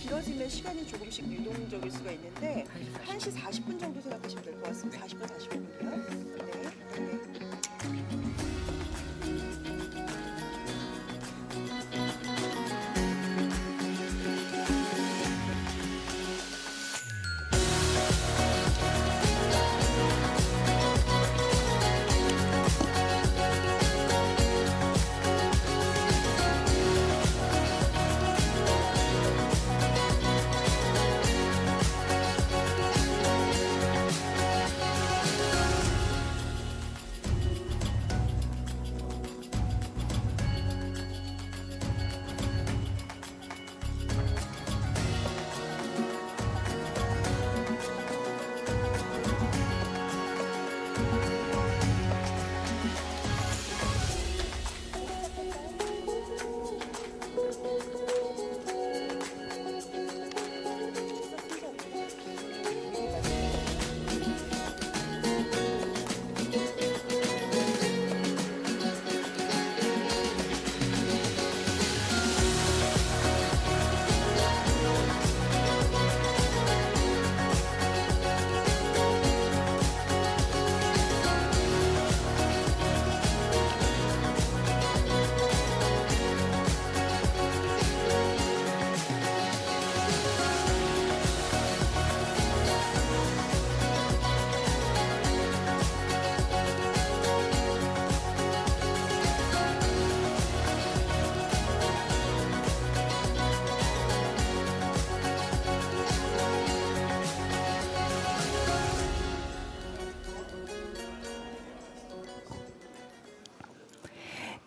길어지면 시간이 조금씩 유동적일 수가 있는데 1시 40분 정도 생각하시면 될 것 같습니다. 40분, 45분이요.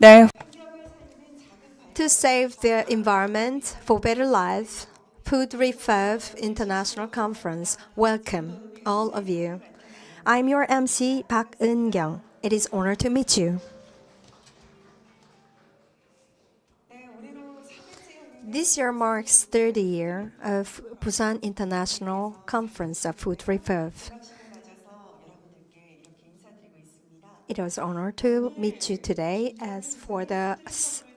네. 네. To save the environment for better life, Food Refurb International Conference. Welcome, all of you. I'm your MC, Park Eun-kyung. It is honor to meet you. This year marks 30 year of Busan International Conference of Food Refurb. It was an honor to meet you today as for the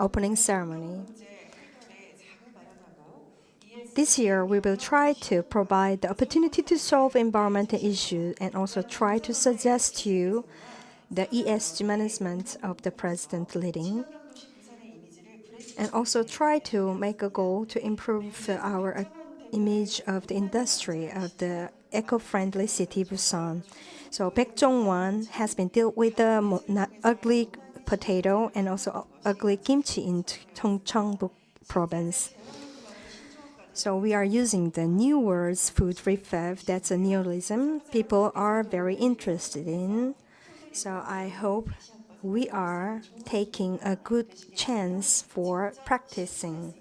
opening ceremony. This year, we will try to provide the opportunity to solve environmental issues and also try to suggest to you the ESG management of the president leading, and also try to make a goal to improve our image of the industry of the eco-friendly city Busan. So Baek Jong-won has been dealt with the ugly potato and also ugly kimchi in Cheongcheongbuk province. So we are using the new words food refurb. That's a neologism people are very interested in. So I hope we are taking a good chance for practicing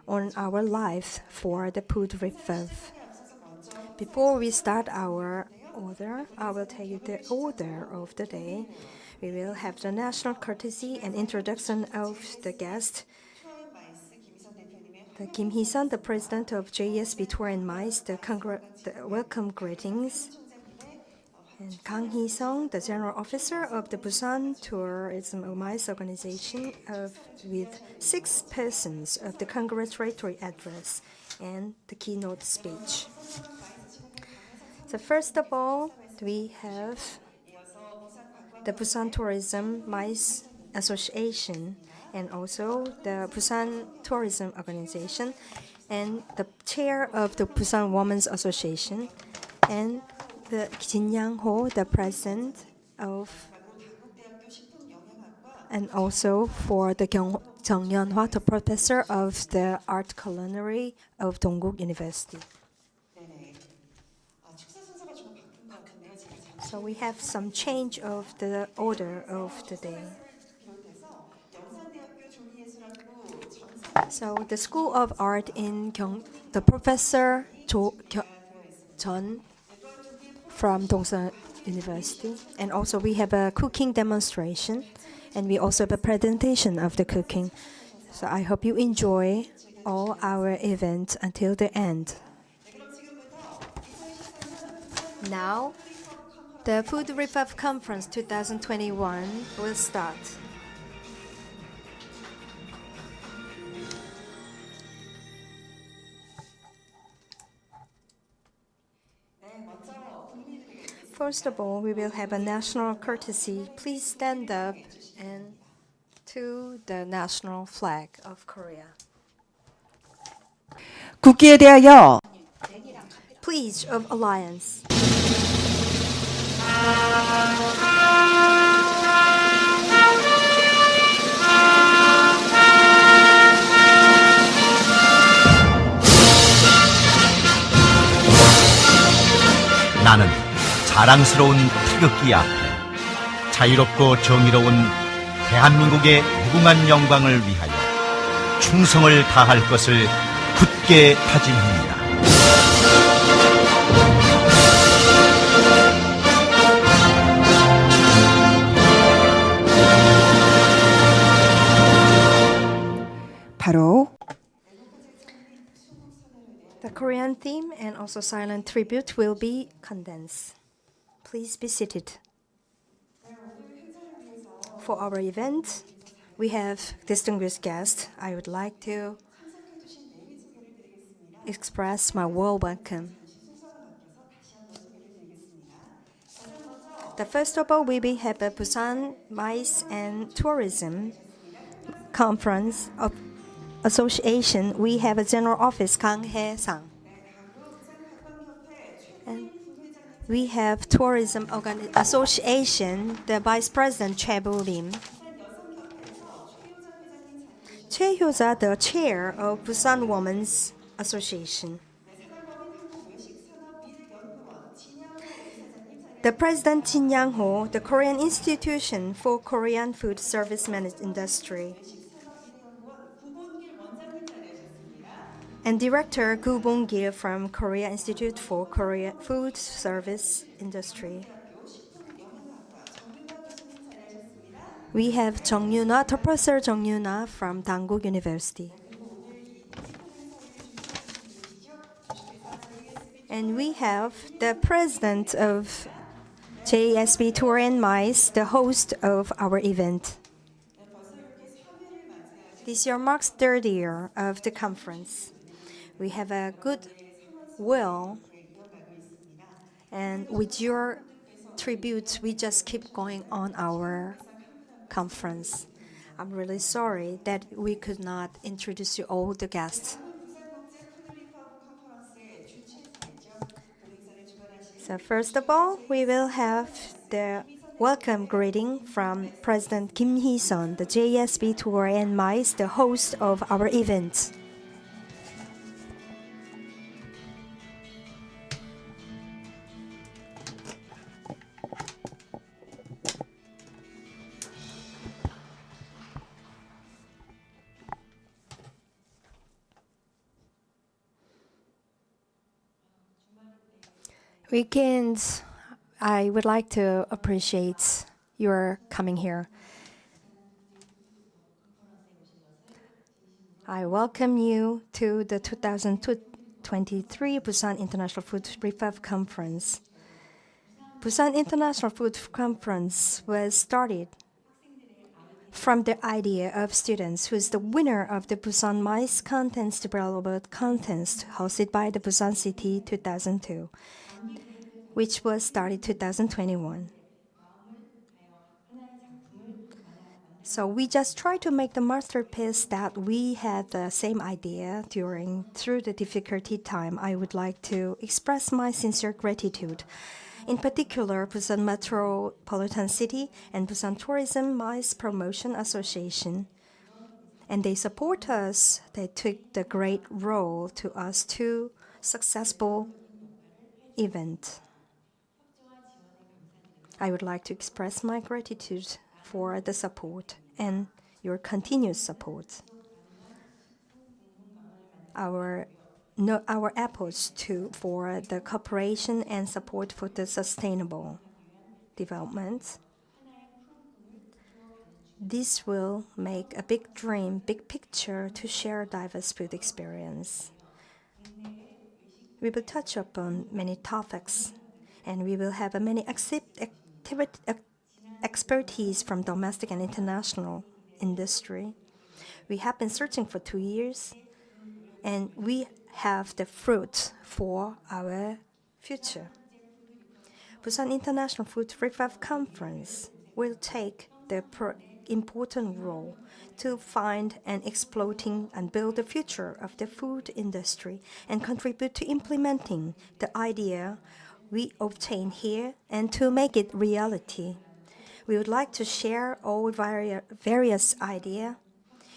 on our life for the food refurb. Before we start our order, I will tell you the order of the day. We will have the national courtesy and introduction of the guest. Kim Hee-sun, the president of JSB Tour and MICE, the welcome greetings. And Kang Hee-sung, the general officer of the Busan Tourism MICE organization, with 6 persons of the congratulatory address and the keynote speech. So first of all, we have the Busan Tourism MICE Association and also the Busan Tourism Organization and the chair of the Busan Women's Association and the Jin Yang-ho, the president of, and also for the Jung Yeon-hwa, the professor of the art culinary of Dongguk University. So we have some change of the order of the day. So the School of Art in the professor Jeon from Dongsan University, and also we have a cooking demonstration, and we also have a presentation of the cooking. So I hope you enjoy all our events until the end. Now, the Food Refurb Conference 2021 will start. First of all, we will have a national courtesy. Please stand up and to the national flag of Korea. 국기에 대하여 Pledge of Alliance. 나는 자랑스러운 태극기 앞에 자유롭고 정의로운 대한민국의 무궁한 영광을 위하여 충성을 다할 것을 굳게 다짐합니다. 바로 The Korean theme and also silent tribute will be condensed. Please be seated. For our event, we have distinguished guests. I would like to express my warm welcome. The first of all, we will have a Busan MICE and Tourism Conference of Association. We have a General Office Kang Hae-sang. And we have Tourism Association, the Vice President Choi Bo-lim. Choi Hyo-ja, the Chair of Busan Women's Association. The President Jin Yang-ho, the Korean Institution for Korean Food Service Management Industry. And Director Gu Bong-gil from Korea Institute for Korea Food Service Industry. We have Professor Jung Yuna from Dankook University. And we have the President of JSB Tour and MICE, the host of our event. This year marks third year of the conference. We have a good will, and with your tributes, we just keep going on our conference. I'm really sorry that we could not introduce you all the guests. So first of all, we will have the welcome greeting from President Kim Hee-sun, the JSB Tour and MICE, the host of our event. Weekends, I would like to appreciate your coming here. I welcome you to the 2023 Busan International Food Prefab Conference. Busan International Food Conference was started from the idea of students who is the winner of the Busan MICE Contents Development Contest hosted by the Busan City 2002, which was started 2021. So we just try to make the masterpiece that we had the same idea through the difficulty time. I would like to express my sincere gratitude. In particular, Busan Metropolitan City and Busan Tourism MICE Promotion Association. And they support us. They took the great role to us to successful event. I would like to express my gratitude for the support and your continuous support. Our efforts for the cooperation and support for the sustainable development. This will make a big dream, big picture to share diverse food experience. We will touch upon many topics, and we will have many expertise from domestic and international industry. We have been searching for 2 years, and we have the fruit for our future. Busan International Food Revive Conference will take the important role to find and exploiting and build the future of the food industry and contribute to implementing the idea we obtain here and to make it reality. We would like to share all various ideas,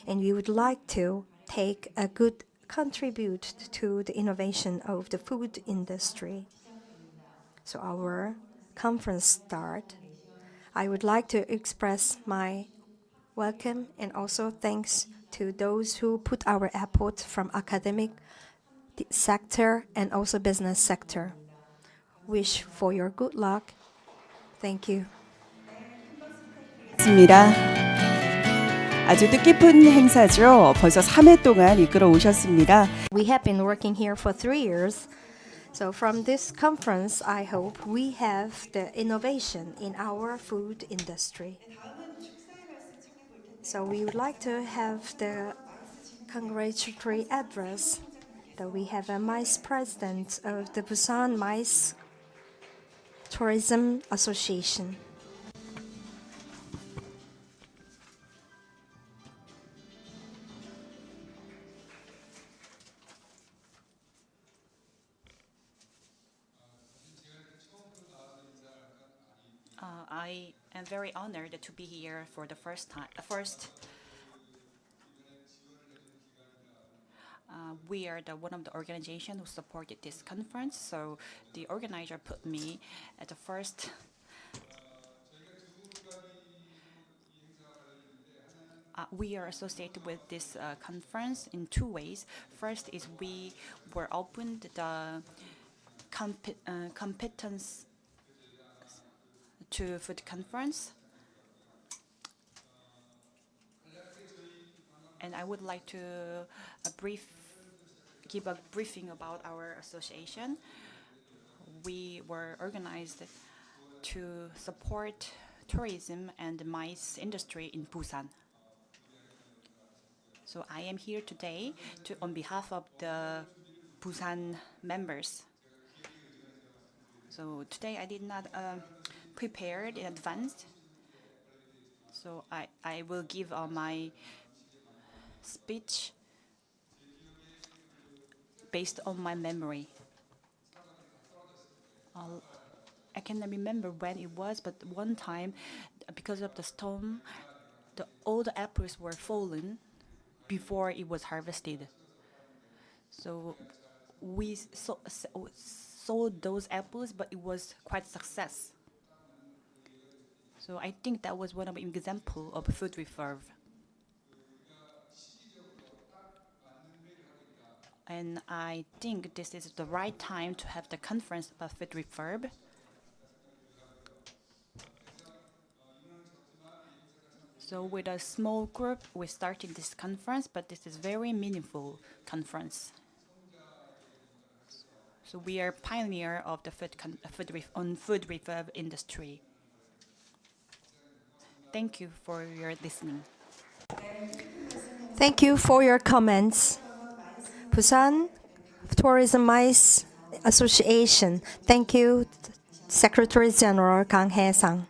and we would like to take a good contribute to the innovation of the food industry. So our conference start. I would like to express my welcome and also thanks to those who put our effort from academic sector and also business sector. Wish for your good luck. Thank you. 있습니다. 아주 뜻깊은 행사죠. 벌써 3회 동안 이끌어 오셨습니다. We have been working here for 3 years. So from this conference, I hope we have the innovation in our food industry. So we would like to have the congratulatory address that we have a Vice President of the Busan Mice Tourism Association. I am very honored to be here for the first time. We are one of the organizations who supported this conference, so the organizer put me at the first. We are associated with this conference in 2 ways. First is we were opened the competence to food conference, and I would like to give a briefing about our association. We were organized to support tourism and the mice industry in Busan. So I am here today on behalf of the Busan members. So today I did not prepare in advance. So I will give my speech based on my memory. I cannot remember when it was, but one time, because of the storm, all the apples were fallen before it was harvested. So we sold those apples, but it was quite success. So I think that was one of the examples of food refurb. And I think this is the right time to have the conference about food refurb. So with a small group, we're starting this conference, but this is very meaningful conference. So we are pioneer of the food refurb industry. Thank you for your listening. Thank you for your comments. Busan Tourism Mice Association. Thank you, Secretary General Kang Hae-sang.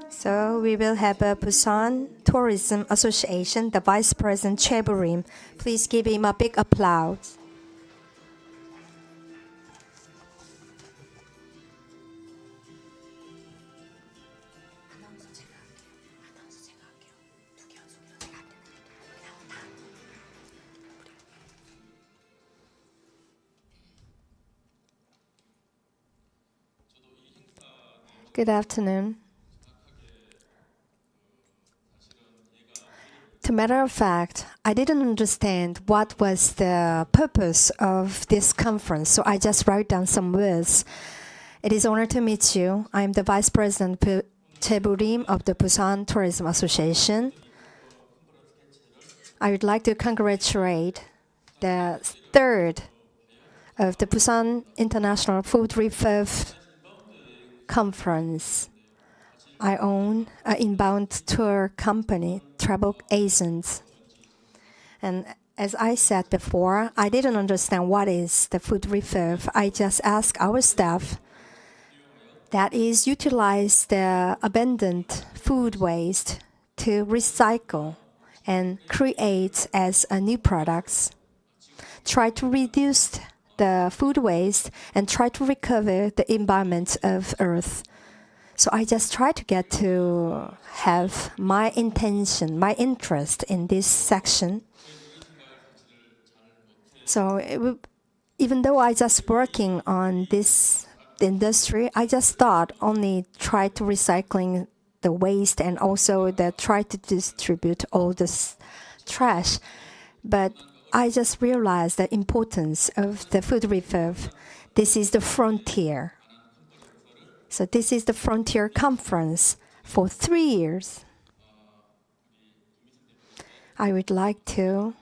So we will have a Busan Tourism Association, the Vice President Choi Boo-rim. Please give him a big applause. Good afternoon. To matter of fact, I didn't understand what was the purpose of this conference, so I just wrote down some words. It is an honor to meet you. I am the Vice President Choi Boo-rim of the Busan Tourism Association. I would like to congratulate the third of the Busan International Food Refurb Conference. I own an inbound tour company, travel agents. And as I said before, I didn't understand what is the food refurb. I just asked our staff that is utilize the abundant food waste to recycle and create as a new products. Try to reduce the food waste and try to recover the environment of Earth. So I just try to get to have my intention, my interest in this section. So even though I just working on this industry, I just thought only try to recycling the waste and also try to distribute all this trash. But I just realized the importance of the food refurb. This is the frontier. So this is the frontier conference for 3 years. I would like to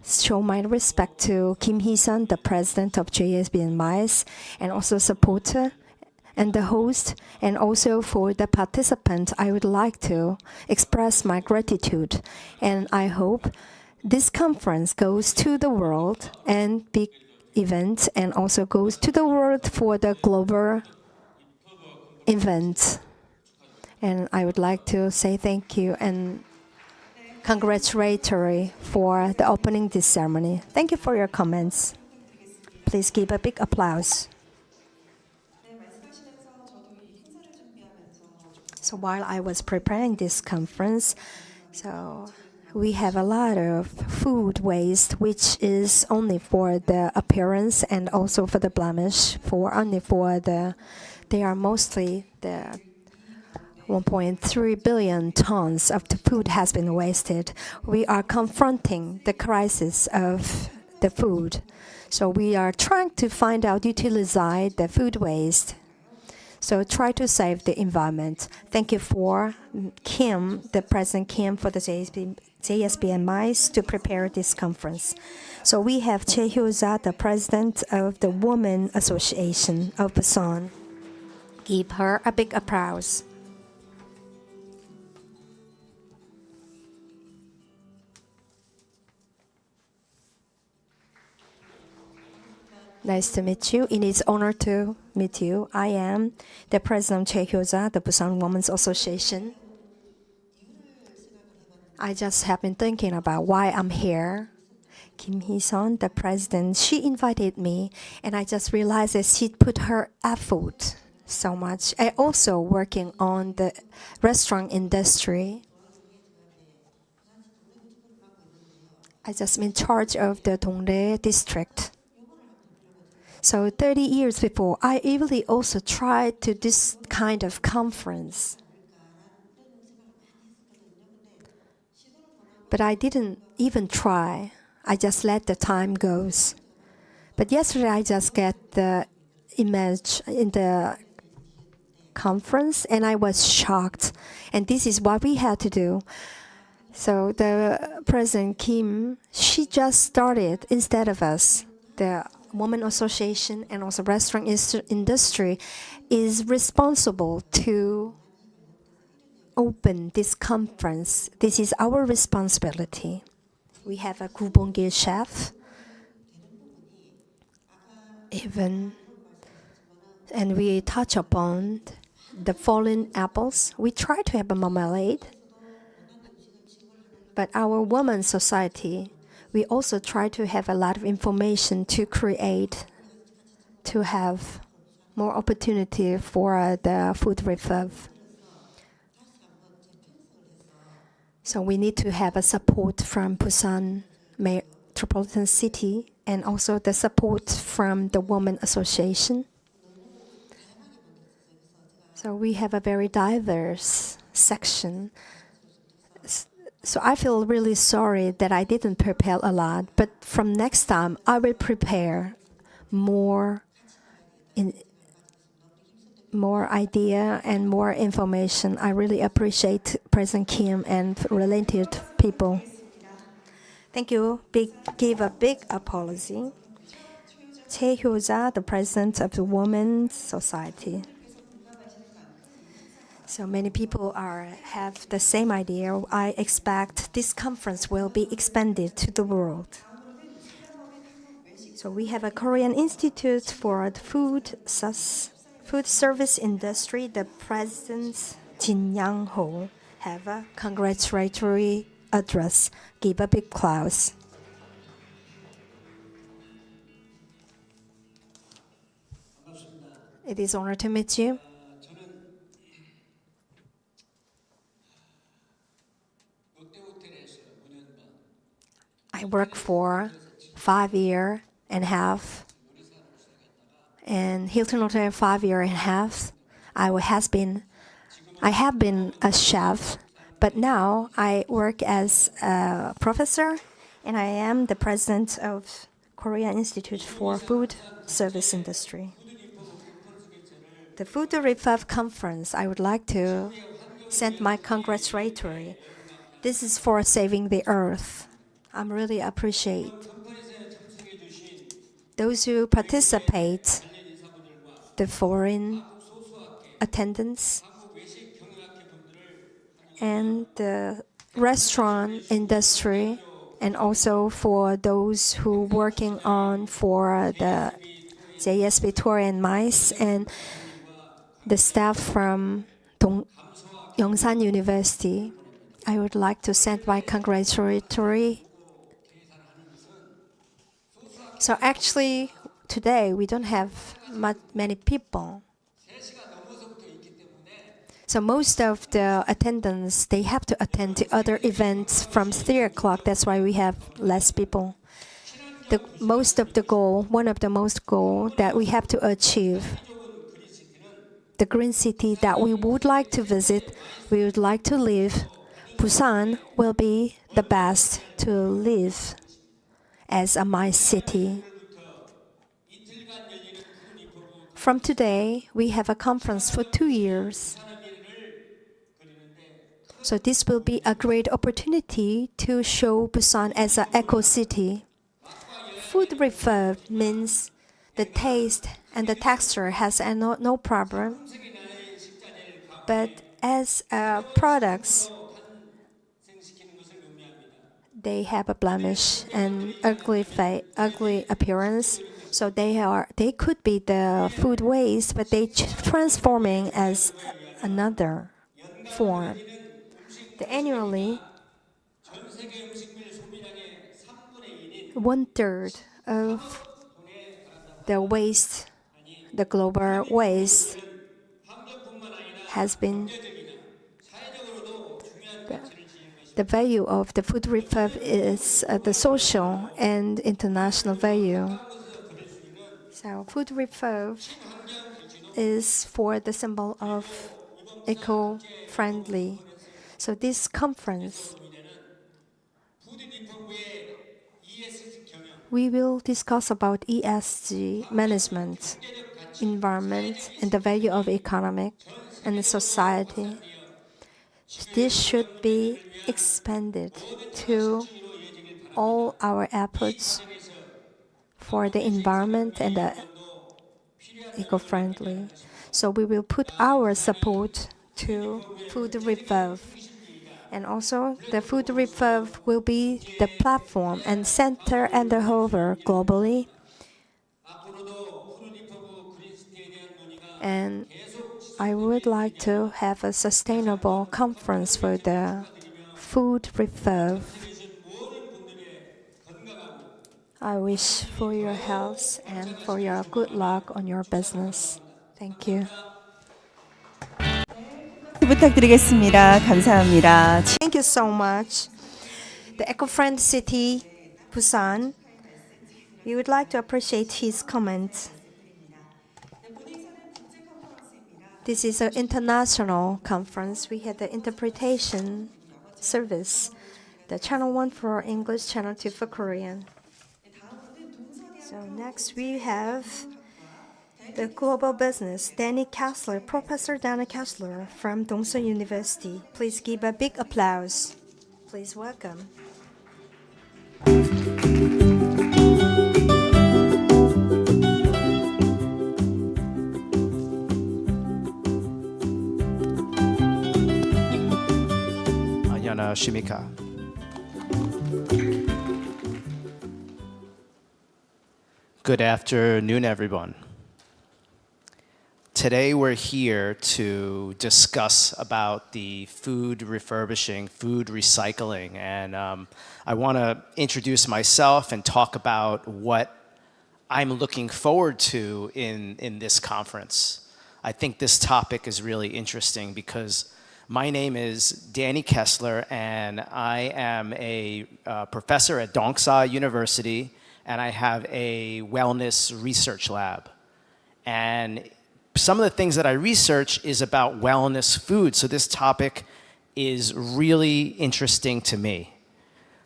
show my respect to Kim Hee-sun, the president of JSB MICE, and also supporter and the host, and also for the participant. I would like to express my gratitude, and I hope this conference goes to the world and big event, and also goes to the world for the global event. And I would like to say thank you and congratulatory for the opening this ceremony. Thank you for your comments. Please give a big applause. So while I was preparing this conference, we have a lot of food waste, which is only for the appearance and also for the blemish. They are mostly the 1.3 billion tons of the food has been wasted. We are confronting the crisis of the food. So we are trying to find out, utilize the food waste. So try to save the environment. Thank you for Kim, the President Kim, for the JSB MICE to prepare this conference. So we have Choi Hyo-ja, the President of the Women Association of BUSAN. Give her a big applause. Nice to meet you. It is an honor to meet you. I am the President Choi Hyo-ja, the Busan Women's Association. I just have been thinking about why I'm here. Kim Hee-sun, the president, she invited me, and I just realized that she put her effort so much. I also working on the restaurant industry. I just in charge of the Dongdae district. So 30 years before, I really also tried to this kind of conference. But I didn't even try. I just let the time goes. But yesterday I just get the image in the conference and I was shocked. And this is what we had to do. So the President Kim, she just started instead of us. The Women Association and also restaurant industry is responsible to open this conference. This is our responsibility. We have a Gu Bong-gil chef, and we touch upon the fallen apples. We try to have a marmalade, but our women's society, we also try to have a lot of information to create, to have more opportunity for the food refurb. So we need to have a support from Busan Metropolitan City and also the support from the Women Association. So we have a very diverse section. So I feel really sorry that I didn't prepare a lot, but from next time I will prepare more idea and more information. I really appreciate President Kim and related people. Thank you. Give a big apology. Choi Hyo-ja, the president of the Women's Society. So many people have the same idea. I expect this conference will be expanded to the world. So we have a Korean Institute for the food service industry. The president, Jin Yang-ho, have a congratulatory address. Give a big applause. It is an honor to meet you. I worked for 5.5 years, and Hilton Hotel 5.5 years. I have been a chef, but now I work as a professor, and I am the president of Korean Institute for Food Service Industry. The Food Reform Conference, I would like to send my congratulatory. This is for saving the earth. I'm really appreciate those who participate, the foreign attendants, and the restaurant industry, and also for those who working on for the JSB Tour and MICE, and the staff from Yongsan University. I would like to send my congratulatory. So actually, today we don't have many people. So most of the attendants, they have to attend to other events from 3 o'clock. That's why we have less people. One of the most goal that we have to achieve, the green city that we would like to visit, we would like to live. Busan will be the best to live as a my city. From today, we have a conference for 2 years. So this will be a great opportunity to show Busan as an eco-city. Food reform means the taste and the texture has no problem. But as products, they have a blemish and ugly appearance. So they could be the food waste, but they transforming as another form. Annually, 1/3 of the waste, the global waste, has been the value of the food reform is the social and international value. So food reform is for the symbol of eco-friendly. So this conference, we will discuss about ESG management, environment, and the value of economic and society. This should be expanded to all our efforts for the environment and the eco-friendly. So we will put our support to food reform. And also, the food reform will be the platform and center and the hover globally. And I would like to have a sustainable conference for the food reform. I wish for your health and for your good luck on your business. Thank you. 부탁드리겠습니다. 감사합니다. Thank you so much. The eco-friendly city, Busan, we would like to appreciate his comments. This is an international conference. We had the interpretation service, the channel 1 for English, channel 2 for Korean. So next we have the global business, Professor Danny Kessler from Dongsan University. Please give a big applause. Please welcome. 안녕하십니까. Good afternoon, everyone. Today we're here to discuss about the food refurbishing, food recycling, and I want to introduce myself and talk about what I'm looking forward to in this conference. I think this topic is really interesting because my name is Danny Kessler, and I am a professor at Dongsha University, and I have a wellness research lab. And some of the things that I research is about wellness food, so this topic is really interesting to me.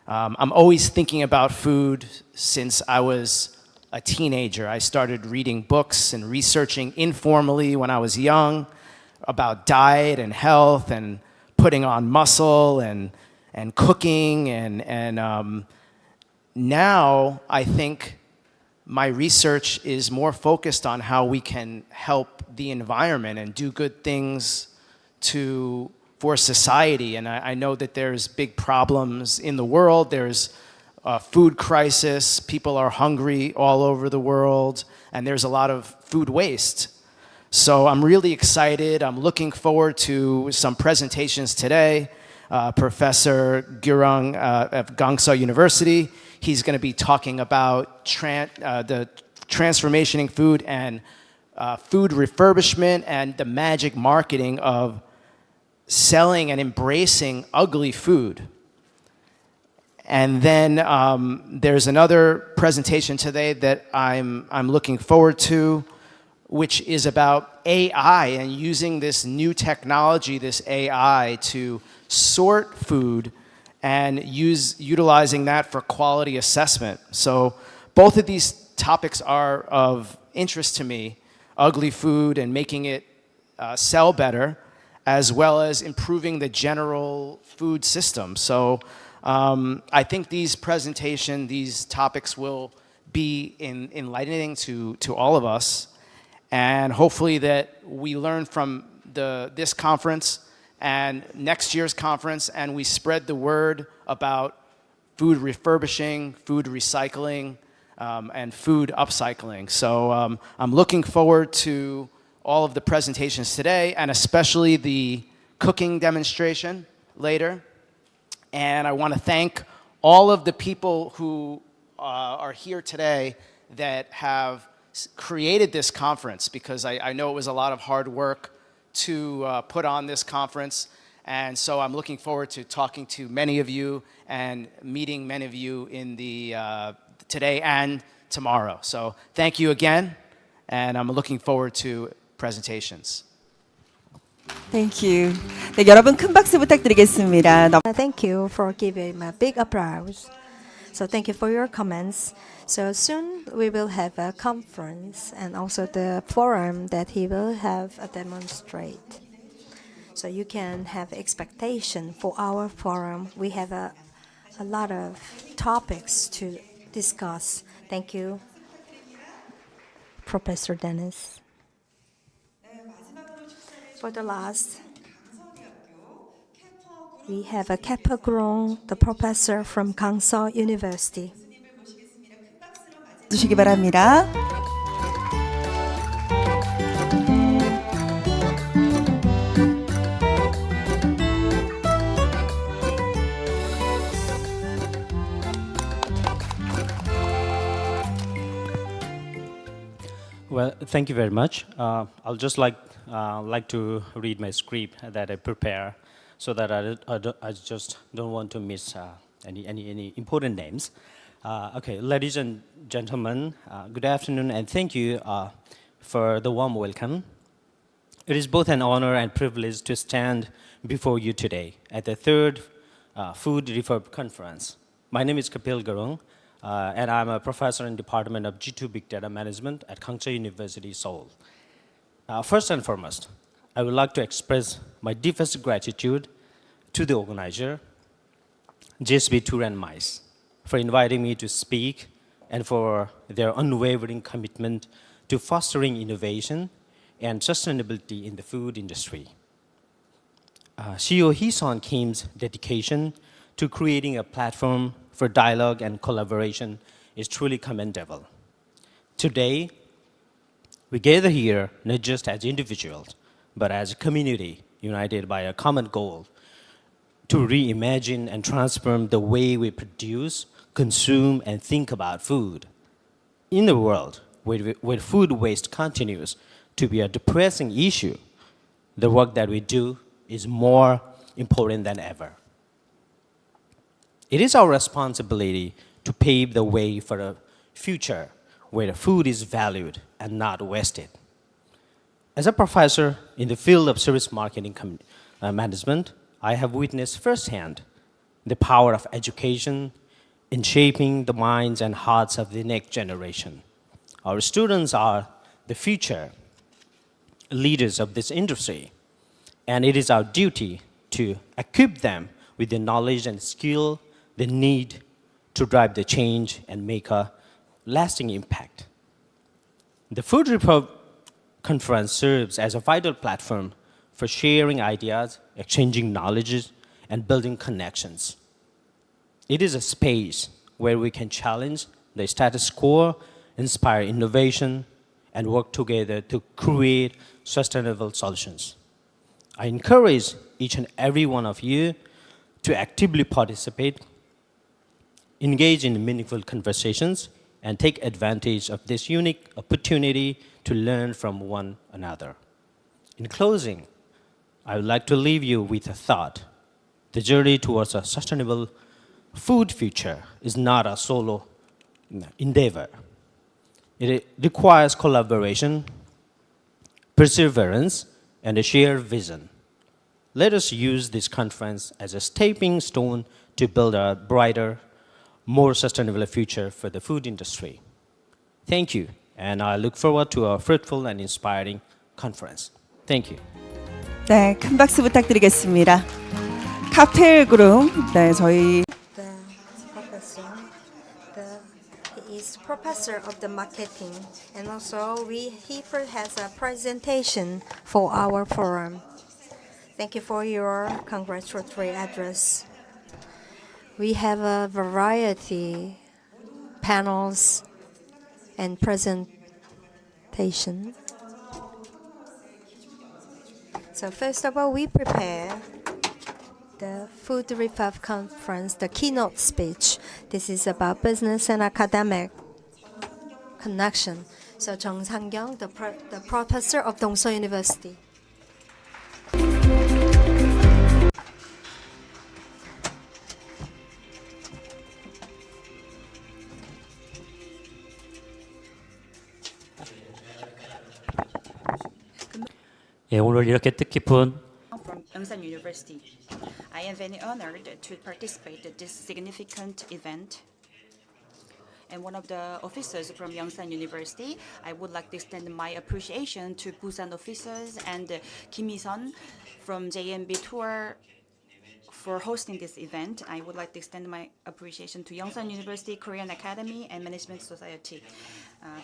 I'm always thinking about food since I was a teenager. I started reading books and researching informally when I was young about diet and health and putting on muscle and cooking and now I think my research is more focused on how we can help the environment and do good things for society. And I know that there's big problems in the world. There's a food crisis. People are hungry all over the world, and there's a lot of food waste. So I'm really excited. I'm looking forward to some presentations today. Professor Gurung of Dongsha University, he's going to be talking about the transformation food and food refurbishment and the magic marketing of selling and embracing ugly food. And then there's another presentation today that I'm looking forward to, which is about AI and using this new technology, this AI, to sort food and utilizing that for quality assessment. So both of these topics are of interest to me, ugly food and making it sell better, as well as improving the general food system. So I think these topics will be enlightening to all of us, and hopefully that we learn from this conference and next year's conference, and we spread the word about food refurbishing, food recycling, and food upcycling. So I'm looking forward to all of the presentations today, and especially the cooking demonstration later. And I want to thank all of the people who are here today that have created this conference, because I know it was a lot of hard work to put on this conference. And so I'm looking forward to talking to many of you and meeting many of you in today and tomorrow. So thank you again, and I'm looking forward to presentations. Thank you. 네, 여러분 큰 박수 부탁드리겠습니다. Thank you for giving a big applause. So thank you for your comments. So soon we will have a conference and also the forum that he will have a demonstrate. So you can have expectation for our forum. We have a lot of topics to discuss. Thank you, Professor Dennis. For the last, we have a Kappa Grong, the professor from Dongsha University. 주시기 바랍니다. Well, thank you very much. I'll just like to read my script that I prepare, so that I just don't want to miss any important names. Okay, ladies and gentlemen, good afternoon, and thank you for the warm welcome. It is both an honor and privilege to stand before you today at the third Food Refurb Conference. My name is Kapil Gurung, and I'm a professor in Department of G2 Big Data Management at Dongsha University, Seoul. First and foremost, I would like to express my deepest gratitude to the organizer, JSB Tour and Mice, for inviting me to speak and for their unwavering commitment to fostering innovation and sustainability in the food industry. CEO Hee-sun Kim's dedication to creating a platform for dialogue and collaboration is truly commendable. Today, we gather here not just as individuals, but as a community united by a common goal to reimagine and transform the way we produce, consume, and think about food. In a world where food waste continues to be a depressing issue, the work that we do is more important than ever. It is our responsibility to pave the way for a future where food is valued and not wasted. As a professor in the field of service marketing management, I have witnessed firsthand the power of education in shaping the minds and hearts of the next generation. Our students are the future leaders of this industry, and it is our duty to equip them with the knowledge and skill they need to drive the change and make a lasting impact. The Food Report Conference serves as a vital platform for sharing ideas, exchanging knowledge, and building connections. It is a space where we can challenge the status quo, inspire innovation, and work together to create sustainable solutions. I encourage each and every one of you to actively participate, engage in meaningful conversations, and take advantage of this unique opportunity to learn from one another. In closing, I would like to leave you with a thought. The journey towards a sustainable food future is not a solo endeavor. It requires collaboration, perseverance, and a shared vision. Let us use this conference as a stepping stone to build a brighter, more sustainable future for the food industry. Thank you, and I look forward to a fruitful and inspiring conference. Thank you. 네, 큰 박수 부탁드리겠습니다. 카펠 그룹, 네, 저희 The professor, he is professor of the marketing, and also he has a presentation for our forum. Thank you for your congratulatory address. We have a variety panels and presentation. So first of all, we prepare the Food Repub Conference, the keynote speech. This is about business and academic connection. So Jung Sang-kyung, the professor of Dongso University. 예, 오늘 이렇게 뜻깊은 From Yongsan University. I am very honored to participate in this significant event. And one of the officers from Yongsan University, I would like to extend my appreciation to BUSAN officers and Kim Hee-sun from JMB Tour for hosting this event. I would like to extend my appreciation to Yongsan University, Korean Academy, and Management Society.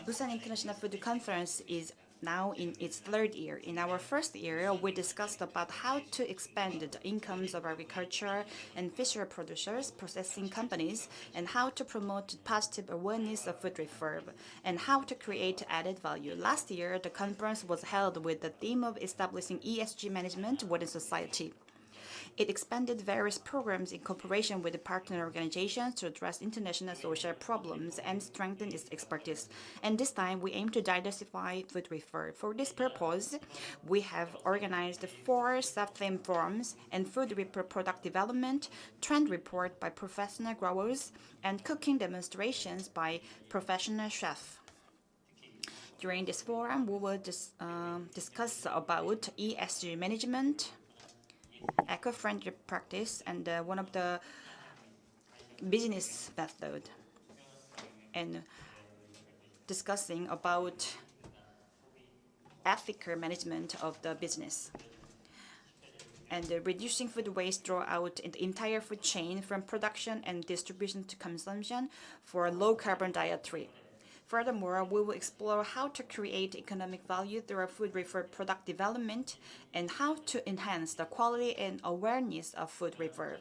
Busan International Food Conference is now in its third year. In our first year, we discussed about how to expand the incomes of agriculture and fishery producers, processing companies, and how to promote positive awareness of food refurb, and how to create added value. Last year, the conference was held with the theme of establishing ESG management within society. It expanded various programs in cooperation with the partner organizations to address international social problems and strengthen its expertise. And this time, we aim to diversify food refurb. For this purpose, we have organized 4 sub-theme forums and food refurb product development, trend report by professional growers, and cooking demonstrations by professional chefs. During this forum, we will discuss about ESG management, eco-friendly practice, and one of the business method, and discussing about ethical management of the business, and reducing food waste throughout the entire food chain from production and distribution to consumption for low carbon dietary. Furthermore, we will explore how to create economic value through our food refurb product development and how to enhance the quality and awareness of food refurb.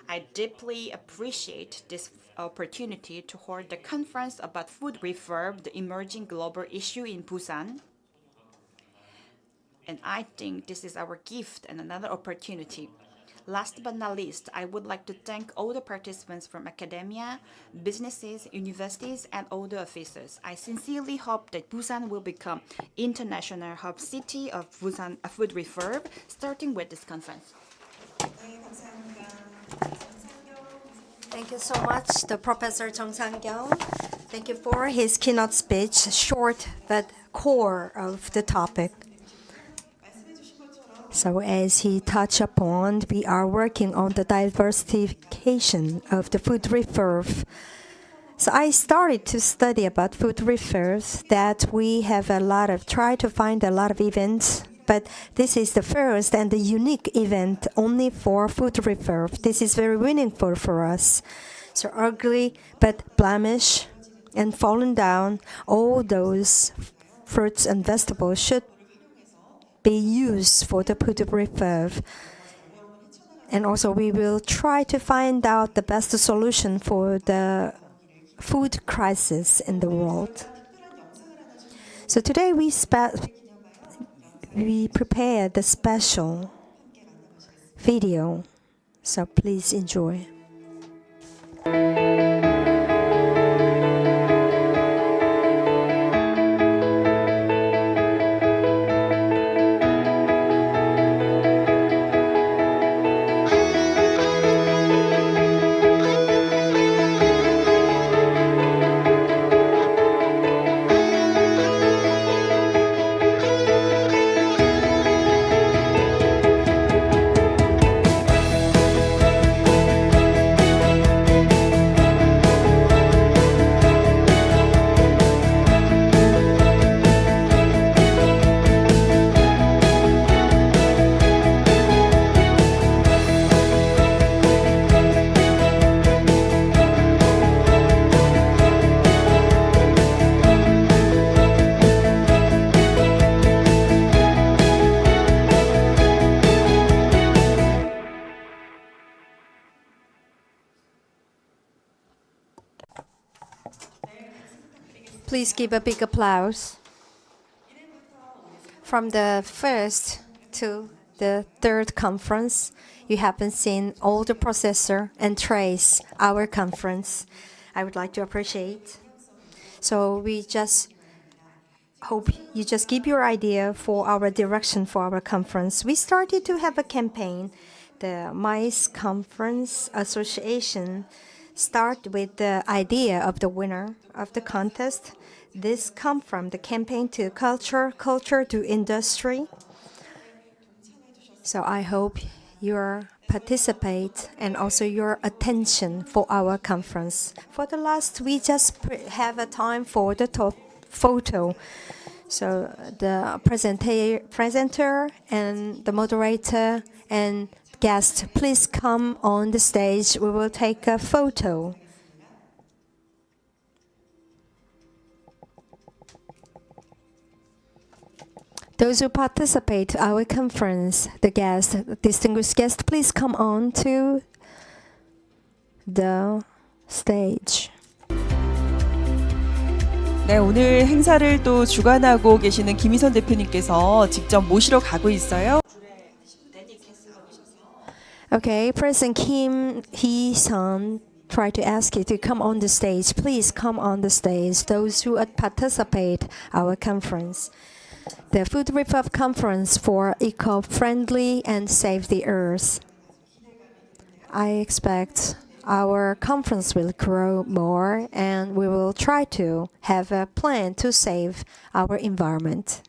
I deeply appreciate this opportunity to hold the conference about food refurb, the emerging global issue in Busan. And I think this is our gift and another opportunity. Last but not least, I would like to thank all the participants from academia, businesses, universities, and all the officers. I sincerely hope that Busan will become international hub city of Busan food refurb, starting with this conference. Thank you so much, the Professor Jung Sang-kyung. Thank you for his keynote speech, short but core of the topic. So as he touched upon, we are working on the diversification of the food refurb. So I started to study about food refurbs that we have try to find a lot of events, but this is the first and the unique event only for food refurb. This is very meaningful for us. So ugly but blemish and fallen down, all those fruits and vegetables should be used for the food refurb. And also we will try to find out the best solution for the food crisis in the world. So today we prepared the special video. So please enjoy. Please give a big applause. From the first to the third conference, you haven't seen all the processor and trace our conference. I would like to appreciate. So we just hope you just give your idea for our direction for our conference. We started to have a campaign. The MICE Conference Association start with the idea of the winner of the contest. This come from the campaign to culture, culture to industry. So I hope your participate and also your attention for our conference. For the last, we just have a time for the top photo. So the presenter and the moderator and guest, please come on the stage. We will take a photo. Those who participate our conference, the guests, distinguished guests, please come on to the stage. 네, 오늘 행사를 또 주관하고 계시는 김희선 대표님께서 직접 모시러 가고 있어요. Okay, President Kim Hee-sun tried to ask you to come on the stage. Please come on the stage. Those who participate our conference. The Food Refurb Conference for Eco-Friendly and Save the Earth. I expect our conference will grow more and we will try to have a plan to save our environment.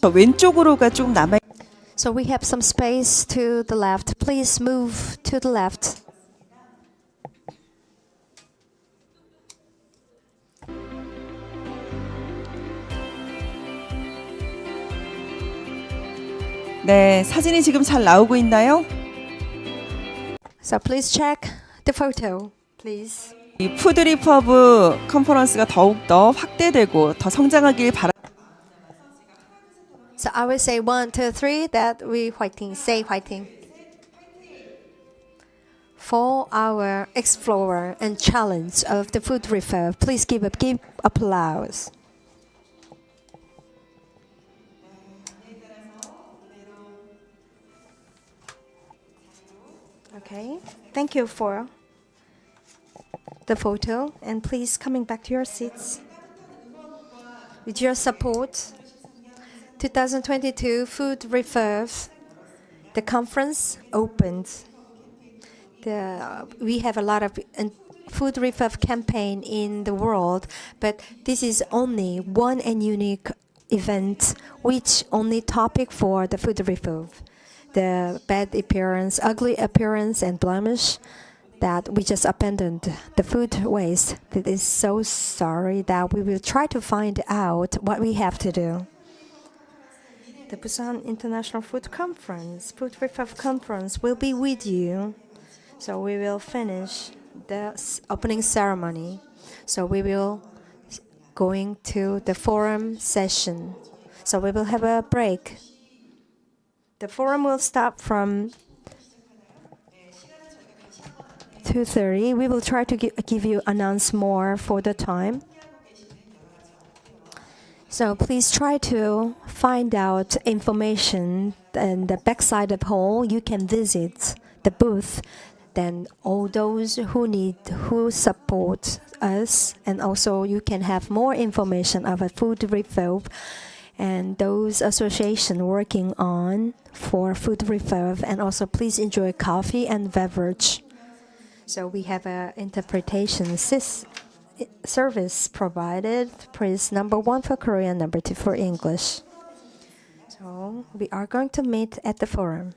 왼쪽으로가 좀 남아. So we have some space to the left. Please move to the left. 네, 사진이 지금 잘 나오고 있나요? So please check the photo, please. 이 푸드 리퍼브 컨퍼런스가 더욱 더 확대되고 더 성장하길 바랍니다. So I will say 1, 2, 3. That we fighting. Say fighting. For our explorer and challenge of the food refurb, please give applause. Okay, thank you for the photo, and please coming back to your seats. With your support, 2022 Food Refurb, the conference opened. We have a lot of food refurb campaign in the world, but this is only one and unique event, which only topic for the food refurb. The bad appearance, ugly appearance, and blemish that we just abandoned the food waste. It is so sorry that we will try to find out what we have to do. The Busan International Food Conference, Food Refurb Conference will be with you. So we will finish the opening ceremony. So we will going to the forum session. So we will have a break. The forum will start from 2:30. We will try to give you announce more for the time. So please try to find out information in the backside of the hall. You can visit the booth. Then all those who support us, and also you can have more information of a food refurb and those association working on for food refurb, and also please enjoy coffee and beverage. So we have a interpretation service provided. Press number 1 for Korean, number 2 for English. So we are going to meet at the forum.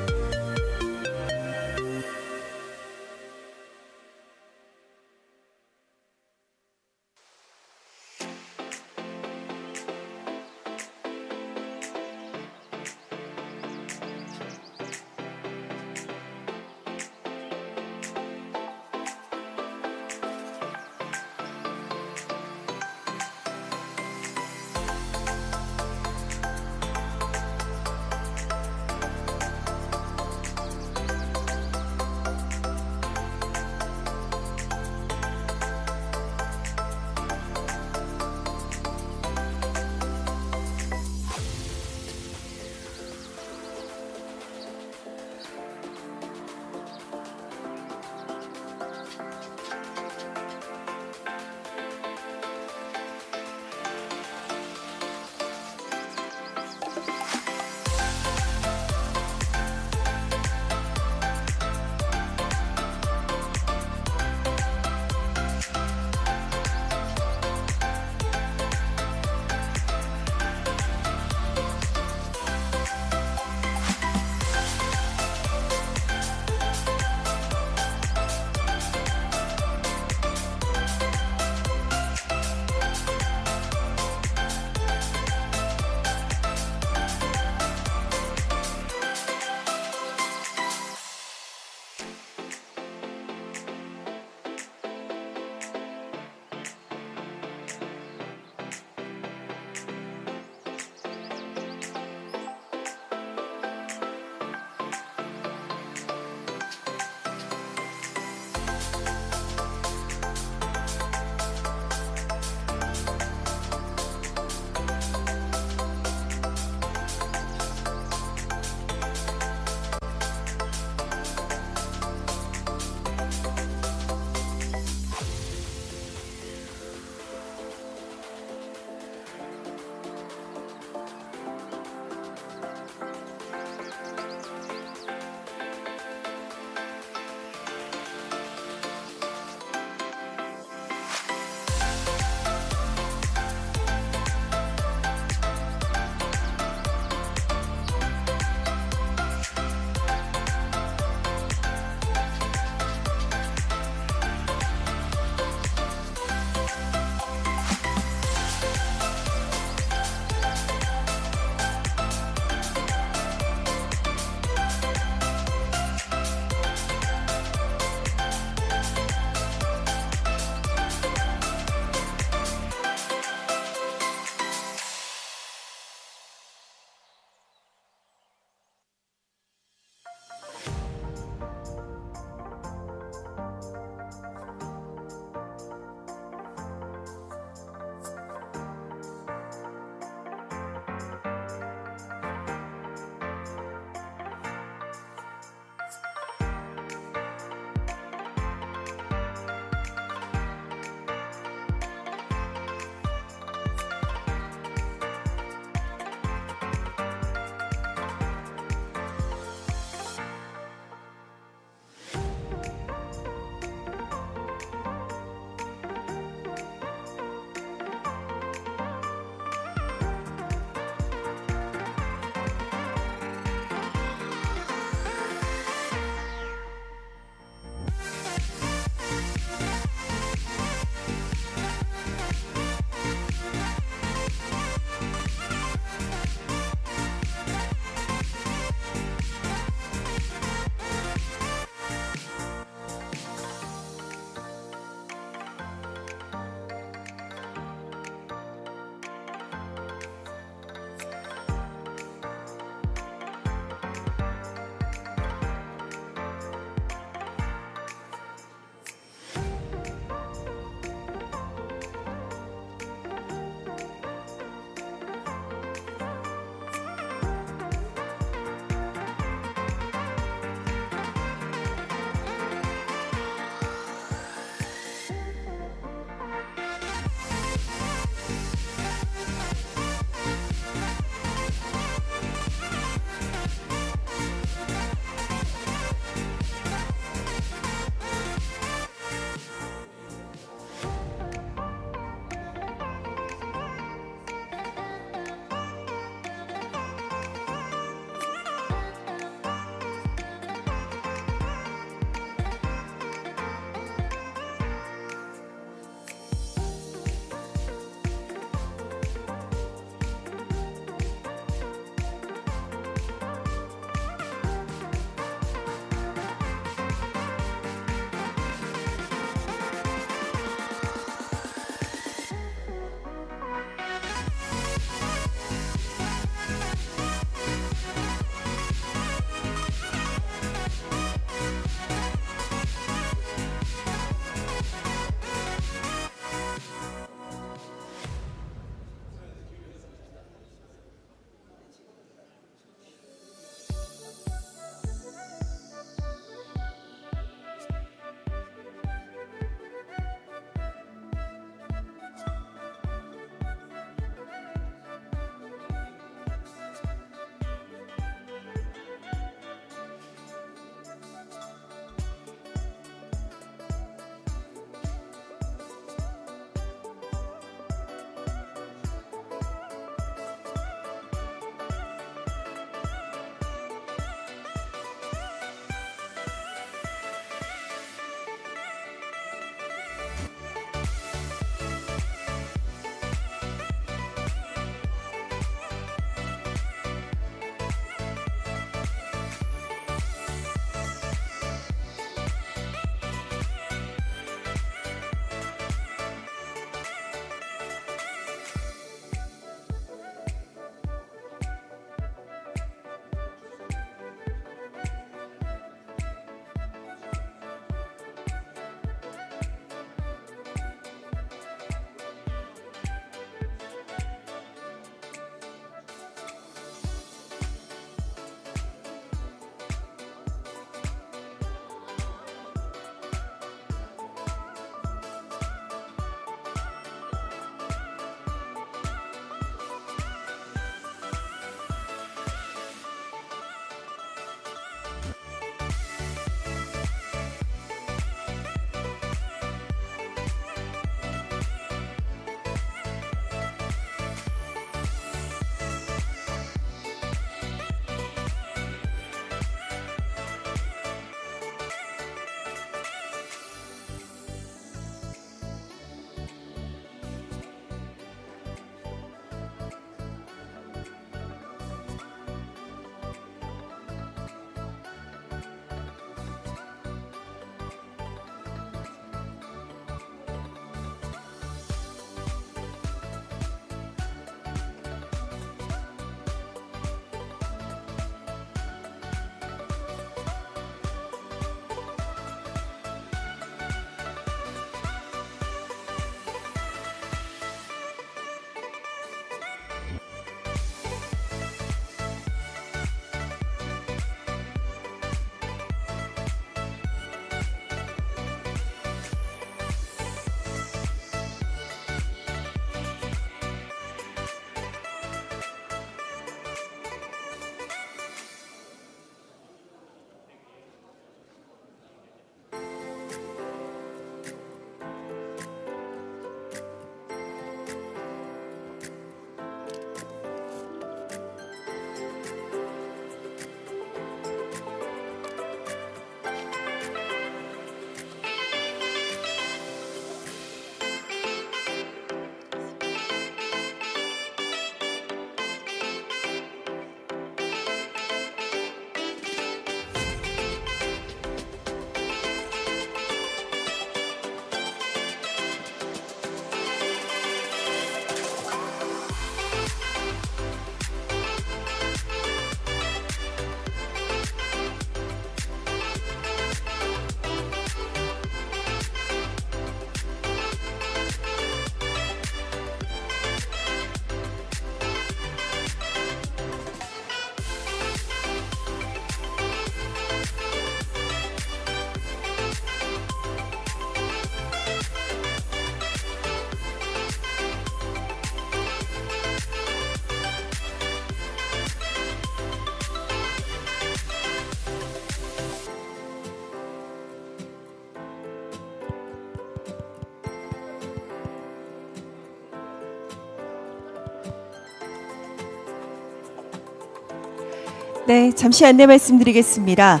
네, 잠시 안내 말씀드리겠습니다.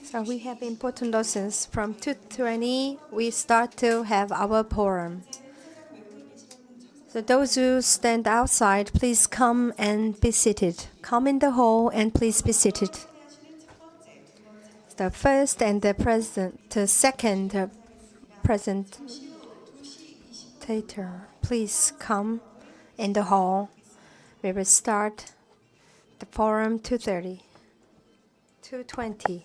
So we have important lessons. From 2:20, we start to have our forum. So those who stand outside, please come and be seated. Come in the hall and please be seated. The first and the second presentator, please come in the hall. We will start the forum 2:30, 2:20.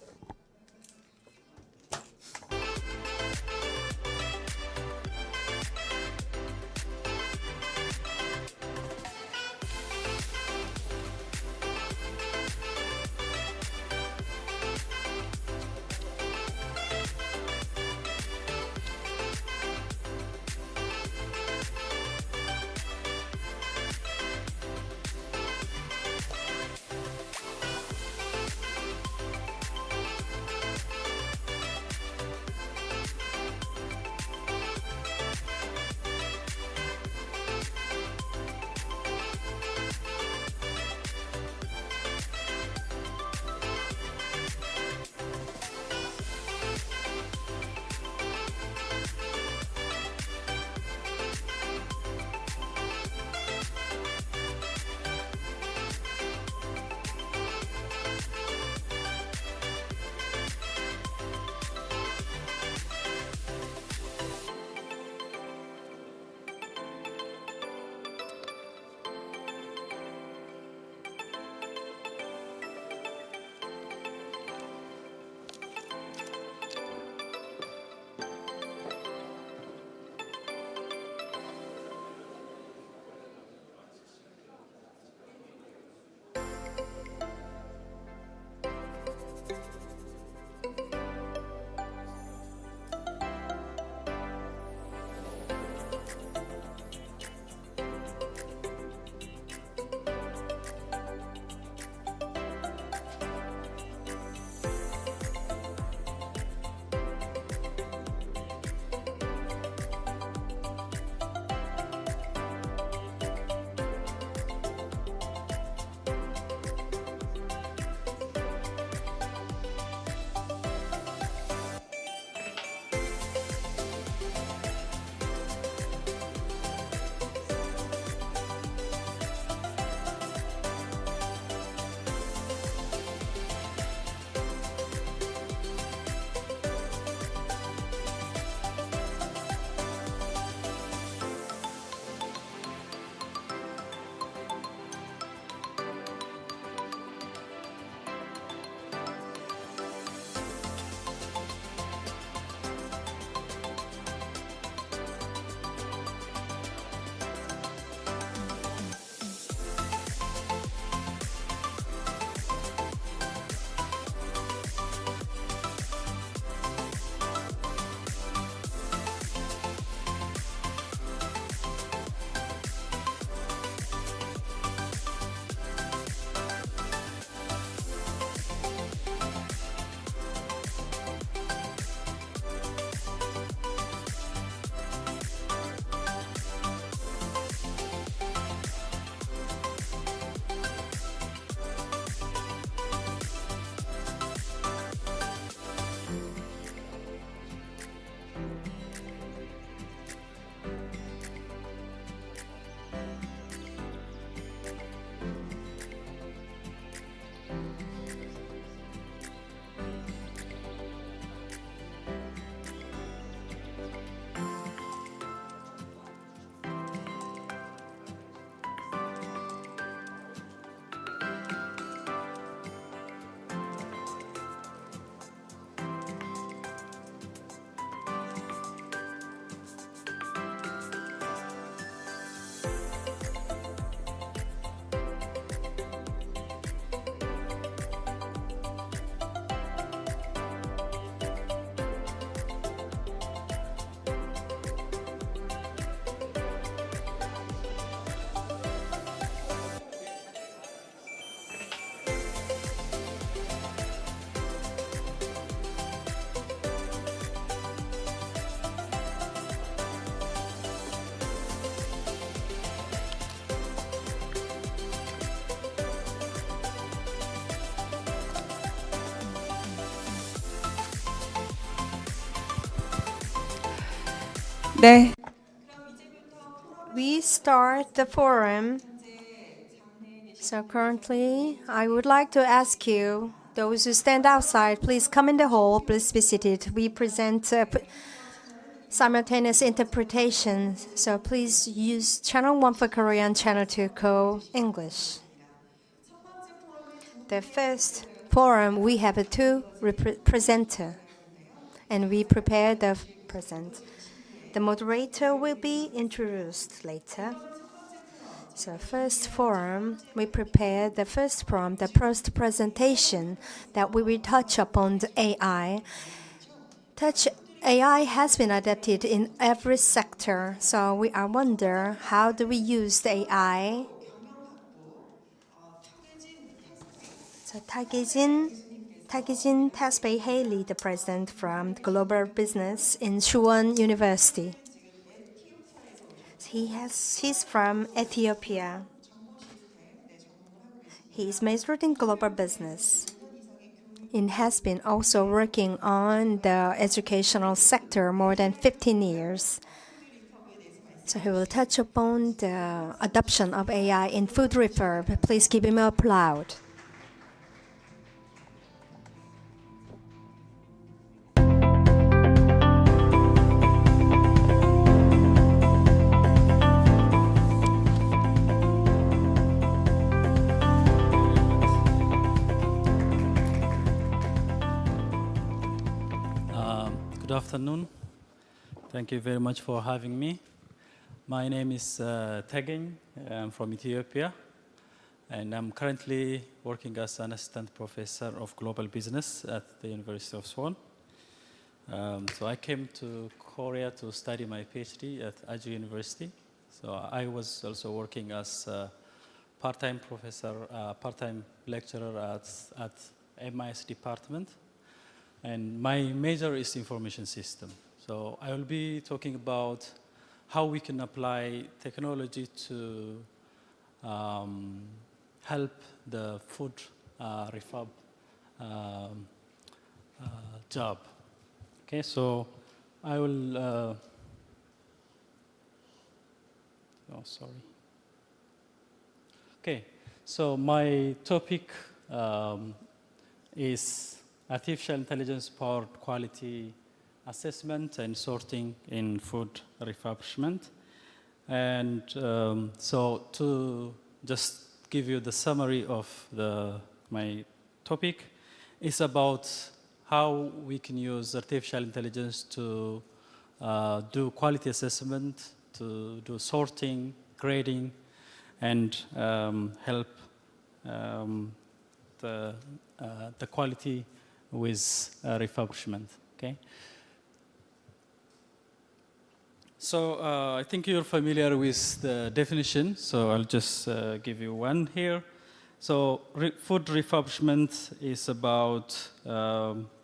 네. We start the forum. So currently, I would like to ask you, those who stand outside, please come in the hall, please be seated. We present simultaneous interpretation, so please use channel 1 for Korean, channel 2 co-English. The first forum, we have two presenter, and we prepare the present. The moderator will be introduced later. So first forum, we prepare the first forum, the first presentation that we will touch upon the AI. AI has been adapted in every sector, so we are wonder how do we use the AI? So Taegijin Tasbei Haley, the president from Global Business in Suwon University. He's from Ethiopia. He is majored in global business. He has been also working on the educational sector more than 15 years. So he will touch upon the adoption of AI in food refurb. Please give him applause. Good afternoon. Thank you very much for having me. My name is Taegin. I'm from Ethiopia, and I'm currently working as an assistant professor of global business at the University of Suwon. So I came to Korea to study my PhD at Aju University. So I was also working as a part-time professor, part-time lecturer at MIS department. And my major is information system. So I will be talking about how we can apply technology to help the food refurb job. Okay, so I will, oh, sorry. Okay, so my topic is artificial intelligence powered quality assessment and sorting in food refurbishment. And so to just give you the summary of my topic, is about how we can use artificial intelligence to do quality assessment, to do sorting, grading, and help the quality with refurbishment. Okay. So I think you're familiar with the definition, so I'll just give you one here. So food refurbishment is about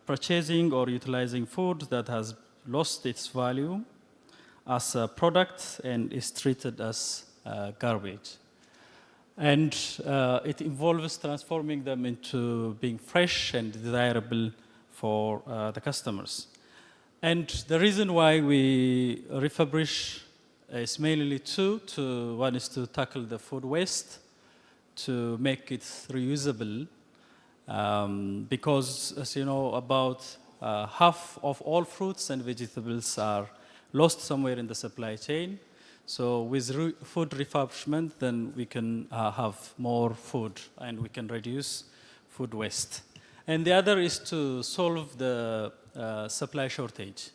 purchasing or utilizing food that has lost its value as a product and is treated as garbage. And it involves transforming them into being fresh and desirable for the customers. And the reason why we refurbish is mainly two. One is to tackle the food waste, to make it reusable, because as you know, about half of all fruits and vegetables are lost somewhere in the supply chain. So with food refurbishment, then we can have more food and we can reduce food waste. And the other is to solve the supply shortage.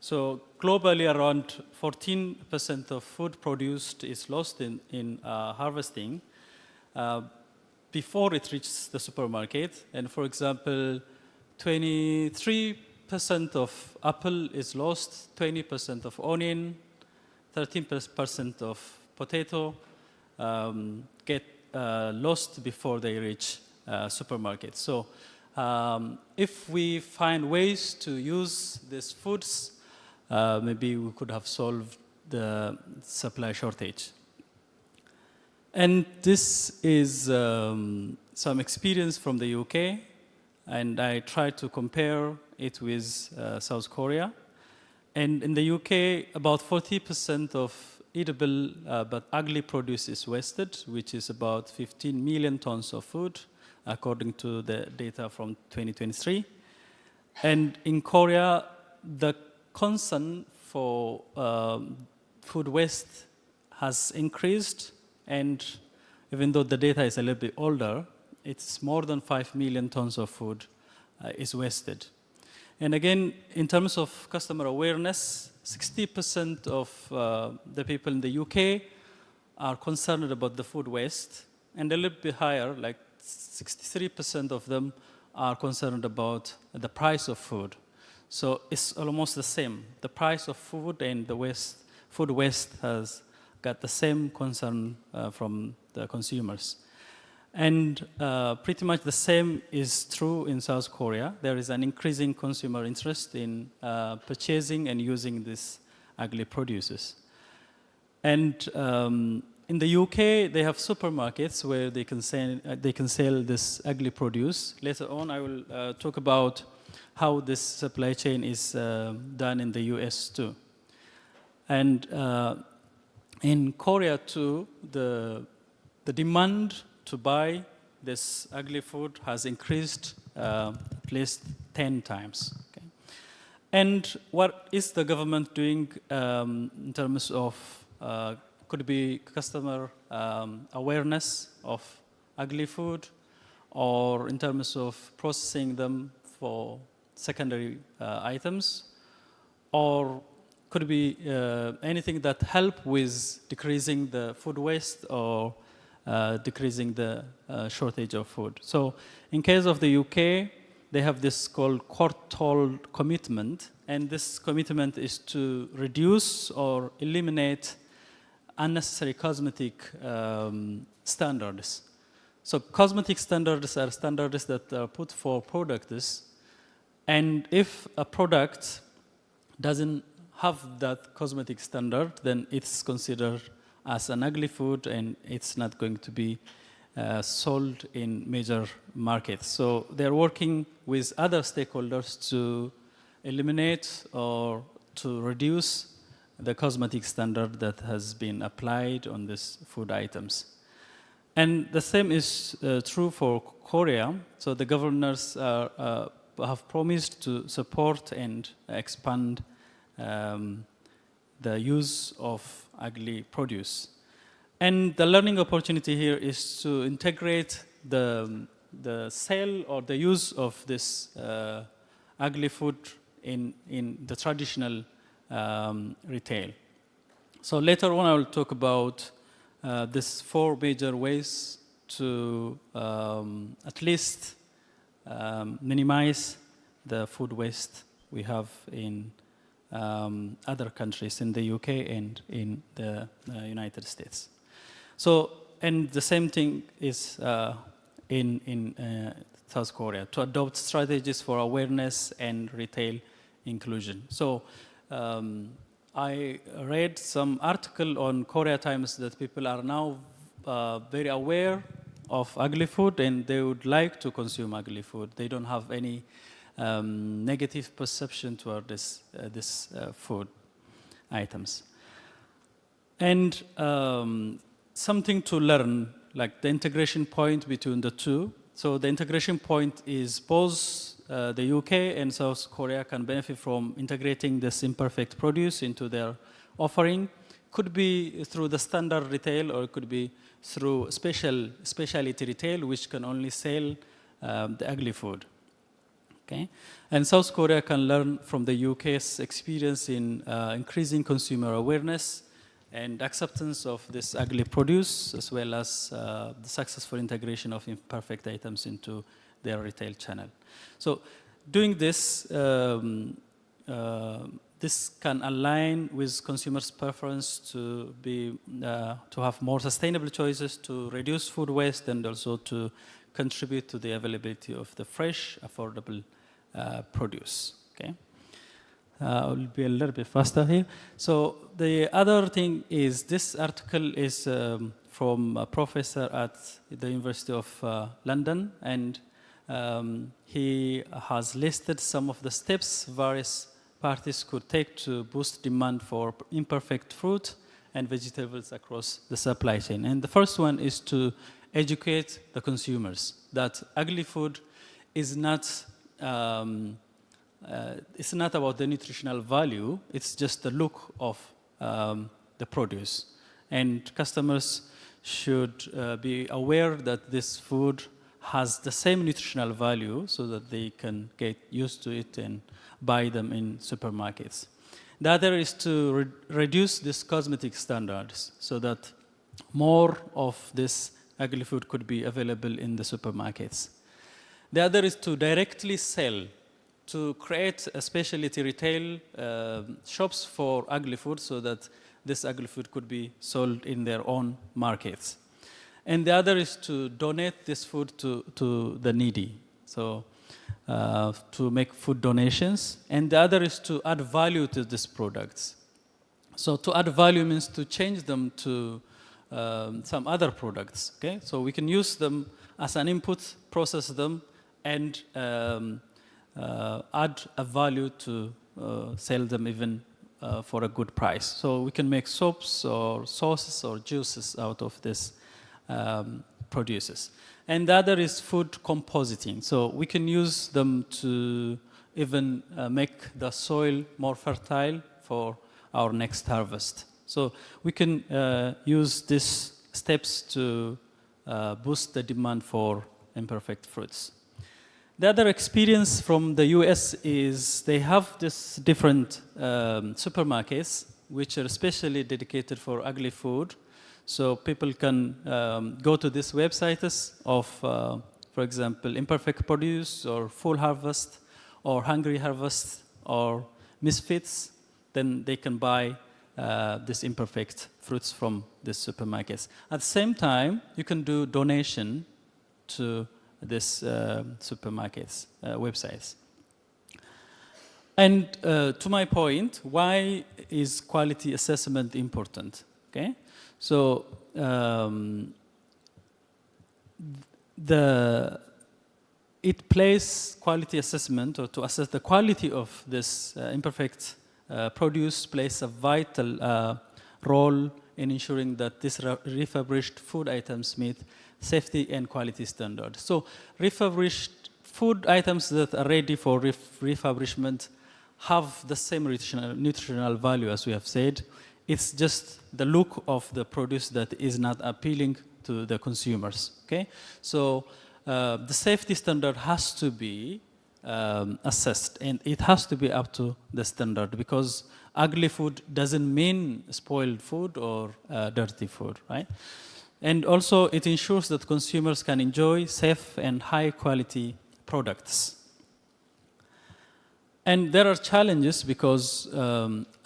So globally, around 14% of food produced is lost in harvesting before it reaches the supermarket. And for example, 23% of apple is lost, 20% of onion, 13% of potato get lost before they reach supermarket. So if we find ways to use these foods, maybe we could have solved the supply shortage. And this is some experience from the UK, and I tried to compare it with South Korea. And in the UK, about 40% of eatable but ugly produce is wasted, which is about 15 million tons of food, according to the data from 2023. And in Korea, the concern for food waste has increased, and even though the data is a little bit older, it's more than 5 million tons of food is wasted. And again, in terms of customer awareness, 60% of the people in the UK are concerned about the food waste, and a little bit higher, like 63% of them are concerned about the price of food. So it's almost the same. The price of food and the food waste has got the same concern from the consumers. And pretty much the same is true in South Korea. There is an increasing consumer interest in purchasing and using these ugly produces. And in the UK, they have supermarkets where they can sell this ugly produce. Later on, I will talk about how this supply chain is done in the US too. And in Korea too, the demand to buy this ugly food has increased at least 10 times. Okay? And what is the government doing in terms of, could be customer awareness of ugly food, or in terms of processing them for secondary items, or could be anything that help with decreasing the food waste or decreasing the shortage of food. So in case of the UK, they have this called quartile commitment, and this commitment is to reduce or eliminate unnecessary cosmetic standards. So cosmetic standards are standards that are put for products, and if a product doesn't have that cosmetic standard, then it's considered as an ugly food, and it's not going to be sold in major markets. So they're working with other stakeholders to eliminate or to reduce the cosmetic standard that has been applied on these food items. And the same is true for Korea. So the governors have promised to support and expand the use of ugly produce. And the learning opportunity here is to integrate the sale or the use of this ugly food in the traditional retail. So later on I will talk about these 4 major ways to at least minimize the food waste we have in other countries, in the UK and in the United States. So, and the same thing is in South Korea, to adopt strategies for awareness and retail inclusion. So I read some article on Korea Times that people are now very aware of ugly food, and they would like to consume ugly food. They don't have any negative perception toward this food items. And something to learn, like the integration point between the two. So the integration point is both the UK and South Korea can benefit from integrating this imperfect produce into their offering. Could be through the standard retail, or it could be through specialty retail, which can only sell the ugly food. Okay? And South Korea can learn from the UK's experience in increasing consumer awareness and acceptance of this ugly produce, as well as the successful integration of imperfect items into their retail channel. So doing this, this can align with consumers' preference to have more sustainable choices, to reduce food waste, and also to contribute to the availability of the fresh, affordable produce. Okay, I'll be a little bit faster here. So the other thing is, this article is from a professor at the University of London, and he has listed some of the steps various parties could take to boost demand for imperfect fruit and vegetables across the supply chain. And the first one is to educate the consumers that ugly food is not it's not about the nutritional value, it's just the look of the produce. And customers should be aware that this food has the same nutritional value so that they can get used to it and buy them in supermarkets. The other is to reduce these cosmetic standards so that more of this ugly food could be available in the supermarkets. The other is to directly sell, to create a specialty retail shops for ugly food so that this ugly food could be sold in their own markets. And the other is to donate this food to the needy, so to make food donations. And the other is to add value to these products. So to add value means to change them to some other products, okay? So we can use them as an input, process them, and add a value to sell them even for a good price. So we can make soaps or sauces or juices out of this produces. And the other is food compositing. So we can use them to even make the soil more fertile for our next harvest. So we can use these steps to boost the demand for imperfect fruits. The other experience from the US is they have these different supermarkets which are especially dedicated for ugly food. So people can go to these websites of, for example, Imperfect Produce or Full Harvest or Hungry Harvest or Misfits. Then they can buy these imperfect fruits from these supermarkets. At the same time, you can do donation to these supermarkets, websites. And to my point, why is quality assessment important? Okay, so it plays quality assessment, or to assess the quality of this imperfect produce plays a vital role in ensuring that these refurbished food items meet safety and quality standards. So refurbished food items that are ready for refurbishment have the same nutritional value as we have said. It's just the look of the produce that is not appealing to the consumers. Okay, so the safety standard has to be assessed, and it has to be up to the standard, because ugly food doesn't mean spoiled food or dirty food, right? And also it ensures that consumers can enjoy safe and high quality products. And there are challenges because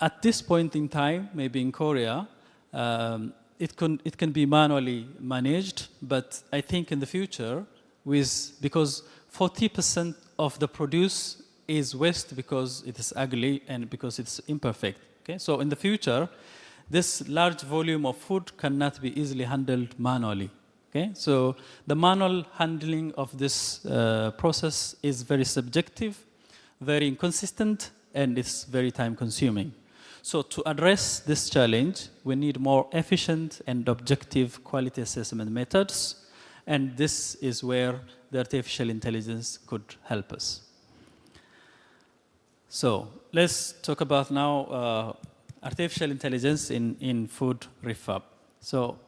at this point in time, maybe in Korea, it can be manually managed, but I think in the future, because 40% of the produce is waste because it is ugly and because it's imperfect. Okay? So in the future, this large volume of food cannot be easily handled manually. Okay? So the manual handling of this process is very subjective, very inconsistent, and it's very time consuming. So to address this challenge, we need more efficient and objective quality assessment methods, and this is where the artificial intelligence could help us. So let's talk about now artificial intelligence in food refurb. So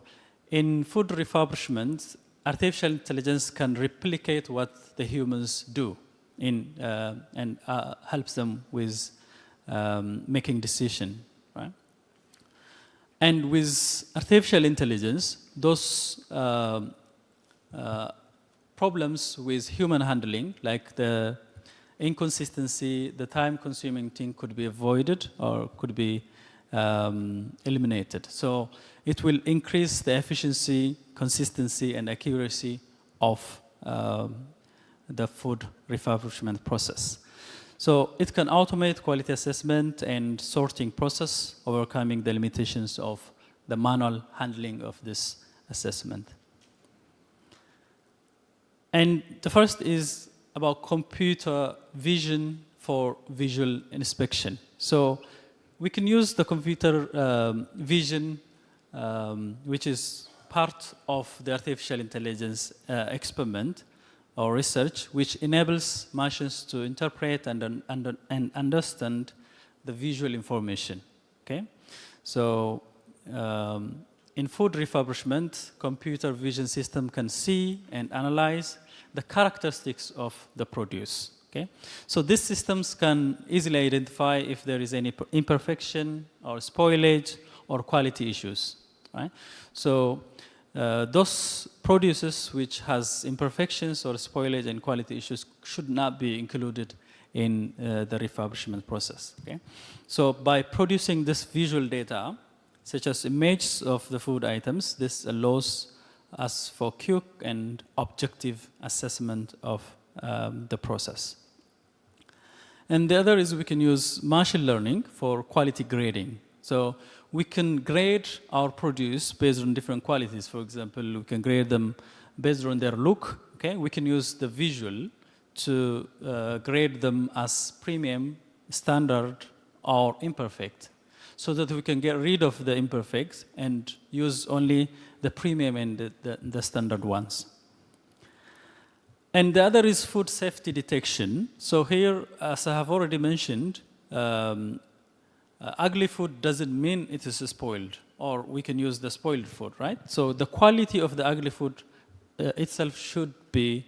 in food refurbishment, artificial intelligence can replicate what the humans do and helps them with making decision, right? And with artificial intelligence, those problems with human handling, like the inconsistency, the time-consuming thing, could be avoided or could be eliminated. So it will increase the efficiency, consistency, and accuracy of the food refurbishment process. So it can automate quality assessment and sorting process, overcoming the limitations of the manual handling of this assessment. And the first is about computer vision for visual inspection. So we can use the computer vision, which is part of the artificial intelligence experiment or research, which enables machines to interpret and understand the visual information. Okay, so in food refurbishment, computer vision system can see and analyze the characteristics of the produce. Okay, so these systems can easily identify if there is any imperfection or spoilage or quality issues. Right, so those produces which has imperfections or spoilage and quality issues should not be included in the refurbishment process. Okay? So by producing this visual data, such as images of the food items, this allows us for quick and objective assessment of the process. And the other is we can use machine learning for quality grading. So we can grade our produce based on different qualities. For example, we can grade them based on their look. Okay? We can use the visual to grade them as premium, standard, or imperfect, so that we can get rid of the imperfect and use only the premium and the standard ones. And the other is food safety detection. So here, as I have already mentioned, ugly food doesn't mean it is spoiled, or we can use the spoiled food, right? So the quality of the ugly food itself should be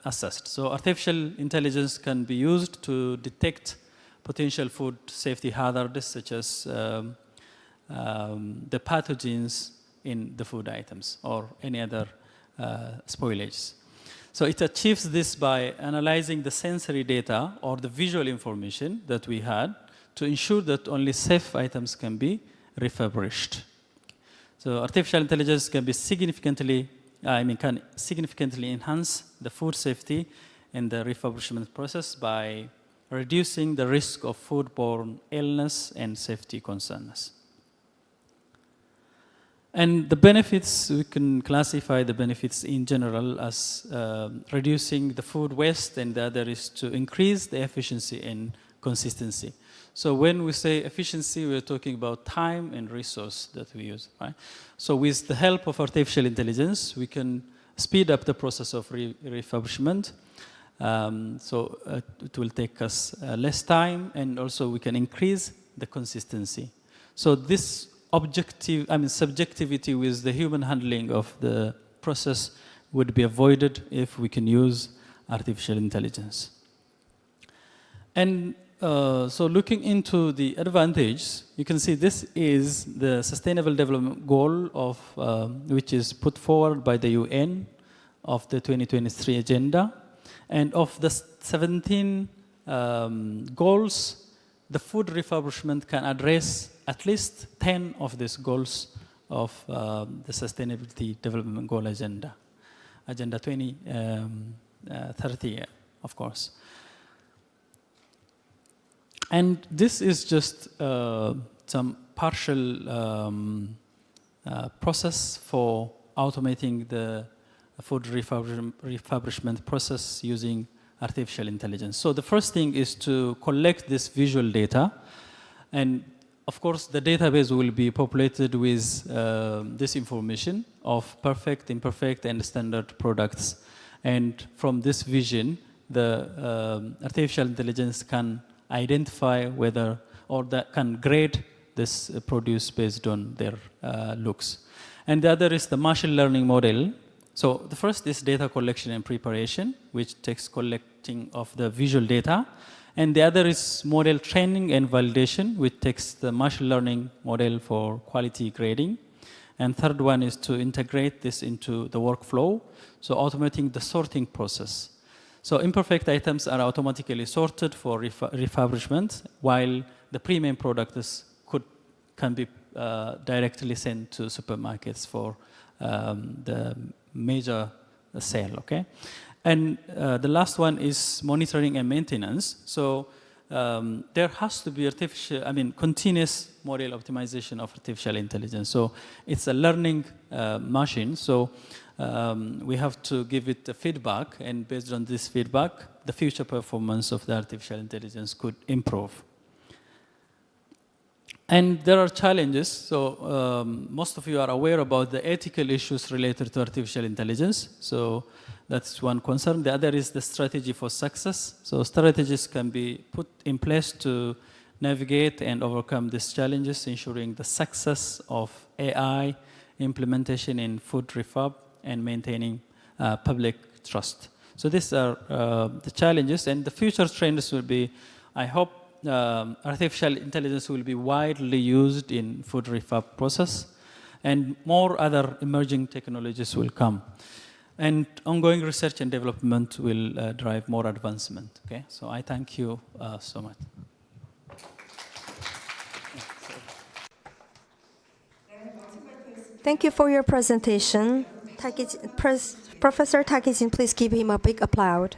assessed. So artificial intelligence can be used to detect potential food safety hazards, such as the pathogens in the food items or any other spoilage. So it achieves this by analyzing the sensory data or the visual information that we had to ensure that only safe items can be refurbished. So artificial intelligence can be significantly enhance the food safety in the refurbishment process by reducing the risk of foodborne illness and safety concerns. And the benefits, we can classify the benefits in general as reducing the food waste, and the other is to increase the efficiency and consistency. So when we say efficiency, we're talking about time and resource that we use, right? So with the help of artificial intelligence, we can speed up the process of refurbishment. It will take us less time, and also we can increase the consistency. So this subjectivity with the human handling of the process would be avoided if we can use artificial intelligence. And so looking into the advantage, you can see this is the Sustainable Development Goal of which is put forward by the UN of the 2023 agenda. And of the 17 goals, the food refurbishment can address at least 10 of these goals of the Sustainability Development Goal Agenda, Agenda 2030, of course. And this is just some partial process for automating the food refurbishment process using artificial intelligence. So the first thing is to collect this visual data, and of course the database will be populated with this information of perfect, imperfect, and standard products. And from this vision, the artificial intelligence can identify whether, or that can grade this produce based on their looks. And the other is the machine learning model. So the first is data collection and preparation, which takes collecting of the visual data. And the other is model training and validation, which takes the machine learning model for quality grading. And third one is to integrate this into the workflow, so automating the sorting process. So imperfect items are automatically sorted for refurbishment, while the premium products can be directly sent to supermarkets for the major sale, okay? And the last one is monitoring and maintenance. So there has to be continuous model optimization of artificial intelligence. So it's a learning machine. So we have to give it a feedback, and based on this feedback, the future performance of the artificial intelligence could improve. And there are challenges. So most of you are aware about the ethical issues related to artificial intelligence. So that's one concern. The other is the strategy for success. So strategies can be put in place to navigate and overcome these challenges, ensuring the success of AI implementation in food refurb and maintaining public trust. So these are the challenges, and the future trends will be, I hope, artificial intelligence will be widely used in food refurb process, and more other emerging technologies will come. And ongoing research and development will drive more advancement. Okay, so I thank you so much. Thank you for your presentation. Professor Takijin, please give him a big applause.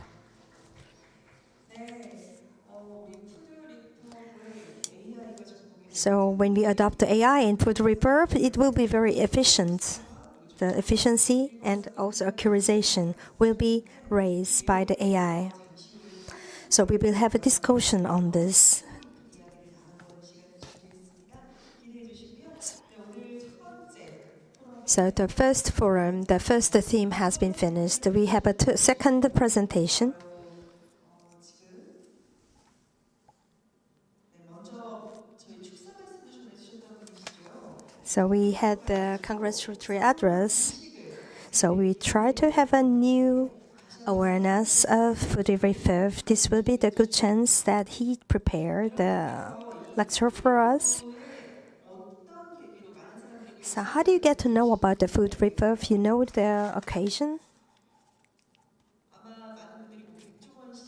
So when we adopt the AI in food refurb, it will be very efficient. The efficiency and also accuracy will be raised by the AI. So we will have a discussion on this. So the first forum, the first theme has been finished. We have a second presentation. So we had the congratulatory address. So we try to have a new awareness of food refurb. This will be the good chance that he prepared the lecture for us. So how do you get to know about the food refurb? You know the occasion?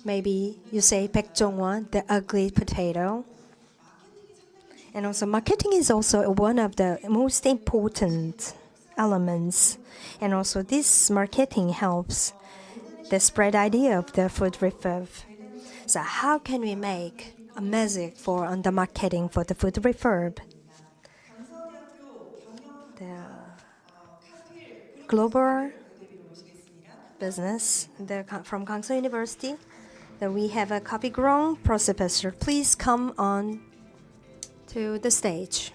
Maybe you say 백종원, the ugly potato. And also marketing is also one of the most important elements. And also this marketing helps the spread idea of the food refurb. So how can we make a magic on the marketing for the food refurb? The global business from Gangso University. Then we have a coffee grown professor. Please come on to the stage.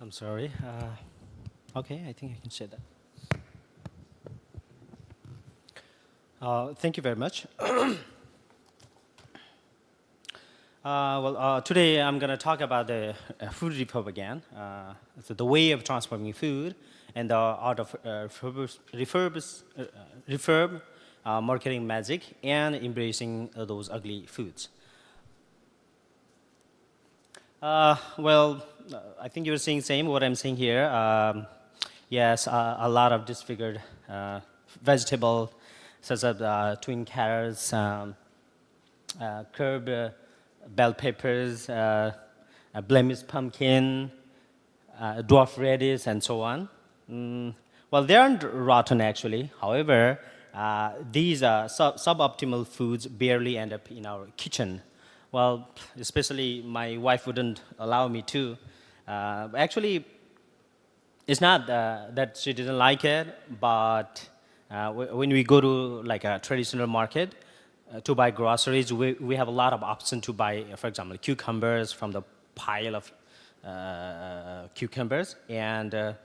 I'm sorry. Okay, I think I can say that. Thank you very much. Today I'm going to talk about the food refurb again. So the way of transforming food and the art of refurb, marketing magic, and embracing those ugly foods. I think you're seeing same what I'm saying here. Yes, a lot of disfigured vegetable, such as twin carrots, curb bell peppers, blemished pumpkin, dwarf radish, and so on. Well, they aren't rotten actually. However, these suboptimal foods barely end up in our kitchen. Well, especially my wife wouldn't allow me to. Actually, it's not that she didn't like it, but when we go to like a traditional market to buy groceries, we have a lot of options to buy, for example, cucumbers from the pile of cucumbers, and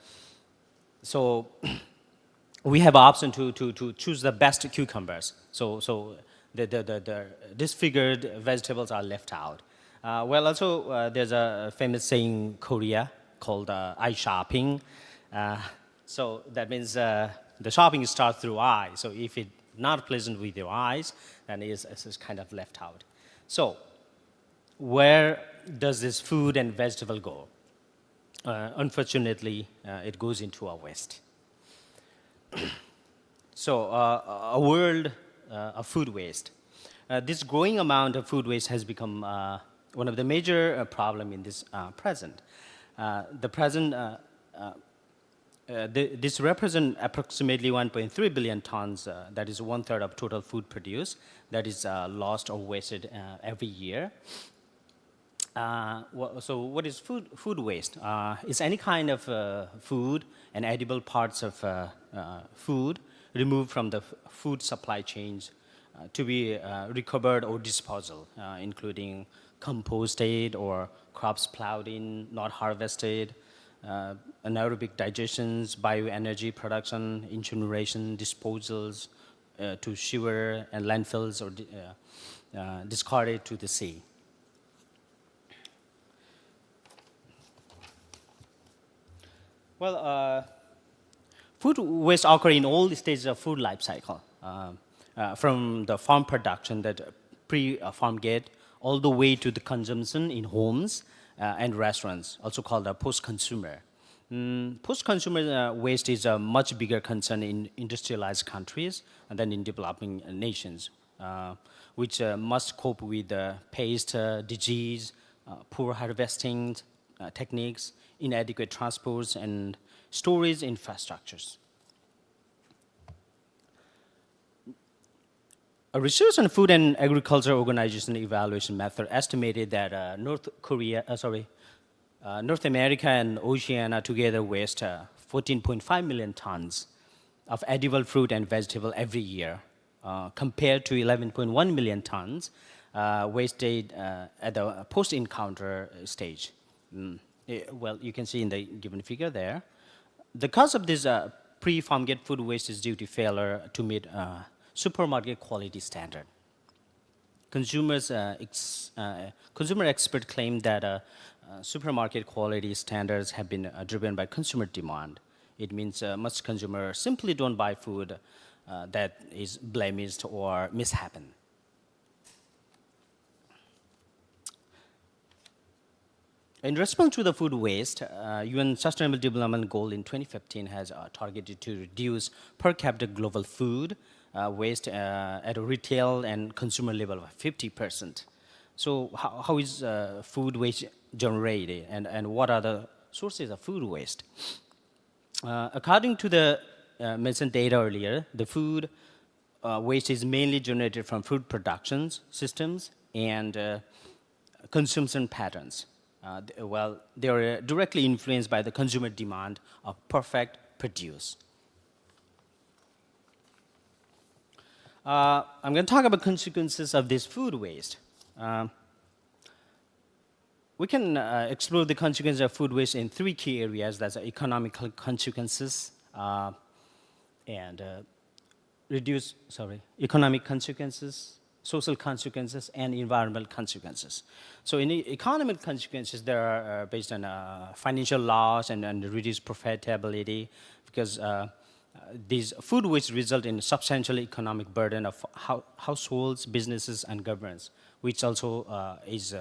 so we have option to choose the best cucumbers. So the disfigured vegetables are left out. Also there's a famous saying in Korea called eye shopping. So that means the shopping starts through eye. So if it's not pleasant with your eyes, then it's kind of left out. So where does this food and vegetable go? Unfortunately, it goes into our waste. So a world of food waste. This growing amount of food waste has become one of the major problem in this present. The present This represents approximately 1.3 billion tons, that is one third of total food produced, that is lost or wasted every year. So what is food waste? It's any kind of food and edible parts of food removed from the food supply chains to be recovered or disposal, including composted or crops plowed in, not harvested, anaerobic digestions, bioenergy production, incineration, disposals to sewer and landfills or discarded to the sea. Well, food waste occur in all the stages of food life cycle, from the farm production, that pre-farm gate, all the way to the consumption in homes and restaurants, also called post-consumer. Post-consumer waste is a much bigger concern in industrialized countries than in developing nations, which must cope with pest, disease, poor harvesting techniques, inadequate transports, and storage infrastructures. A Research on Food and Agriculture Organization evaluation method estimated that North America and Oceania together waste 14.5 million tons of edible fruit and vegetable every year, compared to 11.1 million tons wasted at the post-encounter stage. Well, you can see in the given figure there. The cause of this pre-farm gate food waste is due to failure to meet supermarket quality standard. Consumer experts claim that supermarket quality standards have been driven by consumer demand. It means most consumers simply don't buy food that is blemished or mishappen. In response to the food waste, UN Sustainable Development Goal in 2015 has targeted to reduce per capita global food waste at a retail and consumer level of 50%. So how is food waste generated, and what are the sources of food waste? According to the mentioned data earlier, the food waste is mainly generated from food production systems and consumption patterns. Well, they are directly influenced by the consumer demand of perfect produce. I'm going to talk about consequences of this food waste. We can explore the consequences of food waste in three key areas. That's economical consequences and economic consequences, social consequences, and environmental consequences. So in the economic consequences, they are based on financial loss and reduced profitability, because these food waste result in substantial economic burden of households, businesses, and governments, which also is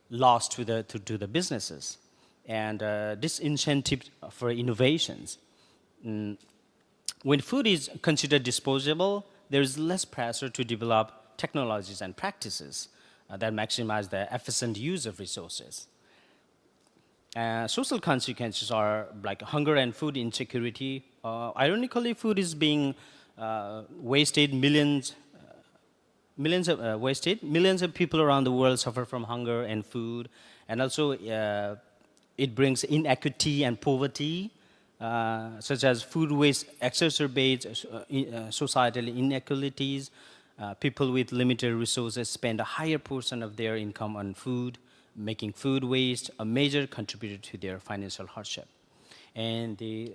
lost to the businesses, and disincentive for innovations. When food is considered disposable, there is less pressure to develop technologies and practices that maximize the efficient use of resources. Social consequences are like hunger and food insecurity. Ironically, food is being wasted. Millions of people around the world suffer from hunger and food, and also it brings inequity and poverty, such as food waste exacerbates societal inequalities. People with limited resources spend a higher portion of their income on food, making food waste a major contributor to their financial hardship. And the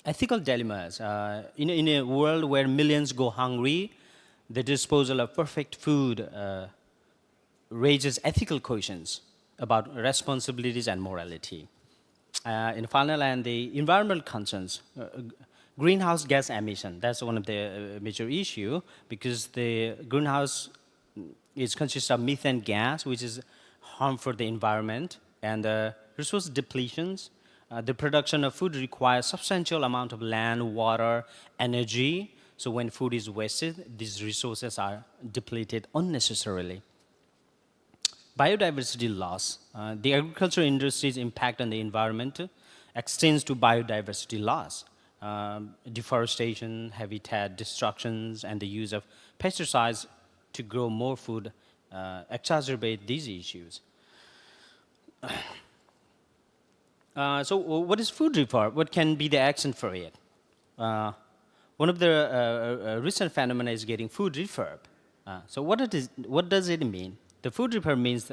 ethical dilemmas. In a world where millions go hungry, the disposal of perfect food raises ethical questions about responsibilities and morality. In final, and the environmental concerns. Greenhouse gas emission, that's one of the major issue, because the greenhouse consists of methane gas, which is harmful for the environment, and resource depletions. The production of food requires substantial amount of land, water, energy. So when food is wasted, these resources are depleted unnecessarily. Biodiversity loss. The agricultural industry's impact on the environment extends to biodiversity loss, deforestation, habitat destructions, and the use of pesticides to grow more food exacerbate these issues. So what is food reform? What can be the action for it? One of the recent phenomena is getting food refurb. So what does it mean? The food refurb means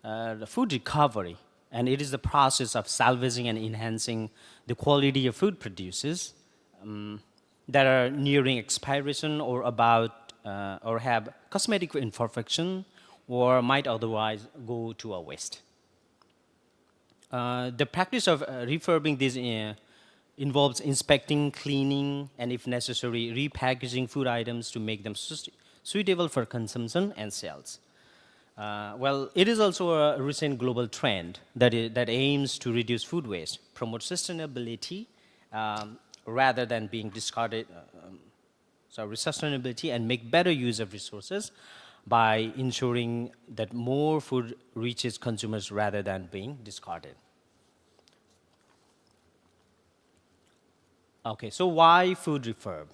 the food recovery, and it is the process of salvaging and enhancing the quality of food produces that are nearing expiration or about or have cosmetic imperfection or might otherwise go to a waste. The practice of refurbing this involves inspecting, cleaning, and if necessary, repackaging food items to make them suitable for consumption and sales. Well, it is also a recent global trend that aims to reduce food waste, promote sustainability rather than being discarded, sustainability, and make better use of resources by ensuring that more food reaches consumers rather than being discarded. Okay, so why food refurb?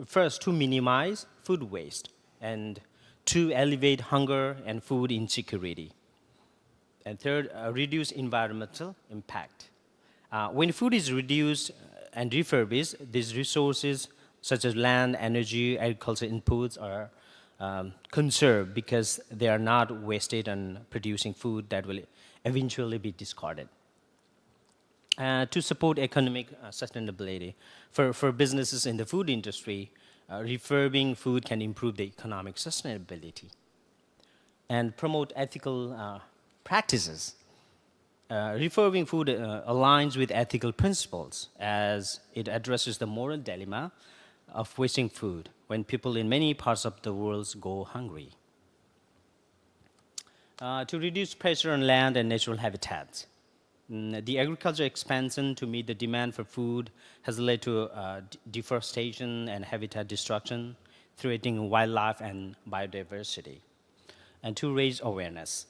First, to minimize food waste, and to elevate hunger and food insecurity. And third, reduce environmental impact. When food is reduced and refurbished, these resources such as land, energy, agriculture inputs are conserved because they are not wasted on producing food that will eventually be discarded. To support economic sustainability, for businesses in the food industry, refurbing food can improve the economic sustainability and promote ethical practices. Refurbing food aligns with ethical principles as it addresses the moral dilemma of wasting food when people in many parts of the world go hungry. To reduce pressure on land and natural habitats. The agriculture expansion to meet the demand for food has led to deforestation and habitat destruction, threatening wildlife and biodiversity. And to raise awareness.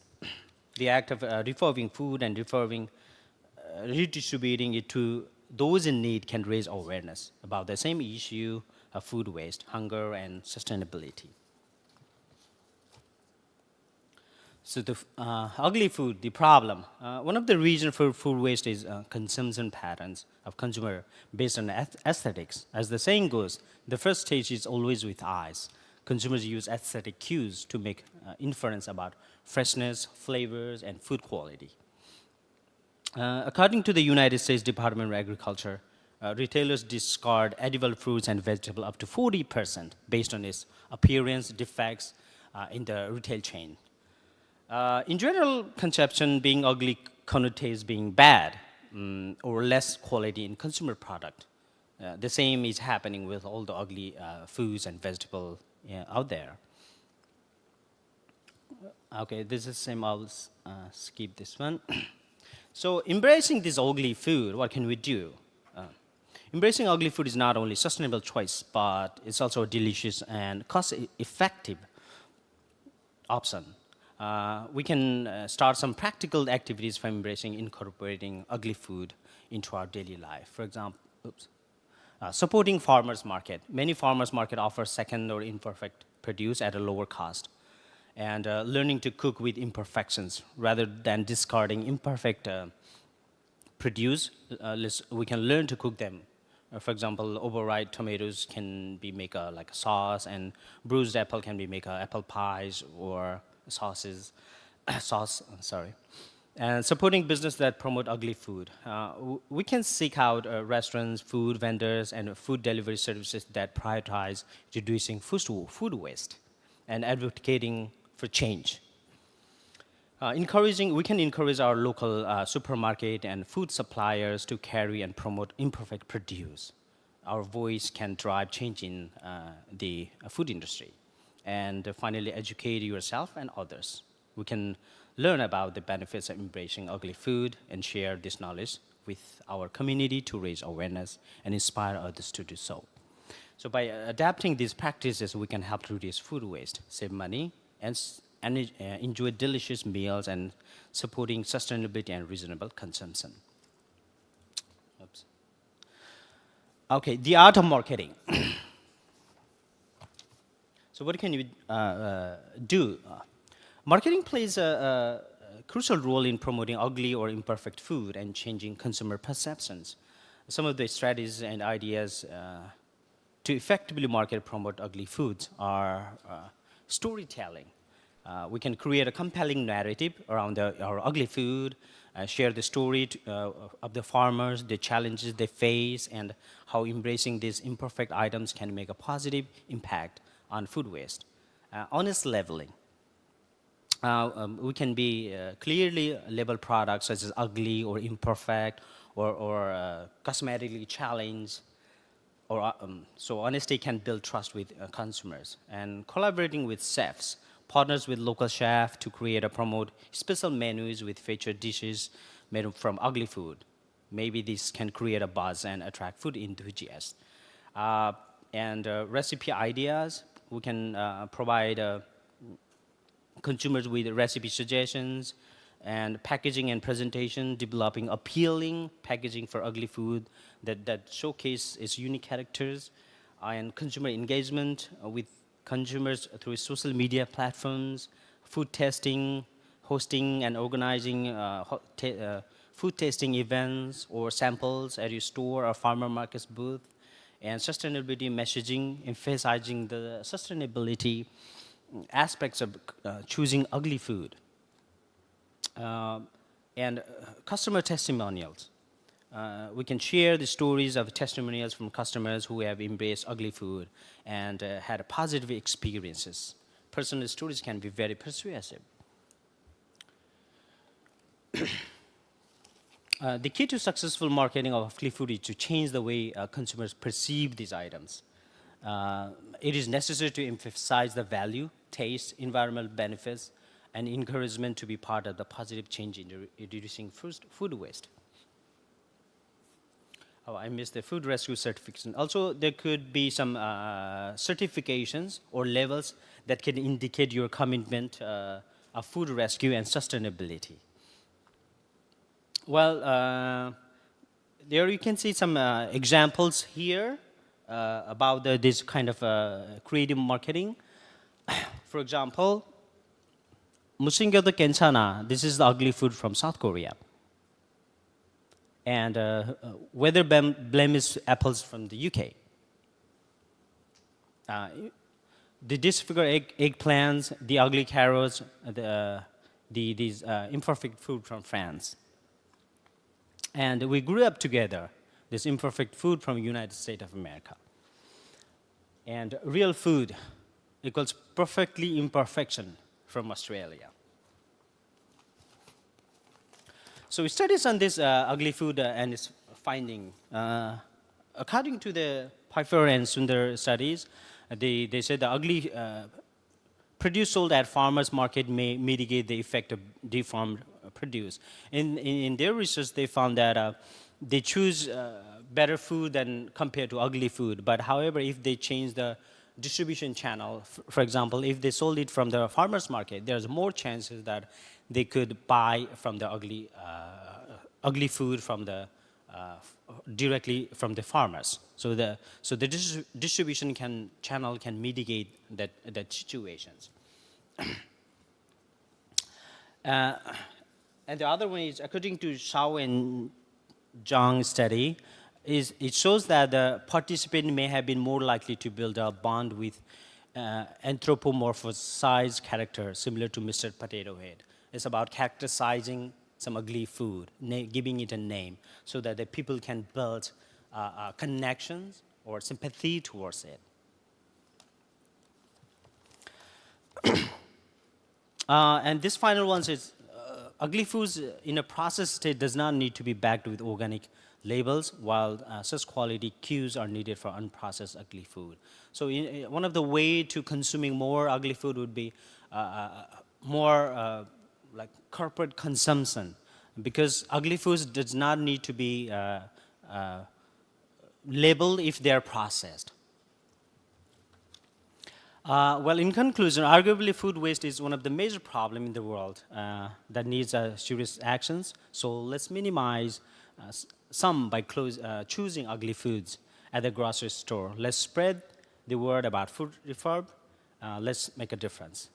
The act of refurbing food and redistributing it to those in need can raise awareness about the same issue of food waste, hunger, and sustainability. So the ugly food, the problem. One of the reasons for food waste is consumption patterns of consumer based on aesthetics. As the saying goes, the first stage is always with eyes. Consumers use aesthetic cues to make inference about freshness, flavors, and food quality. According to the United States Department of Agriculture, retailers discard edible fruits and vegetables up to 40% based on its appearance defects in the retail chain. In general, conception, being ugly connotates being bad or less quality in consumer product. The same is happening with all the ugly foods and vegetables out there. Okay, this is same. I'll skip this one. So, embracing this ugly food, what can we do? Embracing ugly food is not only a sustainable choice, but it's also a delicious and cost-effective option. We can start some practical activities for embracing incorporating ugly food into our daily life. For example, supporting farmers market. Many farmers market offer second or imperfect produce at a lower cost. And learning to cook with imperfections rather than discarding imperfect produce, we can learn to cook them. For example, overripe tomatoes can be make like a sauce, and bruised apple can be make apple pies or sauces. And supporting business that promote ugly food. We can seek out restaurants, food vendors, and food delivery services that prioritize reducing food waste and advocating for change. We can encourage our local supermarket and food suppliers to carry and promote imperfect produce. Our voice can drive change in the food industry. And finally, educate yourself and others. We can learn about the benefits of embracing ugly food and share this knowledge with our community to raise awareness and inspire others to do so. So by adapting these practices, we can help reduce food waste, save money, and enjoy delicious meals and supporting sustainability and reasonable consumption. Okay, the art of marketing. So what can you do? Marketing plays a crucial role in promoting ugly or imperfect food and changing consumer perceptions. Some of the strategies and ideas to effectively market and promote ugly foods are storytelling. We can create a compelling narrative around our ugly food, share the story of the farmers, the challenges they face, and how embracing these imperfect items can make a positive impact on food waste. Honest labeling. We can be clearly label products such as ugly or imperfect or cosmetically challenged. So honesty can build trust with consumers. And collaborating with chefs, partners with local chefs to create or promote special menus with featured dishes made from ugly food. Maybe this can create a buzz and attract food enthusiasts. And recipe ideas, we can provide consumers with recipe suggestions, and packaging and presentation, developing appealing packaging for ugly food that showcase its unique characters, and consumer engagement with consumers through social media platforms, food testing, hosting and organizing food tasting events or samples at your store or farmer markets booth, and sustainability messaging, emphasizing the sustainability aspects of choosing ugly food. And customer testimonials. We can share the stories of testimonials from customers who have embraced ugly food and had positive experiences. Personal stories can be very persuasive. The key to successful marketing of ugly food is to change the way consumers perceive these items. It is necessary to emphasize the value, taste, environmental benefits, and encouragement to be part of the positive change in reducing food waste. Oh, I missed the food rescue certification. Also, there could be some certifications or levels that can indicate your commitment of food rescue and sustainability. Well, there you can see some examples here about this kind of creative marketing. For example, 무신겨도 괜찮아. This is the ugly food from South Korea. And weather blemish apples from the UK. The disfigured eggplants, the ugly carrots, these imperfect food from France. And we grew up together, this imperfect food from United States of America. And real food equals perfectly imperfection from Australia. So studies on this ugly food and its finding, according to the Pfeiffer and Sundar studies, they said the ugly produce sold at farmers market may mitigate the effect of deformed produce. In their research, they found that they choose better food than compared to ugly food. But however, if they change the distribution channel, for example, if they sold it from the farmers market, there's more chances that they could buy from the ugly food from the directly from the farmers. So the distribution channel can mitigate that situations. And the other one is, according to Shao and Zhang study, it shows that the participant may have been more likely to build a bond with anthropomorphized character similar to Mr. Potato Head. It's about characterizing some ugly food, giving it a name, so that the people can build connections or sympathy towards it. And this final one is, ugly foods in a processed state does not need to be backed with organic labels, while such quality cues are needed for unprocessed ugly food. So one of the way to consuming more ugly food would be more like corporate consumption, because ugly foods does not need to be labeled if they are processed. Well, in conclusion, arguably food waste is one of the major problems in the world that needs serious actions. So let's minimize some by choosing ugly foods at the grocery store. Let's spread the word about food refurb. Let's make a difference.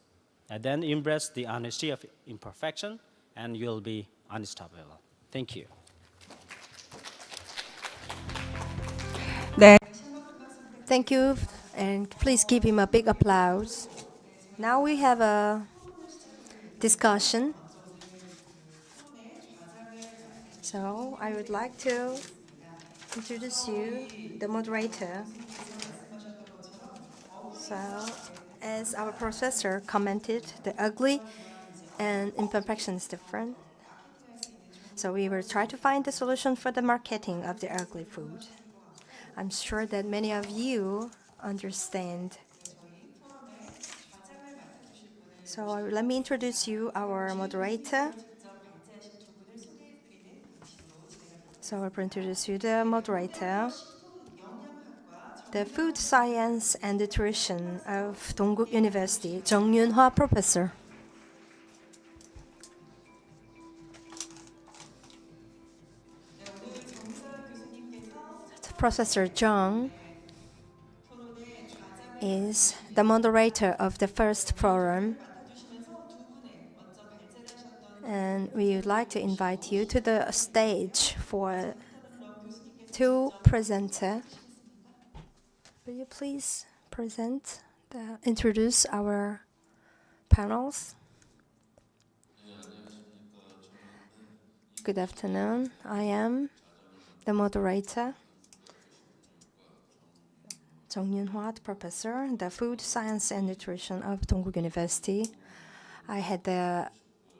And then embrace the honesty of imperfection, and you'll be unstoppable. Thank you. 네. Thank you, and please give him a big applause. Now we have a discussion. So I would like to introduce you the moderator. So as our professor commented, the ugly and imperfection is different. So we will try to find the solution for the marketing of the ugly food. I'm sure that many of you understand. So let me introduce you our moderator. So I will introduce you the moderator, the Food Science and Nutrition of Dongguk University, Jung Yoon-hwa professor. Professor Jung is the moderator of the first forum, and we would like to invite you to the stage for two presenters. Will you please introduce our panels? Good afternoon. I am the moderator, Jung Yoon-hwa, professor, the Food Science and Nutrition of Dongguk University. I had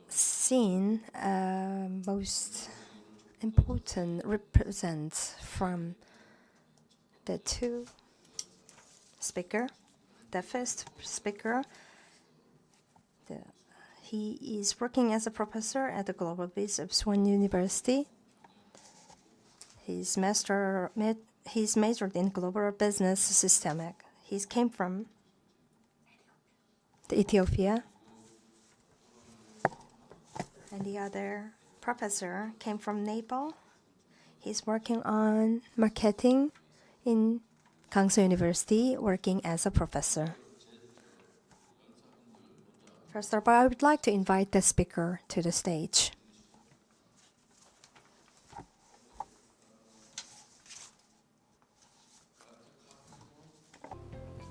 seen most important represents from the two speakers. The first speaker, he is working as a professor at the Global Biz of Swan University. He's majored in global business systemic. He came from Ethiopia. And the other professor came from Nepal. He's working on marketing in Gangsa University, working as a professor. First of all, I would like to invite the speaker to the stage.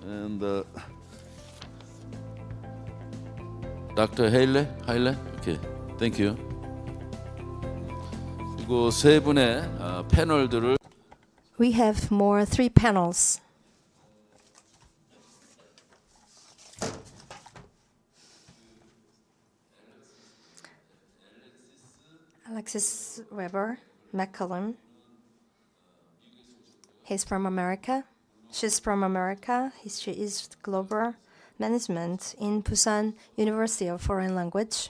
And Dr. Haile? Okay, thank you. 그리고 세 분의 패널들을 We have more 3 panels. Alexis Weber, McCullum. He's from America. She's from America. She is global management in BUSAN University of Foreign Language.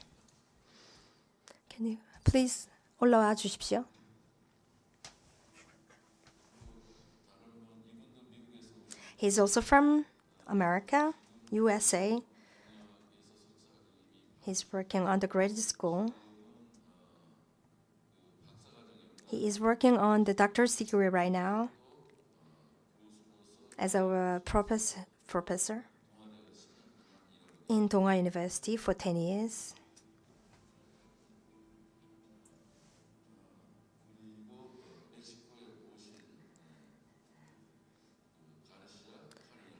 Can you please 올라와 주십시오? He's also from America, USA. He's working on the graduate school. He is working on the doctor's degree right now as a professor in Donga University for 10 years.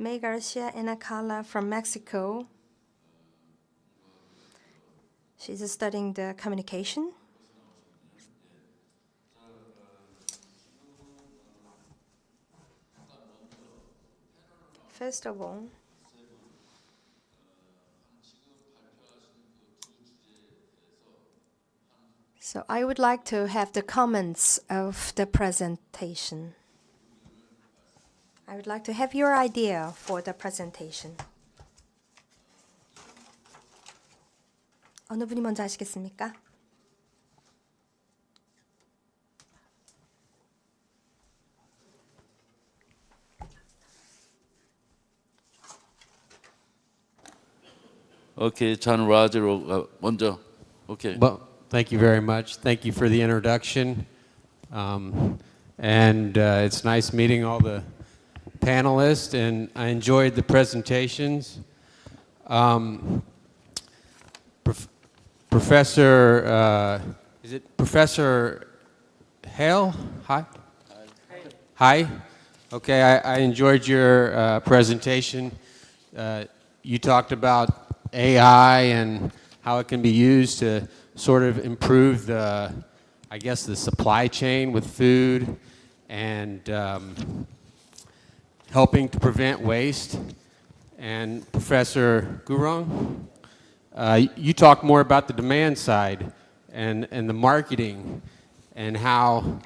May Garcia Enacala from Mexico. She's studying the communication. First of all, so I would like to have the comments of the presentation. I would like to have your idea for the presentation. 어느 분이 먼저 하시겠습니까? Okay, John Roger 먼저. Okay. Well, thank you very much. Thank you for the introduction. and it's nice meeting all the panelists, and I enjoyed the presentations. Professor, is it Professor Hale? Hi. Hi. Okay, I enjoyed your presentation. You talked about AI and how it can be used to sort of improve the, I guess, the supply chain with food and helping to prevent waste. And Professor Gurung, you talk more about the demand side and the marketing and how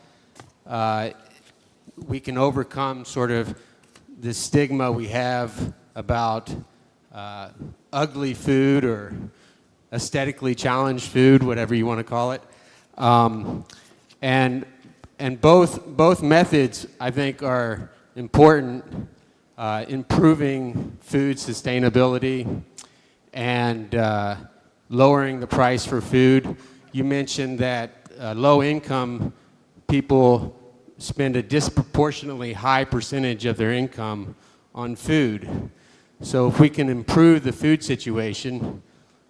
we can overcome sort of the stigma we have about ugly food or aesthetically challenged food, whatever you want to call it. And both methods, I think, are important, improving food sustainability and lowering the price for food. You mentioned that low-income people spend a disproportionately high percentage of their income on food. So if we can improve the food situation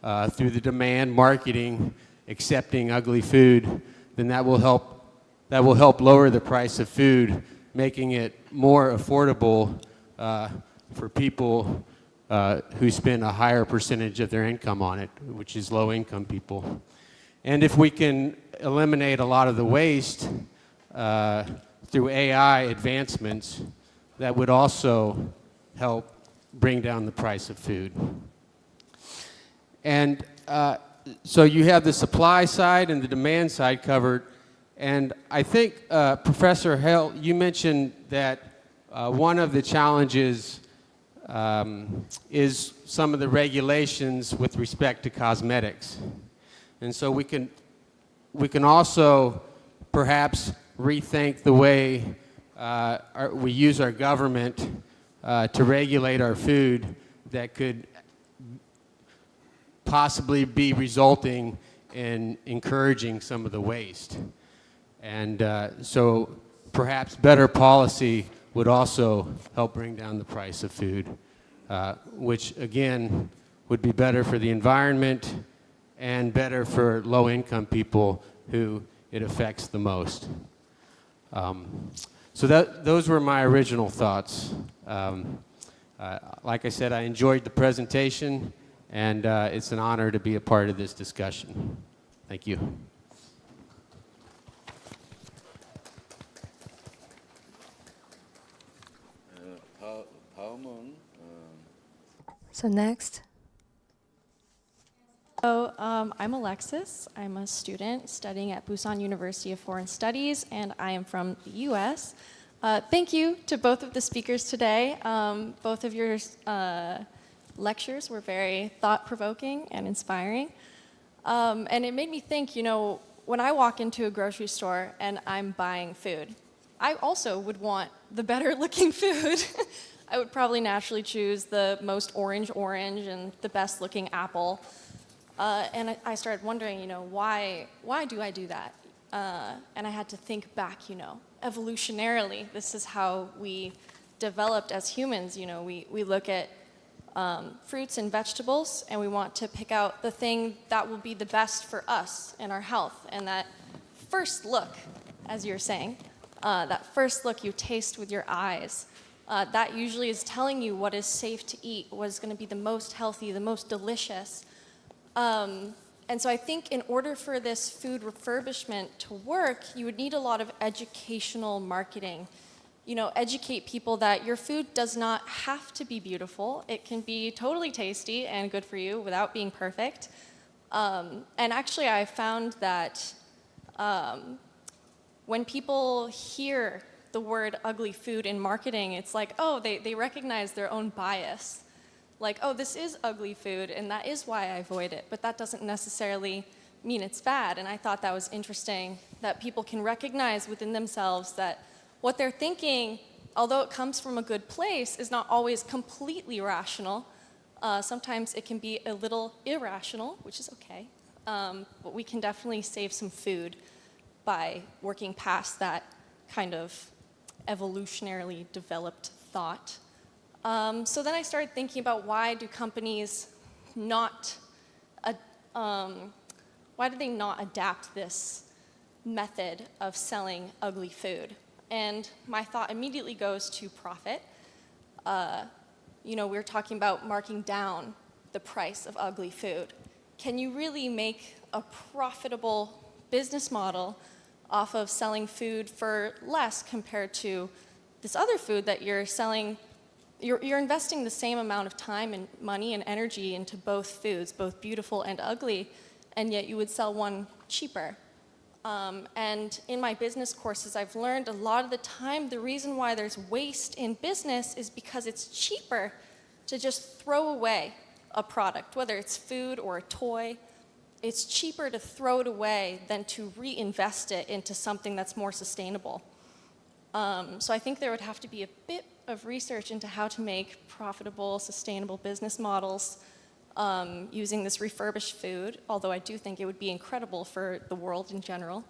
through the demand, marketing, accepting ugly food, then that will help lower the price of food, making it more affordable for people who spend a higher percentage of their income on it, which is low-income people. And if we can eliminate a lot of the waste through AI advancements, that would also help bring down the price of food. And so you have the supply side and the demand side covered. And I think, Professor Hale, you mentioned that one of the challenges is some of the regulations with respect to cosmetics. And so we can also perhaps rethink the way we use our government to regulate our food that could possibly be resulting in encouraging some of the waste. And so perhaps better policy would also help bring down the price of food, which again would be better for the environment and better for low-income people who it affects the most. So those were my original thoughts. Like I said, I enjoyed the presentation, and it's an honor to be a part of this discussion. Thank you. So next. So I'm Alexis. I'm a student studying at BUSAN University of Foreign Studies, and I am from the U.S. Thank you to both of the speakers today. Both of your lectures were very thought-provoking and inspiring. And it made me think, you know, when I walk into a grocery store and I'm buying food, I also would want the better-looking food. I would probably naturally choose the most orange and the best-looking apple. And I started wondering, you know, why do I do that? And I had to think back, you know, evolutionarily, this is how we developed as humans. You know, we look at fruits and vegetables, and we want to pick out the thing that will be the best for us and our health. And that first look, as you're saying, that first look you taste with your eyes, that usually is telling you what is safe to eat, what is going to be the most healthy, the most delicious. And so I think in order for this food refurbishment to work, you would need a lot of educational marketing. You know, educate people that your food does not have to be beautiful. It can be totally tasty and good for you without being perfect. And actually, I found that when people hear the word ugly food in marketing, it's like, oh, they recognize their own bias. Like, oh, this is ugly food, and that is why I avoid it. But that doesn't necessarily mean it's bad. And I thought that was interesting, that people can recognize within themselves that what they're thinking, although it comes from a good place, is not always completely rational. Sometimes it can be a little irrational, which is okay. But we can definitely save some food by working past that kind of evolutionarily developed thought. So then I started thinking about why do companies not, why do they not adapt this method of selling ugly food? And my thought immediately goes to profit. You know, we're talking about marking down the price of ugly food. Can you really make a profitable business model off of selling food for less compared to this other food that you're selling? You're investing the same amount of time and money and energy into both foods, both beautiful and ugly, and yet you would sell one cheaper. And in my business courses, I've learned a lot of the time the reason why there's waste in business is because it's cheaper to just throw away a product, whether it's food or a toy. It's cheaper to throw it away than to reinvest it into something that's more sustainable. So I think there would have to be a bit of research into how to make profitable, sustainable business models using this refurbished food, although I do think it would be incredible for the world in general.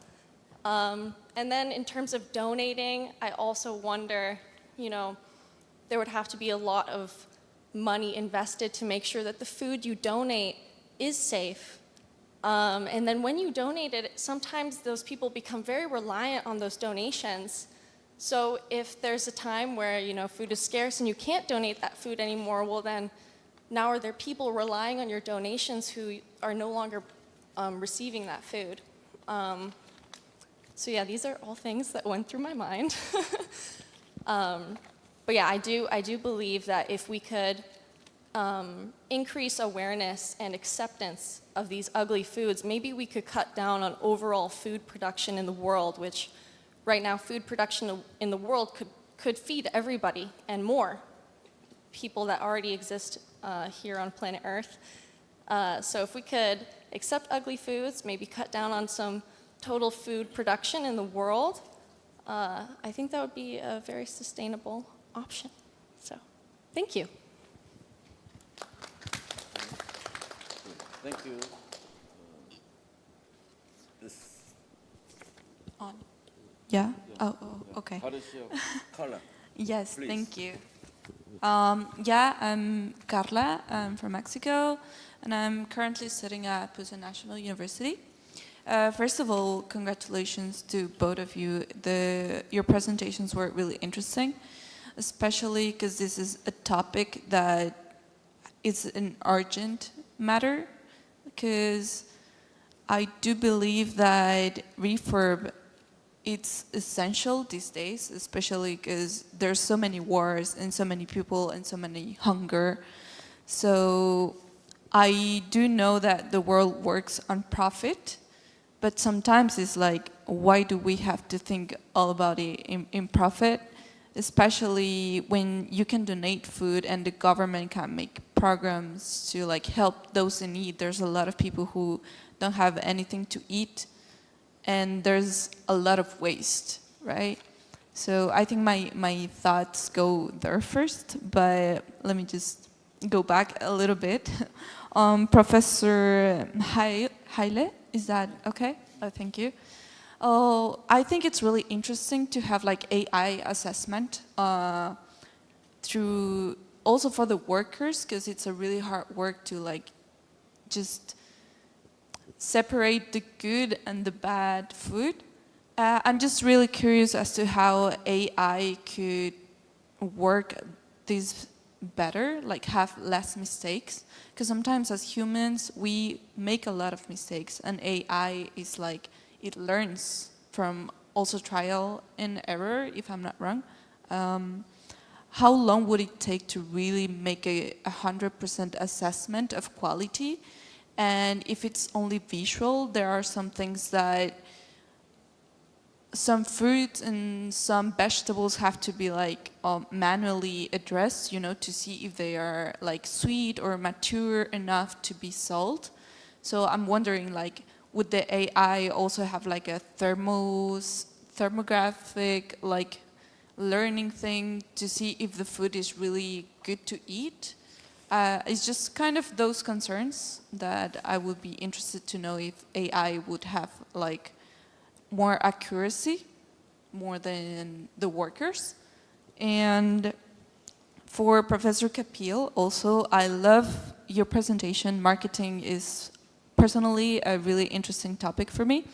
And then in terms of donating, I also wonder, you know, there would have to be a lot of money invested to make sure that the food you donate is safe. And then when you donate it, sometimes those people become very reliant on those donations. So if there's a time where, you know, food is scarce and you can't donate that food anymore, well then, now are there people relying on your donations who are no longer receiving that food? So yeah, these are all things that went through my mind. But yeah, I do believe that if we could increase awareness and acceptance of these ugly foods, maybe we could cut down on overall food production in the world, which right now food production in the world could feed everybody and more people that already exist here on planet Earth. So if we could accept ugly foods, maybe cut down on some total food production in the world, I think that would be a very sustainable option. So, thank you. Thank you. On. Yeah? Oh, okay. What is your color? Yes, Please. thank you. Yeah, I'm Carla. I'm from Mexico, and I'm currently studying at BUSAN National University. First of all, congratulations to both of you. Your presentations were really interesting, especially because this is a topic that is an urgent matter, because I do believe that refurb, it's essential these days, especially because there's so many wars and so many people and so many hunger. So I do know that the world works on profit, but sometimes it's like, why do we have to think all about it in profit? Especially when you can donate food and the government can make programs to like help those in need. There's a lot of people who don't have anything to eat, and there's a lot of waste, right? So I think my thoughts go there first, but let me just go back a little bit. Professor Haile, is that okay? Oh, thank you. Oh, I think it's really interesting to have like AI assessment through also for the workers, because it's a really hard work to like just separate the good and the bad food. I'm just really curious as to how AI could work this better, like have less mistakes. Because sometimes as humans, we make a lot of mistakes, and AI is like, it learns from also trial and error, if I'm not wrong. How long would it take to really make a 100% assessment of quality? And if it's only visual, there are some things that some fruits and some vegetables have to be like manually addressed, you know, to see if they are like sweet or mature enough to be sold. So I'm wondering, like, would the AI also have like a thermographic like learning thing to see if the food is really good to eat? It's just kind of those concerns that I would be interested to know if AI would have like more accuracy more than the workers. And for Professor Kapil, also, I love your presentation. Marketing is personally a really interesting topic for me.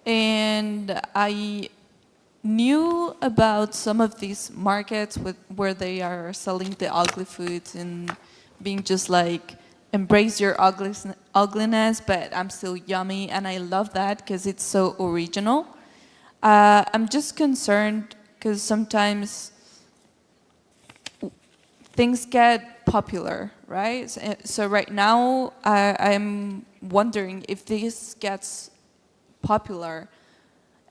And I knew about some of these markets where they are selling the ugly foods and being just like, embrace your ugliness, but I'm still yummy. And I love that because it's so original. I'm just concerned because sometimes things get popular, right? So right now, I'm wondering if this gets popular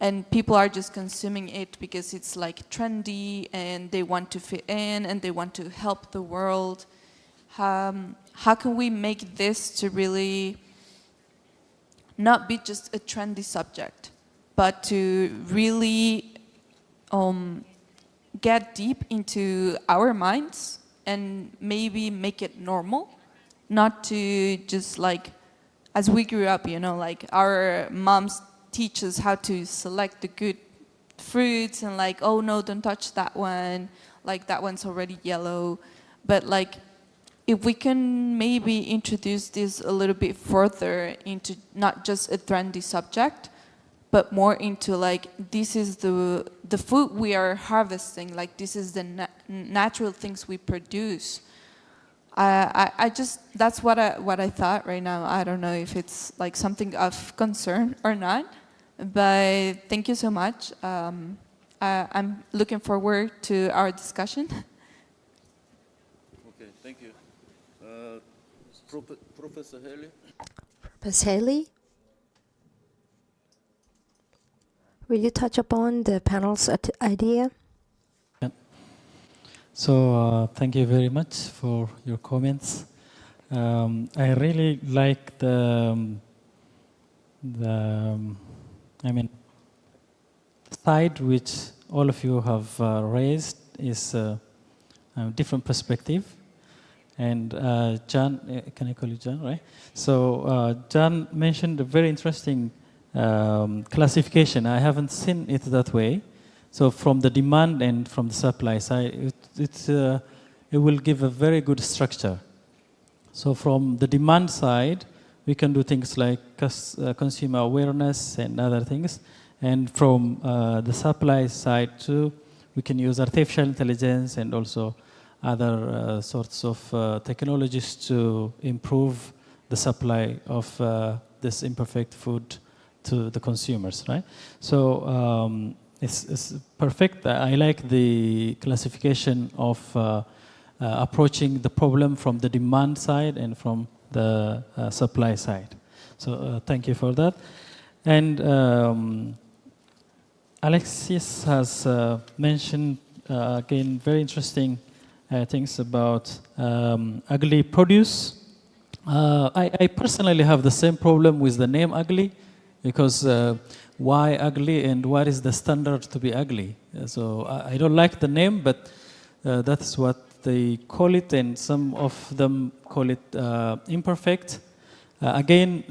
and people are just consuming it because it's like trendy and they want to fit in and they want to help the world. How can we make this to really not be just a trendy subject, but to really get deep into our minds and maybe make it normal, not to just like, as we grew up, you know, like our moms teach us how to select the good fruits and like, oh no, don't touch that one, like that one's already yellow. But like, if we can maybe introduce this a little bit further into not just a trendy subject, but more into like, this is the food we are harvesting, like this is the natural things we produce. I just, that's what I thought right now. I don't know if it's like something of concern or not, but thank you so much. I'm looking forward to our discussion. Okay, thank you. Professor Haley? Professor Haley? Will you touch upon the panel's idea? Yeah. So thank you very much for your comments. I really like the side which all of you have raised is a different perspective. And John, can I call you John, right? So John mentioned a very interesting classification. I haven't seen it that way. So from the demand and from the supply side, it will give a very good structure. So from the demand side, we can do things like consumer awareness and other things. And from the supply side too, we can use artificial intelligence and also other sorts of technologies to improve the supply of this imperfect food to the consumers, right? So it's perfect. I like the classification of approaching the problem from the demand side and from the supply side. So thank you for that. And Alexis has mentioned, again, very interesting things about ugly produce. I personally have the same problem with the name ugly, because why ugly and what is the standard to be ugly? So I don't like the name, but that's what they call it, and some of them call it imperfect. Again,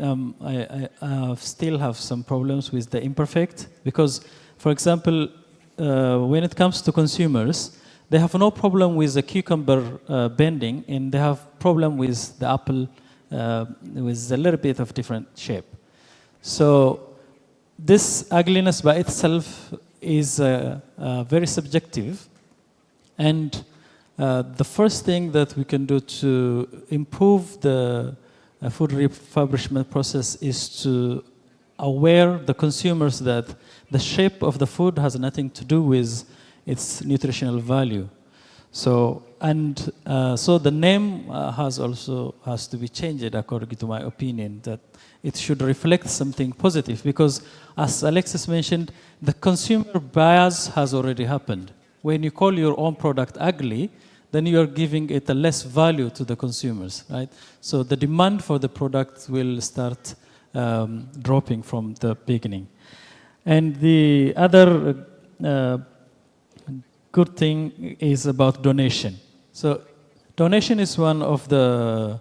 I still have some problems with the imperfect, because, for example, when it comes to consumers, they have no problem with the cucumber bending, and they have problem with the apple with a little bit of different shape. So this ugliness by itself is very subjective, and the first thing that we can do to improve the food refurbishment process is to aware the consumers that the shape of the food has nothing to do with its nutritional value. So so the name has to be changed, according to my opinion, that it should reflect something positive, because as Alexis mentioned, the consumer bias has already happened. When you call your own product ugly, then you are giving it a less value to the consumers, right? So the demand for the product will start dropping from the beginning. And the other good thing is about donation. So donation is one of the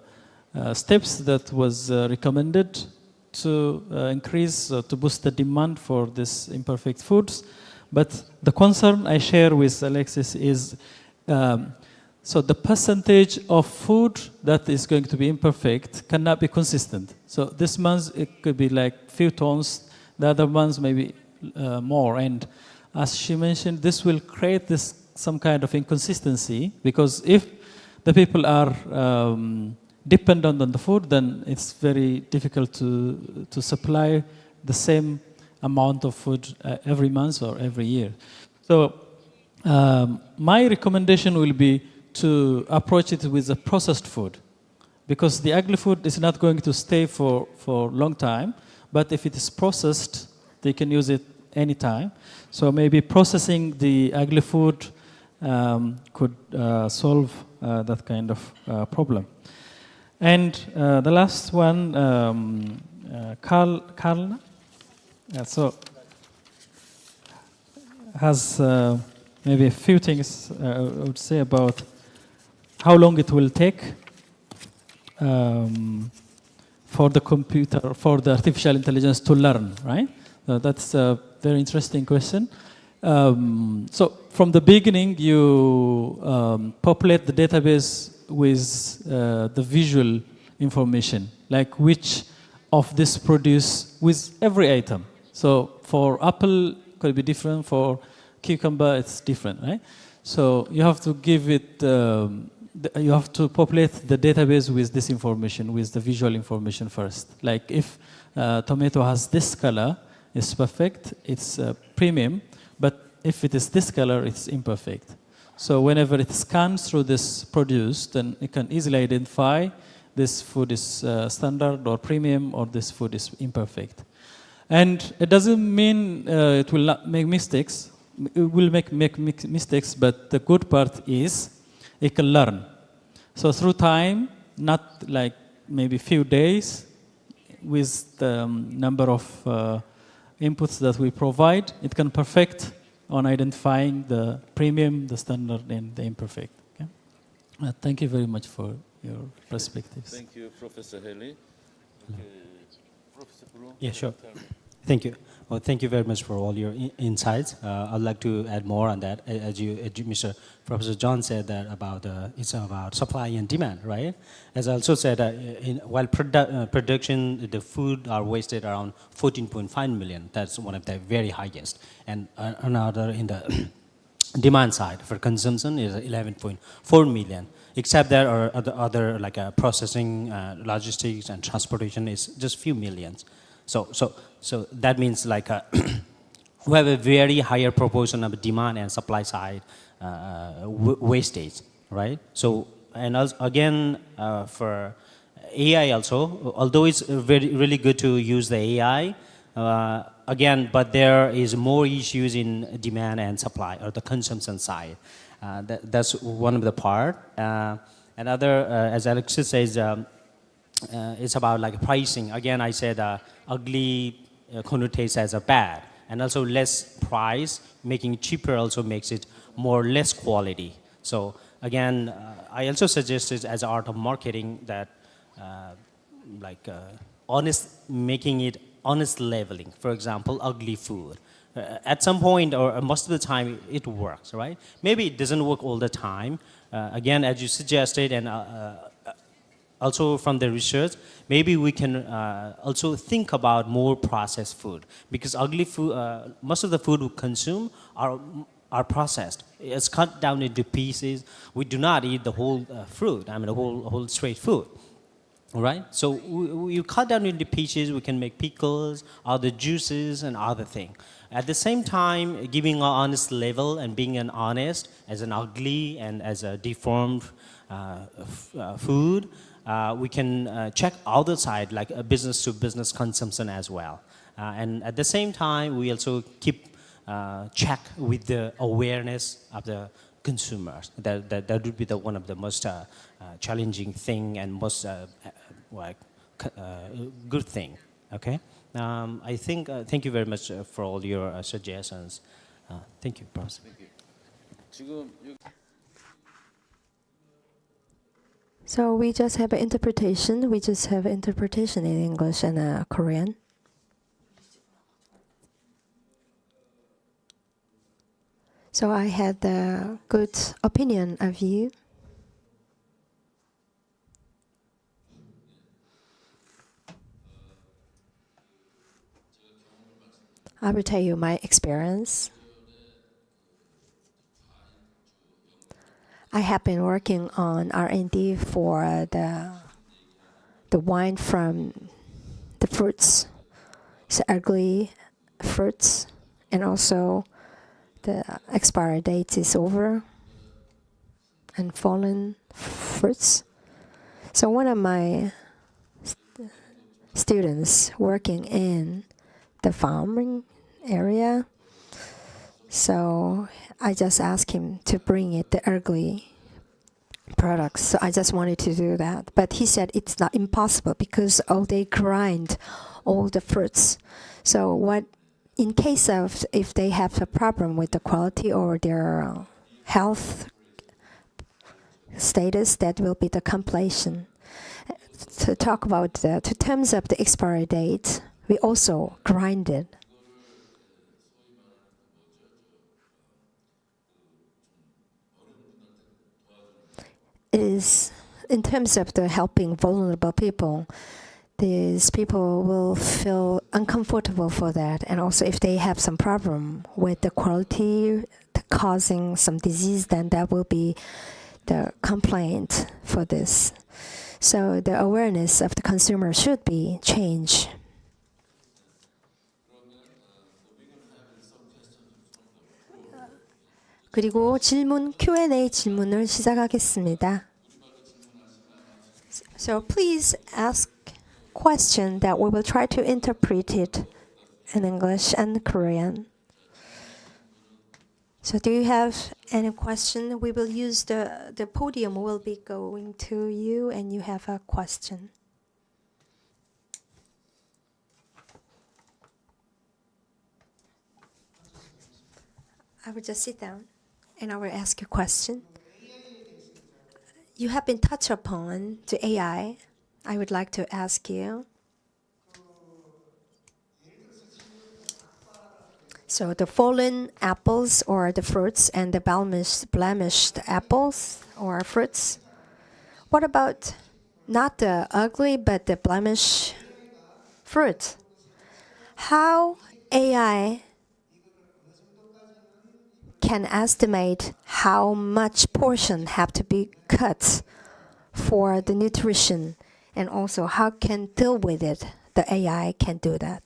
steps that was recommended to increase, to boost the demand for these imperfect foods. But the concern I share with Alexis is, so the percentage of food that is going to be imperfect cannot be consistent. So this month it could be like few tons, the other months maybe more. And as she mentioned, this will create some kind of inconsistency, because if the people are dependent on the food, then it's very difficult to supply the same amount of food every month or every year. So my recommendation will be to approach it with the processed food, because the ugly food is not going to stay for a long time, but if it is processed, they can use it anytime. So maybe processing the ugly food could solve that kind of problem. And the last one, Carla, so has maybe a few things I would say about how long it will take for the computer, for the artificial intelligence to learn, right? That's a very interesting question. So from the beginning, you populate the database with the visual information, like which of this produce with every item. So for apple, could be different. For cucumber, it's different, right? So you have to give it, you have to populate the database with this information, with the visual information first. Like if tomato has this color, it's perfect, it's premium, but if it is this color, it's imperfect. So whenever it scans through this produce, then it can easily identify this food is standard or premium, or this food is imperfect. And it doesn't mean it will not make mistakes. It will make mistakes, but the good part is it can learn. So through time, not like maybe few days, with the number of inputs that we provide, it can perfect on identifying the premium, the standard, and the imperfect. Okay? Thank you very much for your perspectives. Thank you, Professor Haley. Professor Bro. Yeah, sure. Thank you. Well, thank you very much for all your insights. I'd like to add more on that. As Mr. Professor John said that about it's about supply and demand, right? As I also said, while production, the food are wasted around 14.5 million. That's one of the very highest. And another in the demand side for consumption is 11.4 million. Except there are other like processing, logistics, and transportation is just few millions. So that means like we have a very higher proportion of demand and supply side wastage, right? So and also, again for AI also, although it's really good to use the AI, again, but there is more issues in demand and supply or the consumption side. That's one of the part. Another, as Alexis says, it's about like pricing. Again, I said ugly connotates as a bad, and also less price, making it cheaper also makes it more less quality. So again, I also suggested as art of marketing that making it honest labeling. For example, ugly food. At some point or most of the time it works, right? Maybe it doesn't work all the time. Again, as you suggested, and also from the research, maybe we can also think about more processed food, because ugly food, most of the food we consume are processed. It's cut down into pieces. We do not eat the whole fruit. I mean, the whole straight food. All right. So you cut down into pieces. We can make pickles, other juices, and other things. At the same time, giving an honest level and being an honest as an ugly and as a deformed food. We can check other side, like a business-to-business consumption as well. And at the same time, we also keep check with the awareness of the consumers. That would be one of the most challenging thing and most good thing. Okay. I think. Thank you very much for all your suggestions. Thank you, Professor. Thank you. So we just have an interpretation. We just have interpretation in English and Korean. So I had a good opinion of you. I will tell you my experience. I have been working on R&D for the wine from the fruits, so ugly fruits, and also the expiry date is over, and fallen fruits. So one of my students working in the farming area, so I just asked him to bring it the ugly products. So I just wanted to do that, but he said it's not impossible because they grind all the fruits. So what, in case of if they have a problem with the quality or their health status, that will be the completion. To talk about the terms of the expiry date, we also grind it. It is in terms of the helping vulnerable people. These people will feel uncomfortable for that, and also if they have some problem with the quality causing some disease, then that will be the complaint for this. So the awareness of the consumer should be changed. 그리고 질문 Q&A 질문을 시작하겠습니다. So please ask question that we will try to interpret it in English and Korean. So do you have any question? We will use the podium will be going to you and you have a question. I will just sit down and I will ask you a question. You have been touched upon to AI. I would like to ask you. So the fallen apples or the fruits and the blemished apples or fruits. What about not the ugly but the blemished fruit? How AI can estimate how much portion have to be cut for the nutrition, and also how can deal with it? The AI can do that.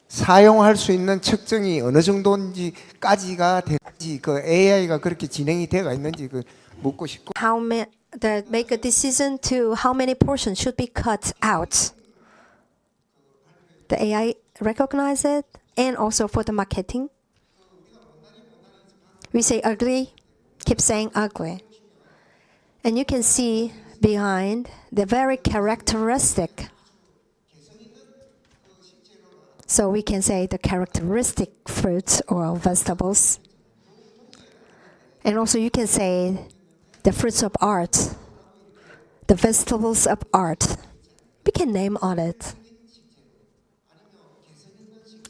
사용할 수 있는 측정이 어느 정도인지까지가 되는지 그 AI가 그렇게 진행이 되어 있는지 그 묻고 싶고. How that make a decision to how many portions should be cut out. The AI recognize it, and also for the marketing. We say ugly, keep saying ugly. And you can see behind the very characteristic. So we can say the characteristic fruits or vegetables. And also you can say the fruits of art, the vegetables of art. We can name on it.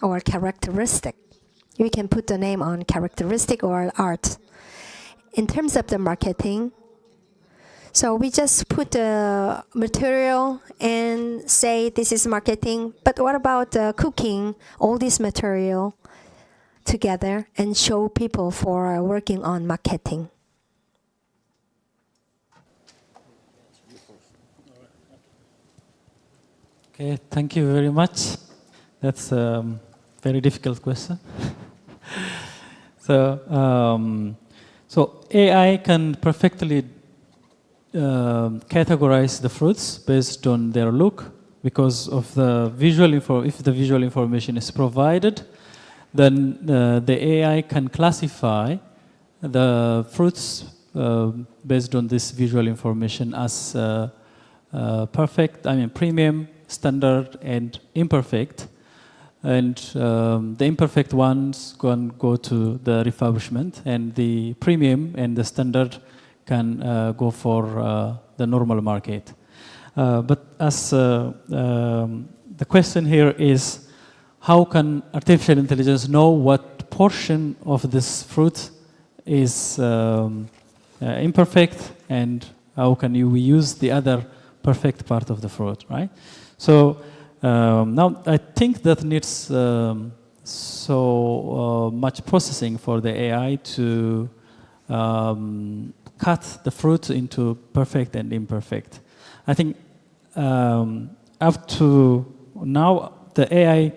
Or characteristic. We can put the name on characteristic or art. In terms of the marketing, so we just put the material and say this is marketing. But what about cooking all this material together and show people for working on marketing? Okay, thank you very much. That's a very difficult question. So AI can perfectly categorize the fruits based on their look, because of the visual if the visual information is provided, then the AI can classify the fruits based on this visual information as perfect, premium, standard, and imperfect. And the imperfect ones can go to the refurbishment, and the premium and the standard can go for the normal market. But as the question here is, how can artificial intelligence know what portion of this fruit is imperfect, and how can we use the other perfect part of the fruit, right? So now I think that needs much processing for the AI to cut the fruit into perfect and imperfect. I think up to now, the AI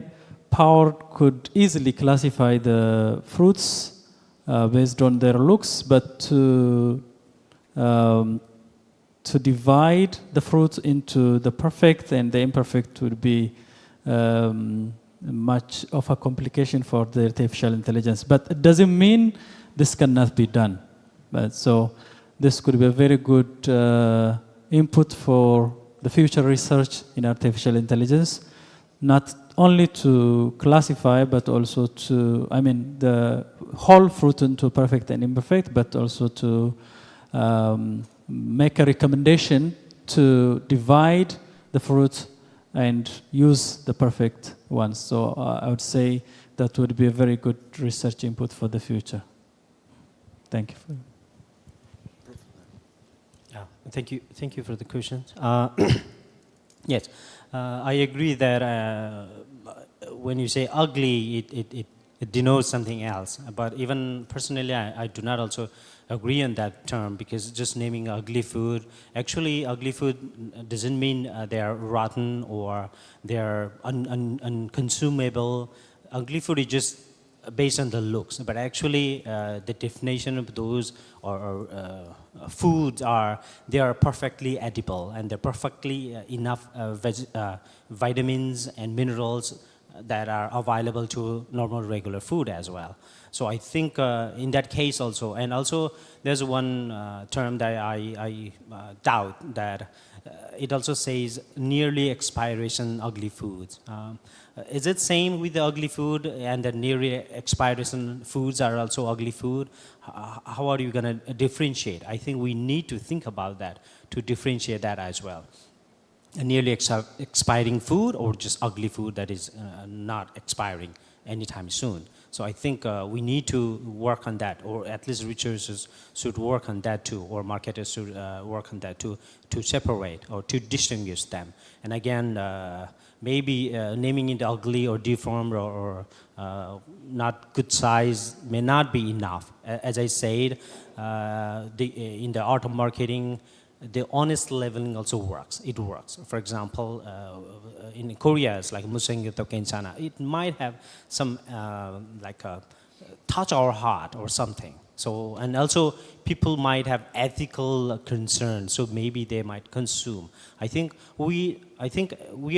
power could easily classify the fruits based on their looks, but to divide the fruits into the perfect and the imperfect would be much of a complication for the artificial intelligence. But it doesn't mean this cannot be done. But so this could be a very good input for the future research in artificial intelligence, not only to classify, but also to, the whole fruit into perfect and imperfect, but also to make a recommendation to divide the fruit and use the perfect ones. So I would say that would be a very good research input for the future. Thank you. Thank you for the questions. Yes, I agree that when you say ugly, it denotes something else. But even personally, I do not also agree on that term, because just naming ugly food, actually ugly food doesn't mean they are rotten or they are unconsumable. Ugly food is just based on the looks, but actually the definition of those or foods are, they are perfectly edible, and they're perfectly enough vitamins and minerals that are available to normal regular food as well. So I think in that case also, and also there's one term that I doubt, that it also says nearly expiration ugly foods. Is it same with the ugly food, and the nearly expiration foods are also ugly food? How are you going to differentiate? I think we need to think about that, to differentiate that as well. A nearly expiring food, or just ugly food that is not expiring anytime soon. So I think we need to work on that, or at least researchers should work on that too, or marketers should work on that too, to separate or to distinguish them. And again, maybe naming it ugly or deformed or not good size may not be enough. As I said, in the art of marketing, the honest labeling also works. It works. For example, in Korea, it's like musengyoto kenchana. It might have some touch our heart or something. So, and also people might have ethical concerns, so maybe they might consume. I think we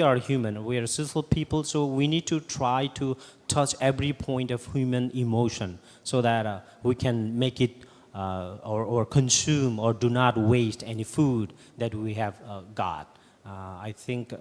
are human. We are social people, so we need to try to touch every point of human emotion, so that we can make it or consume or do not waste any food that we have got. I think,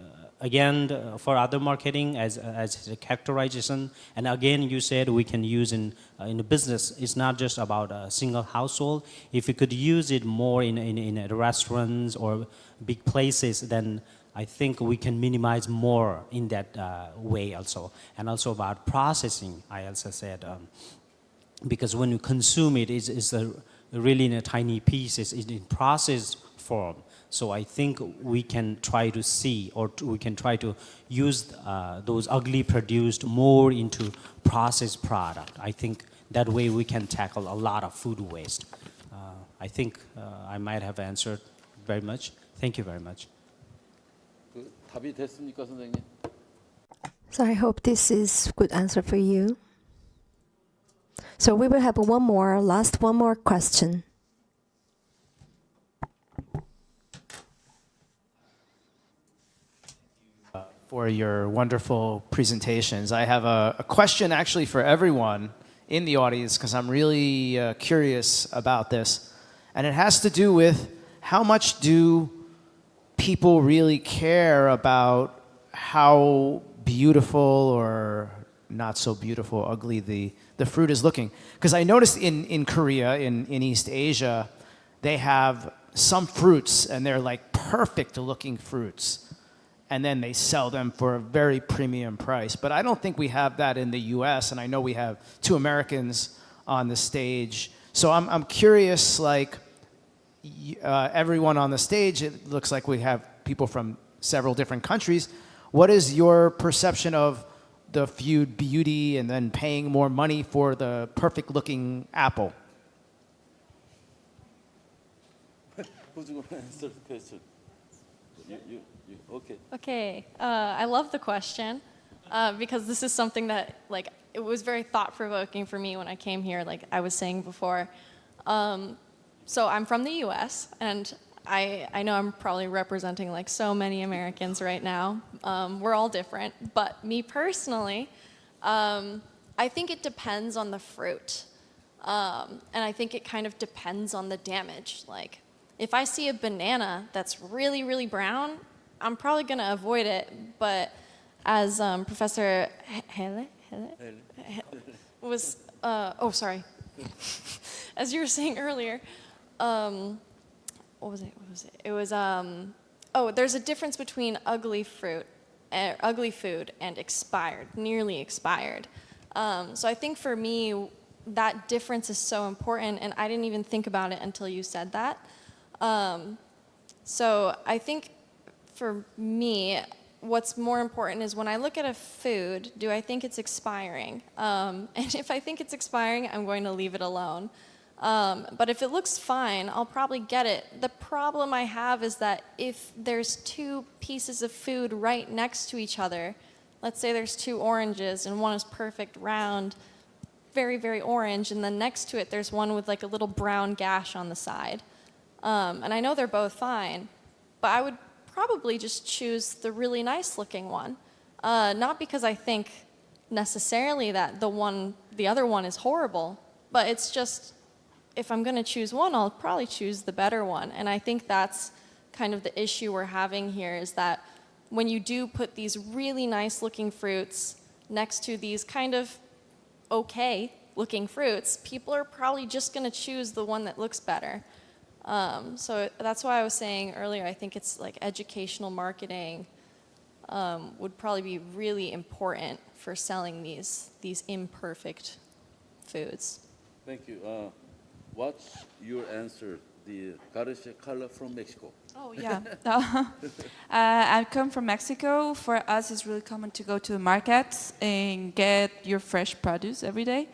again, for other marketing as a characterization, and again, you said we can use in the business, it's not just about a single household. If we could use it more in restaurants or big places, then I think we can minimize more in that way also. And also about processing, I also said, because when you consume it, it's really in a tiny piece, it's in processed form. So I think we can try to see, or we can try to use those ugly produced more into processed product. I think that way we can tackle a lot of food waste. I think I might have answered very much. Thank you very much. 답이 됐습니까, 선생님? So I hope this is good answer for you. So we will have one more question. For your wonderful presentations. I have a question actually for everyone in the audience, because I'm really curious about this. And it has to do with how much do people really care about how beautiful or not so beautiful, ugly the fruit is looking. Because I noticed in Korea, in East Asia, they have some fruits and they're like perfect looking fruits. and then they sell them for a very premium price. But I don't think we have that in the US, and I know we have two Americans on the stage. So I'm curious, like, everyone on the stage, it looks like we have people from several different countries. What is your perception of the food beauty and then paying more money for the perfect looking apple? Who's going to answer the question? You, okay. Okay, I love the question because this is something that, like, it was very thought-provoking for me when I came here, like I was saying before. So I'm from the US, and I know I'm probably representing like so many Americans right now. We're all different, but me personally, I think it depends on the fruit. And I think it kind of depends on the damage. Like, if I see a banana that's really, really brown, I'm probably going to avoid it. But as Professor Hele was, as you were saying earlier, what was it? It was, there's a difference between ugly food and expired, nearly expired. So I think for me, that difference is so important, and I didn't even think about it until you said that. So I think for me, what's more important is when I look at a food, do I think it's expiring? And if I think it's expiring, I'm going to leave it alone. But if it looks fine, I'll probably get it. The problem I have is that if there's two pieces of food right next to each other, let's say there's two oranges and one is perfect round, very, very orange, and then next to it there's one with like a little brown gash on the side. And I know they're both fine, but I would probably just choose the really nice looking one. Not because I think necessarily that the other one is horrible, but it's just, if I'm going to choose one, I'll probably choose the better one. And I think that's kind of the issue we're having here, is that when you do put these really nice looking fruits next to these kind of okay looking fruits, people are probably just going to choose the one that looks better. So that's why I was saying earlier, I think it's like educational marketing would probably be really important for selling these imperfect foods. Thank you. What's your answer? The Garcia Carla from Mexico. Oh, yeah. I come from Mexico. For us, it's really common to go to the markets and get your fresh produce every day.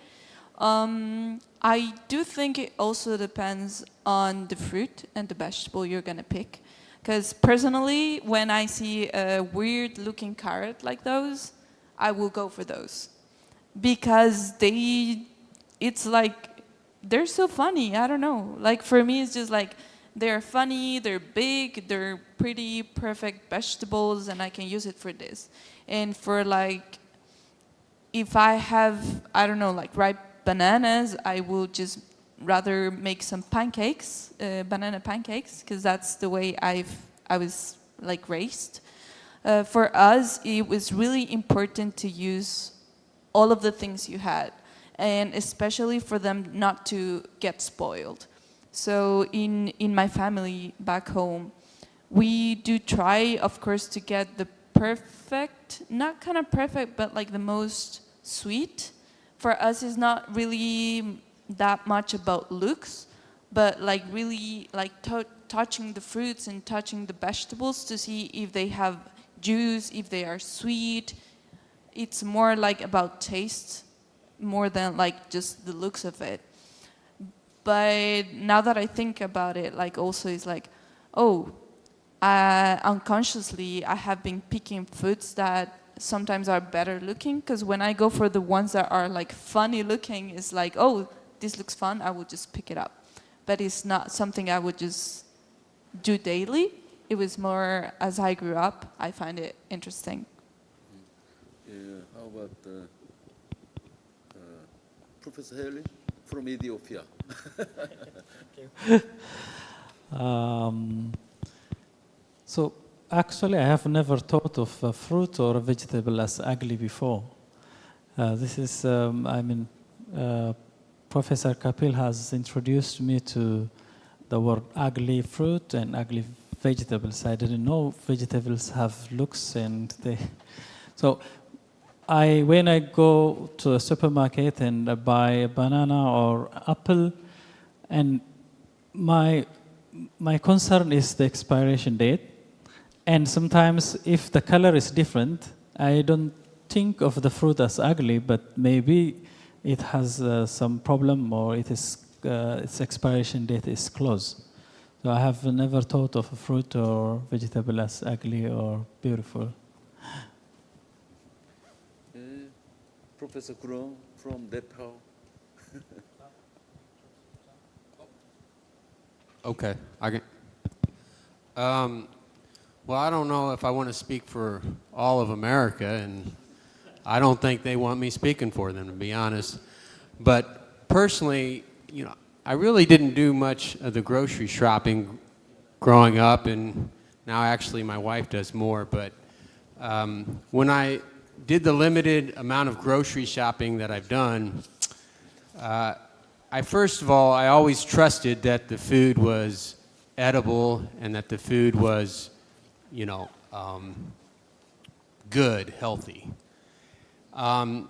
I do think it also depends on the fruit and the vegetable you're going to pick. Because personally, when I see a weird-looking carrot like those, I will go for those. Because it's like, they're so funny. I don't know. Like, for me, it's just like, they're funny, they're big, they're pretty, perfect vegetables, and I can use it for this. And for, like, if I have, I don't know, like ripe bananas, I will just rather make some pancakes, banana pancakes, because that's the way I was, like, raised. For us, it was really important to use all of the things you had, and especially for them not to get spoiled. So in my family back home, we do try, of course, to get the perfect, not kind of perfect, but like the most sweet. For us, it's not really that much about looks, but like really like touching the fruits and touching the vegetables to see if they have juice, if they are sweet. It's more like about taste, more than like just the looks of it. But now that I think about it, like also it's like, oh, unconsciously I have been picking foods that sometimes are better looking, because when I go for the ones that are like funny looking, it's like, oh, this looks fun, I will just pick it up. But it's not something I would just do daily. It was more as I grew up, I find it interesting. How about Professor Haley from Ethiopia? So actually, I have never thought of a fruit or a vegetable as ugly before. This is, Professor Kapil has introduced me to the word ugly fruit and ugly vegetables. I didn't know vegetables have looks, and so when I go to a supermarket and I buy a banana or apple, and my concern is the expiration date. And sometimes if the color is different, I don't think of the fruit as ugly, but maybe it has some problem, or its expiration date is close. So I have never thought of a fruit or vegetable as ugly or beautiful. Professor Kurong from Nepal. Okay, I can. Well, I don't know if I want to speak for all of America, and I don't think they want me speaking for them, to be honest. But personally, you know, I really didn't do much of the grocery shopping growing up, and now actually my wife does more. But when I did the limited amount of grocery shopping that I've done, first of all, I always trusted that the food was edible and that the food was, you know, good, healthy.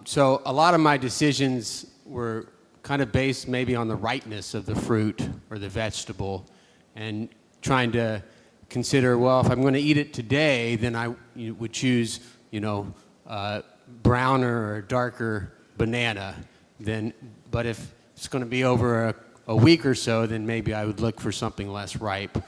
So a lot of my decisions were kind of based maybe on the rightness of the fruit or the vegetable, and trying to consider, well, if I'm going to eat it today, then I would choose, you know, browner or darker banana. But if it's going to be over a week or so, then maybe I would look for something less ripe.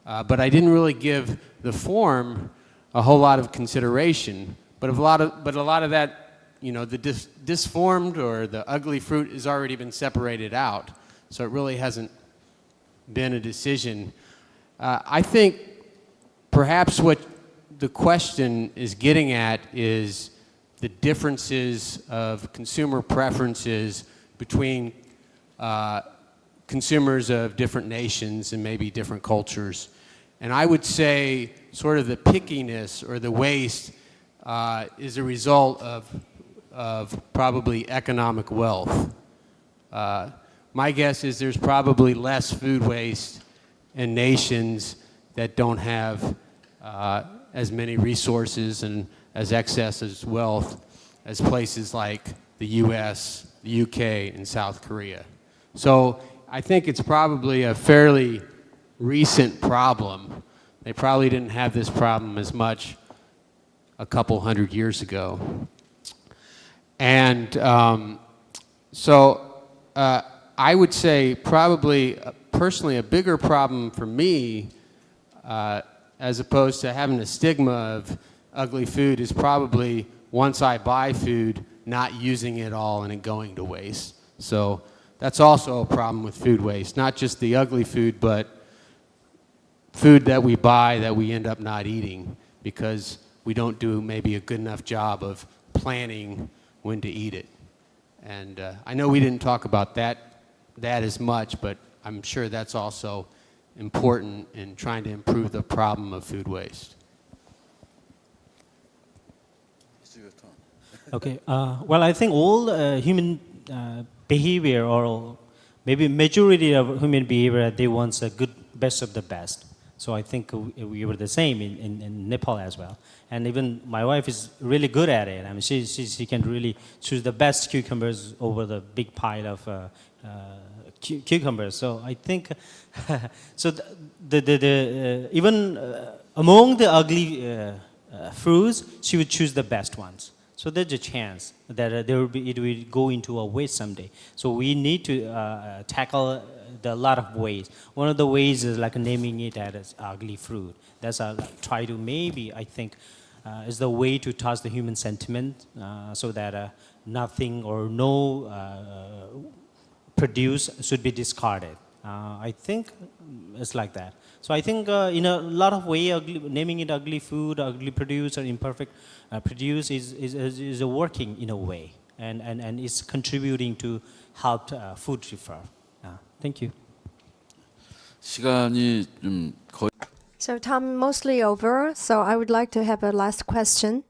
But I didn't really give the form a whole lot of consideration. But a lot of that, you know, the disformed or the ugly fruit has already been separated out. So it really hasn't been a decision. I think perhaps what the question is getting at is the differences of consumer preferences between consumers of different nations and maybe different cultures. And I would say sort of the pickiness or the waste is a result of probably economic wealth. My guess is there's probably less food waste in nations that don't have as many resources and as excess as wealth as places like the US, the UK, and South Korea. So I think it's probably a fairly recent problem. They probably didn't have this problem as much a couple hundred years ago. And so I would say probably personally a bigger problem for me as opposed to having a stigma of ugly food is probably once I buy food, not using it all and it going to waste. So that's also a problem with food waste, not just the ugly food, but food that we buy that we end up not eating because we don't do maybe a good enough job of planning when to eat it. And I know we didn't talk about that as much, but I'm sure that's also important in trying to improve the problem of food waste. Okay. Well, I think all human behavior, or maybe majority of human behavior, they want a good, best of the best. So I think we were the same in Nepal as well. And even my wife is really good at it. I mean, she can really choose the best cucumbers over the big pile of cucumbers. So I think, so even among the ugly fruits, she would choose the best ones. So there's a chance that it will go into a waste someday. So we need to tackle a lot of ways. One of the ways is like naming it as ugly fruit. That's try to maybe, I think, is the way to touch the human sentiment so that nothing or no produce should be discarded. I think it's like that. So I think in a lot of ways, naming it ugly food, ugly produce, or imperfect produce is working in a way, and it's contributing to help food reform. Thank you. 시간이 좀 거의. So time mostly over, so I would like to have a last question.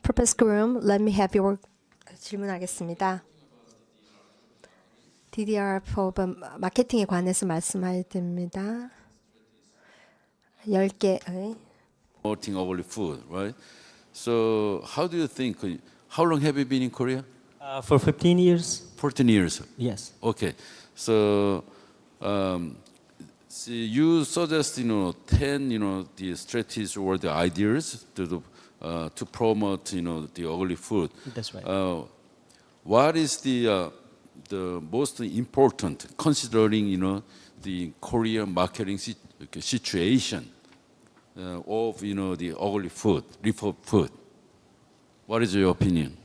Professor Groom, let me have your 질문하겠습니다. DDR FURB 마케팅에 관해서 말씀할 때입니다. 10개의 promoting ugly food, right? So how do you think? How long have you been in Korea? For 15 years. 14 years. Yes. Okay. So, see, you suggest 10 the strategies or the ideas to promote the ugly food. That's right. What is the most important considering the Korean marketing situation of the ugly food, refurb food? What is your opinion?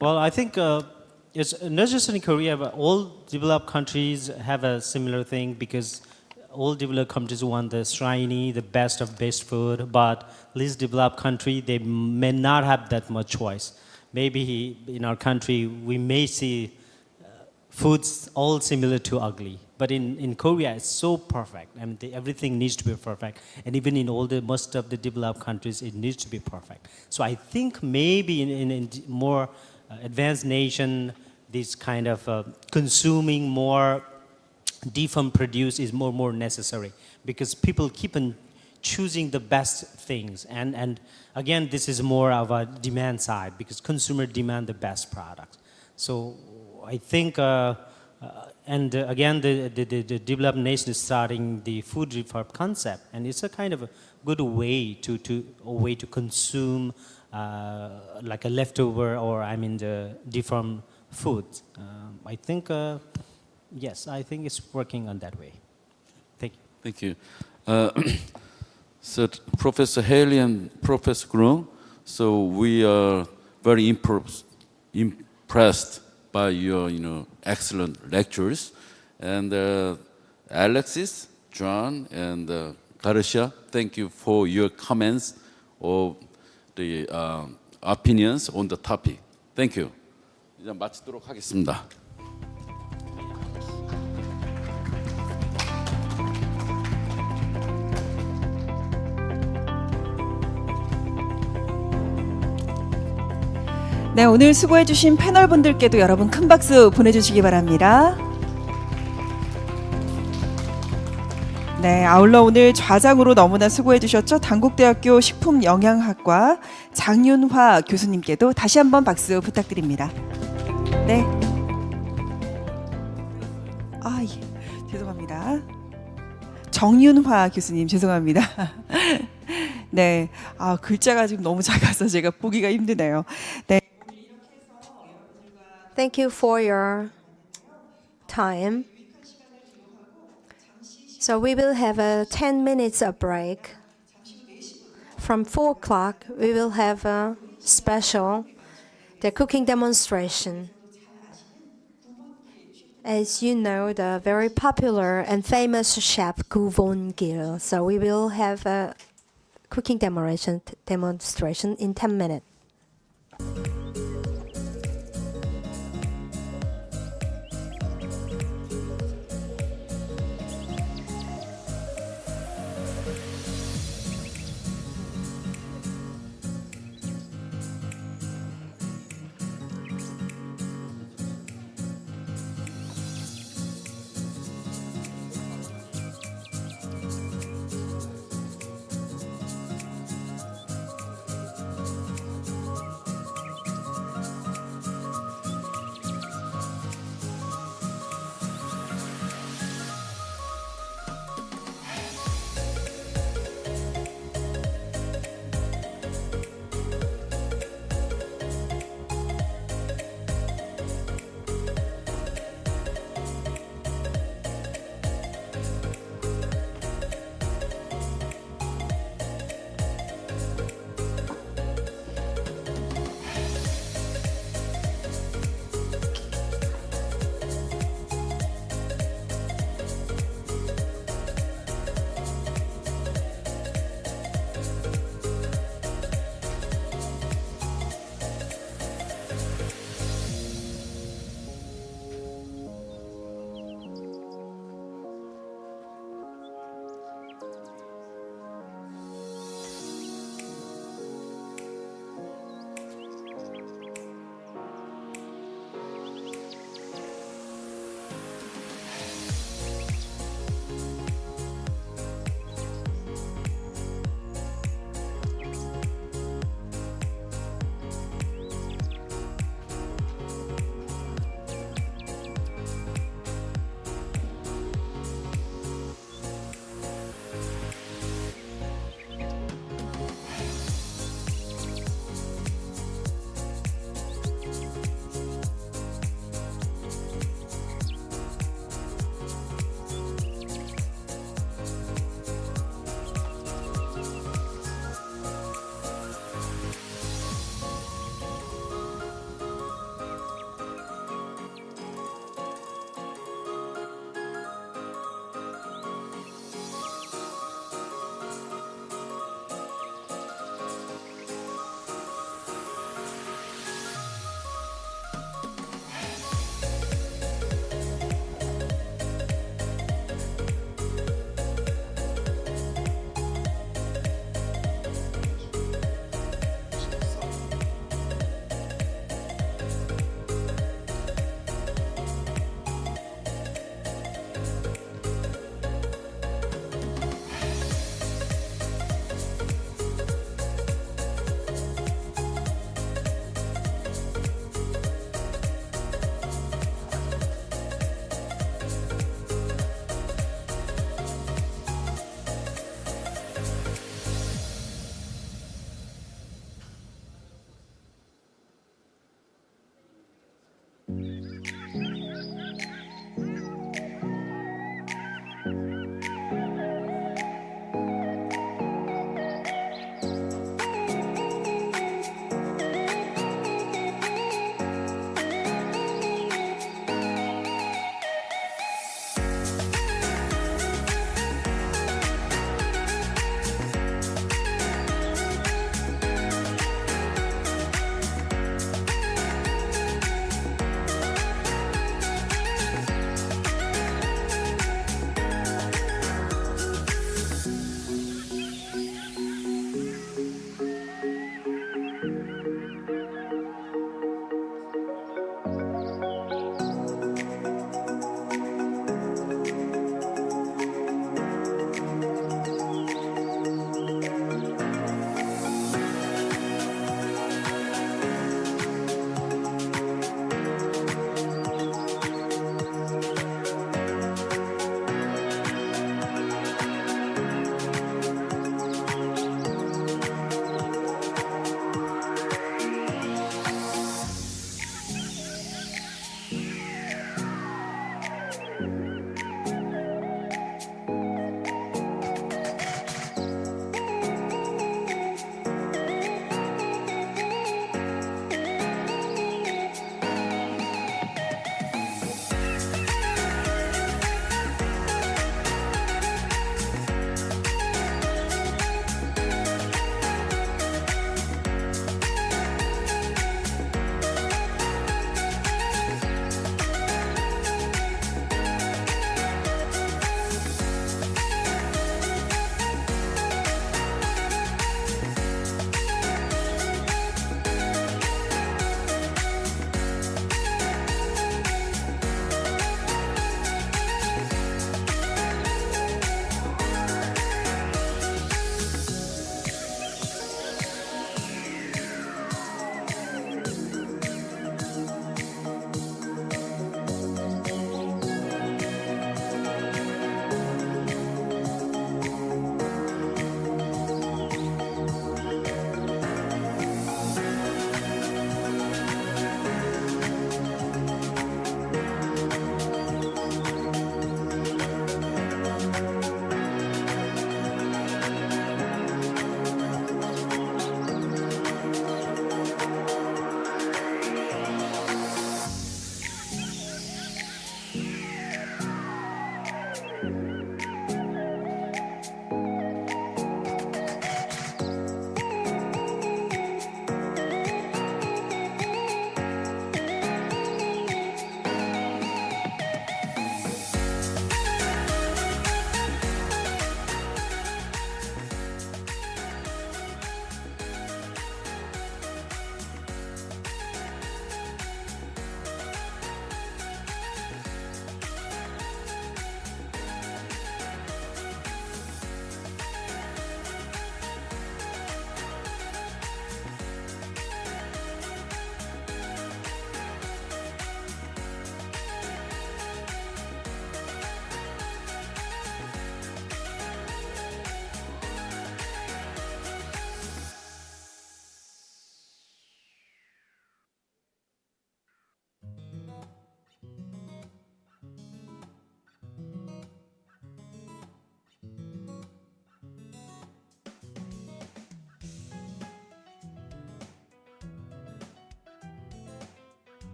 Well, I think it's not just in Korea, but all developed countries have a similar thing because all developed countries want the shiny, the best of best food, but least developed country, they may not have that much choice. Maybe in our country, we may see foods all similar to ugly. But in Korea, it's so perfect. I mean, everything needs to be perfect. And even in most of the developed countries, it needs to be perfect. So I think maybe in more advanced nation, this kind of consuming more deformed produce is more necessary because people keep on choosing the best things. And again, this is more of a demand side because consumer demand the best products. So I think, again, the developed nation is starting the food refurb concept, and it's a kind of a good way to consume like a leftover or the deformed food. I think, yes, I think it's working on that way. Thank you. Thank you. So Professor Haley and Professor Groom, so we are very impressed by your excellent lectures. And Alexis, John, and Garcia, thank you for your comments or the opinions on the topic. Thank you. 이제 마치도록 하겠습니다. 네, 오늘 수고해주신 패널분들께도 여러분 큰 박수 보내주시기 바랍니다. 네, 아울러 오늘 좌장으로 너무나 수고해주셨죠? 단국대학교 식품영양학과 장윤화 교수님께도 다시 한번 박수 부탁드립니다. 네. 예. 죄송합니다. 정윤화 교수님 죄송합니다. 네, 글자가 지금 너무 작아서 제가 보기가 힘드네요. 네. Thank you for your time. So we will have a 10 minutes of break. From 4 o'clock, we will have a special the cooking demonstration. As you know, the very popular and famous chef Gu Von-gil. So we will have a cooking demonstration in 10 minutes.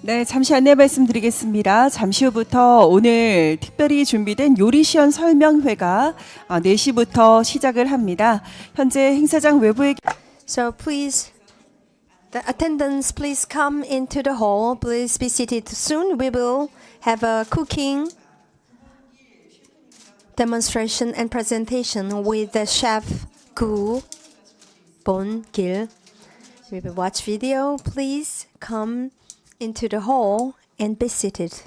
네, 잠시 안내 말씀드리겠습니다. 잠시 후부터 오늘 특별히 준비된 요리 시연 설명회가 4시부터 시작을 합니다. 현재 행사장 외부에 So please, the attendants, please come into the hall. Please be seated. Soon we will have a cooking demonstration and presentation with the chef Gu Bon Gil. We will watch video. Please come into the hall and be seated.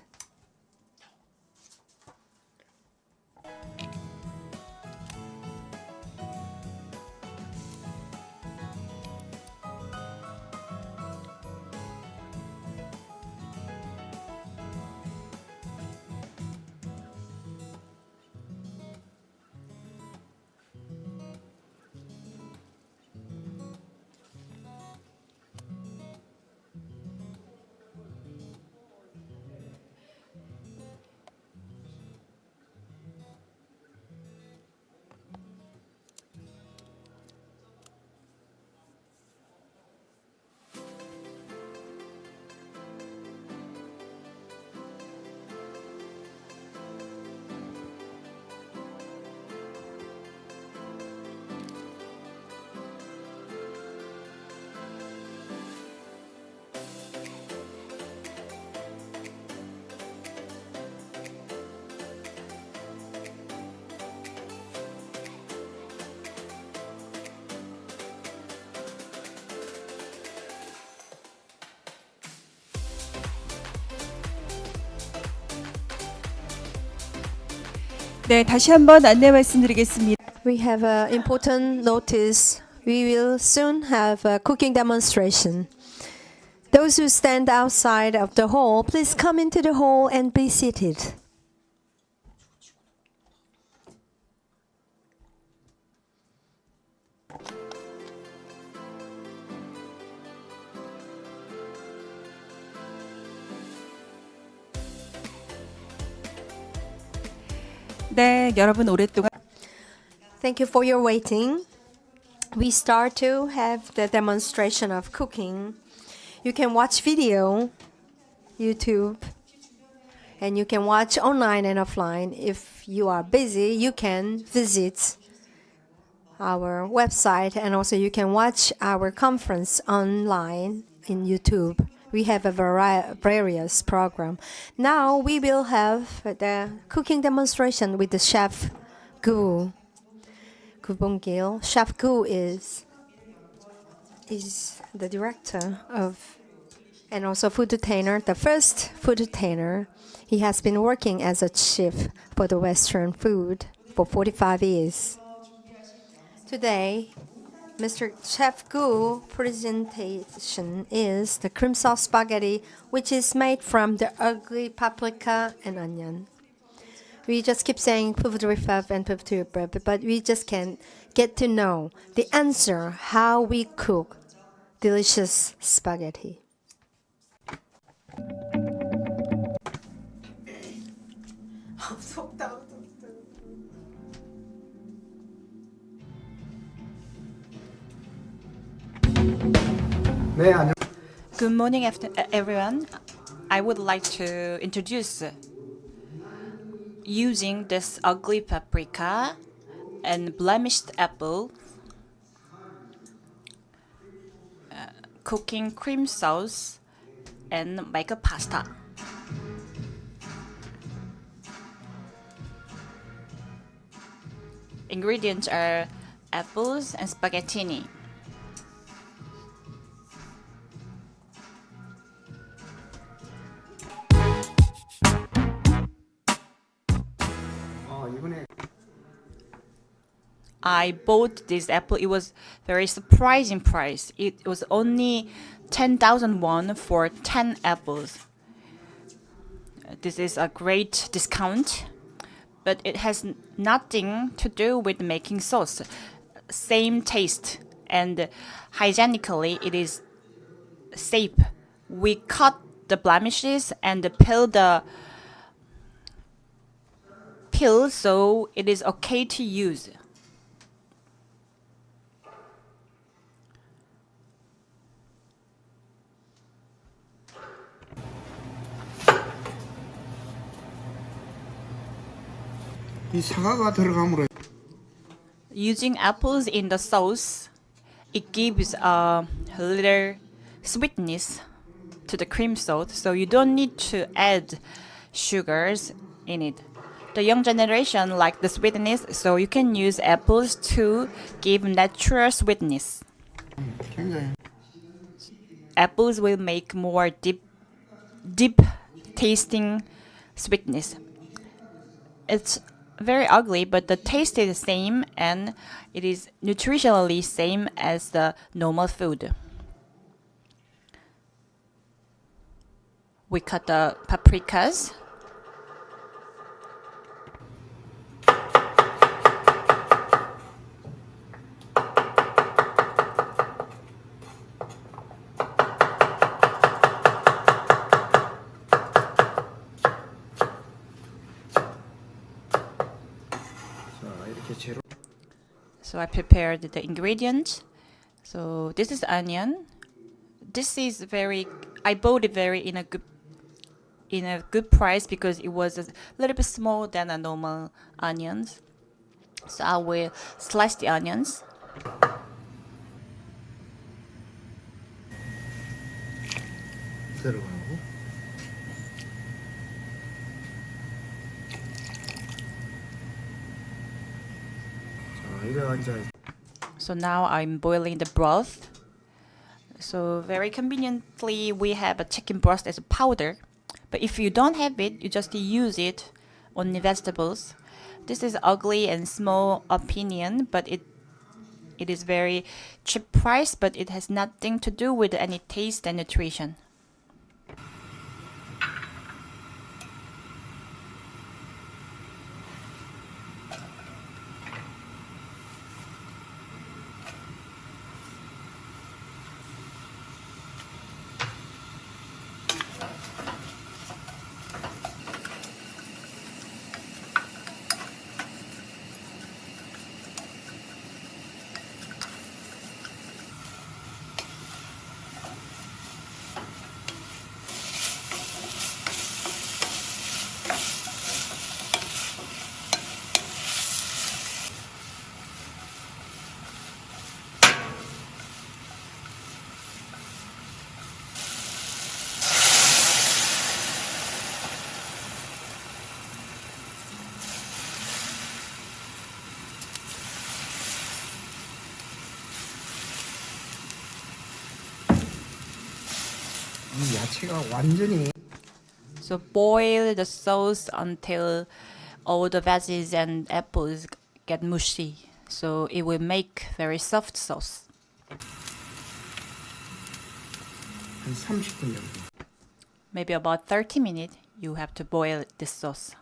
네, 다시 한번 안내 말씀드리겠습니다. We have an important notice. We will soon have a cooking demonstration. Those who stand outside of the hall, please come into the hall and be seated. 네, 여러분 오랫동안 Thank you for your waiting. We start to have the demonstration of cooking. You can watch video, YouTube, and you can watch online and offline. If you are busy, you can visit our website, and also you can watch our conference online in YouTube. We have a various program. Now we will have the cooking demonstration with the chef Gu Bong-gil. Chef Gu is the director of and also food trainer, the first food trainer. He has been working as a chef for the Western food for 45 years. Today, Mr. Chef Gu presentation is the cream sauce spaghetti, which is made from the ugly paprika and onion. We just keep saying food refurb and food refurb, but we just can't get to know the answer how we cook delicious spaghetti. 네, 안녕. Good morning, everyone. I would like to introduce using this ugly paprika and blemished apple, cooking cream sauce and make a pasta. Ingredients are apples and spaghettini. 이번에 I bought this apple. It was very surprising price. It was only 10,000 won for 10 apples. This is a great discount, but it has nothing to do with making sauce. Same taste and hygienically it is safe. We cut the blemishes and peel the peel, so it is okay to use. 이 사과가 들어감으로 Using apples in the sauce, it gives a little sweetness to the cream sauce, so you don't need to add sugars in it. The young generation like the sweetness, so you can use apples to give natural sweetness. 굉장히 Apples will make more deep tasting sweetness. It's very ugly, but the taste is the same and it is nutritionally same as the normal food. We cut the paprikas. So I prepared the ingredients. So this is onion. This is I bought it in a good price because it was a little bit small than a normal onions. So I will slice the onions. 들어가고 자 이래 앉아 So now I'm boiling the broth. So very conveniently we have a chicken broth as a powder. But if you don't have it, you just use it on the vegetables. This is ugly and small opinion, but it is very cheap price, but it has nothing to do with any taste and nutrition. 이 야채가 완전히 So boil the sauce until all the veggies and apples get mushy. So it will make very soft sauce. 한 30분 정도. Maybe about 30 minutes you have to boil this sauce.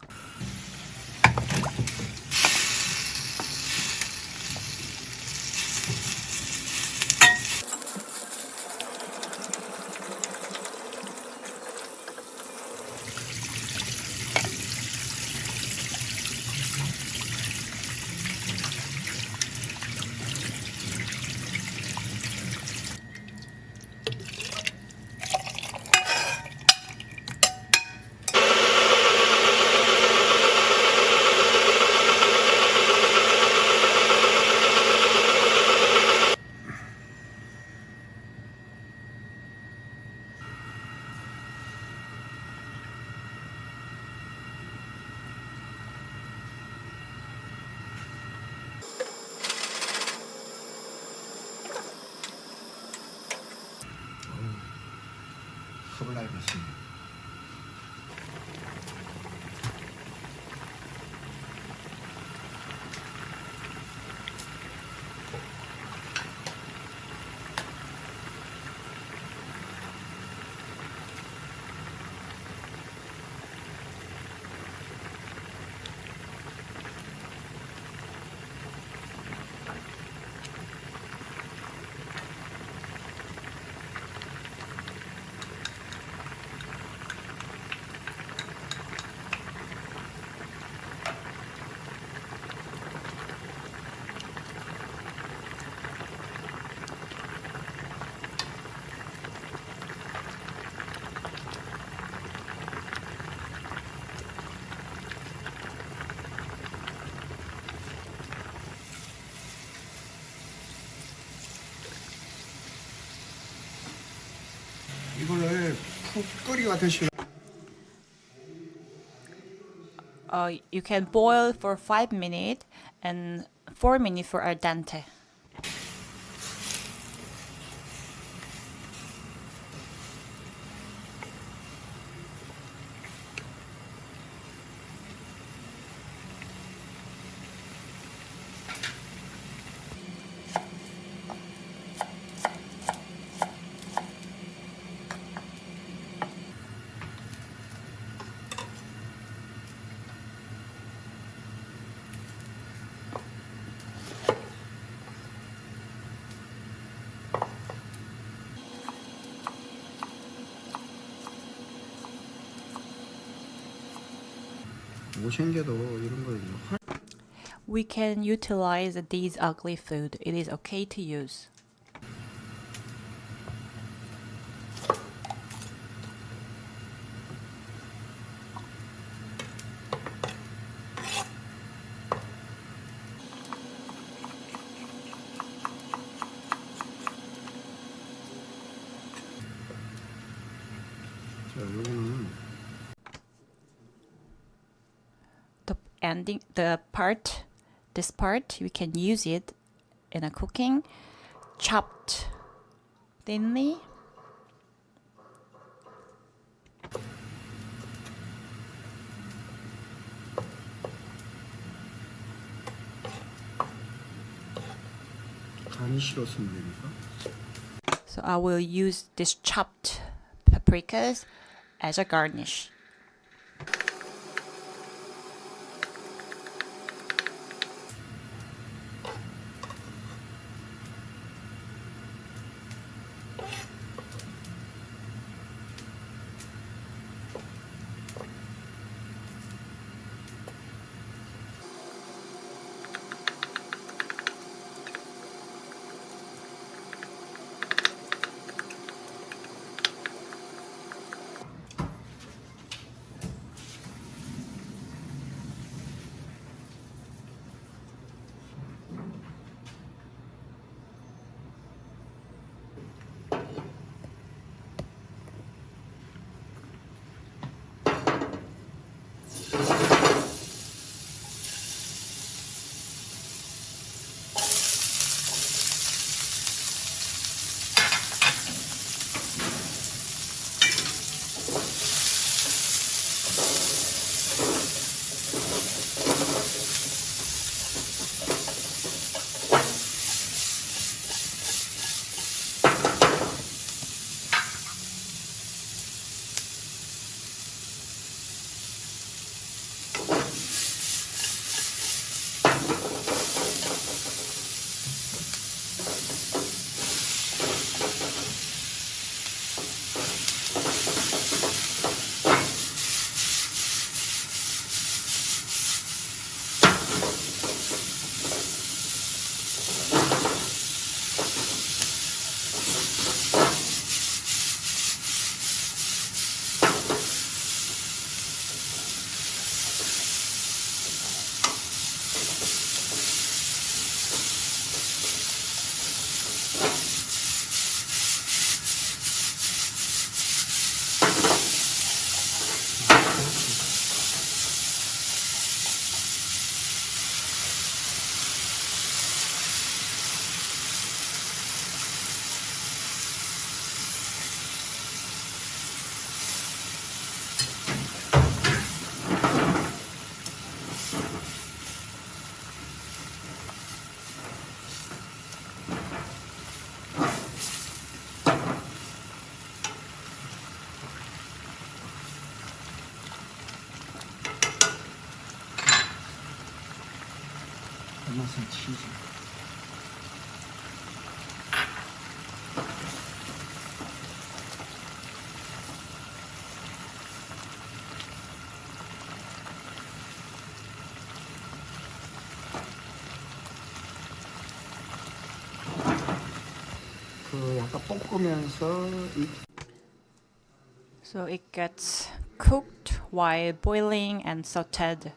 컵을 알겠습니다. 푹 끓여 드시면 You can boil for 5 minutes and 4 minutes for al dente. 못생겨도 이런 걸 We can utilize these ugly food. It is okay to use. 자, 요거는 This part, we can use it in a cooking, chopped thinly. 간이 싫었으면 됩니까? So I will use this chopped paprikas as a garnish. 맛은 치즈. 그 약간 볶으면서 So it gets cooked while boiling and sauteed.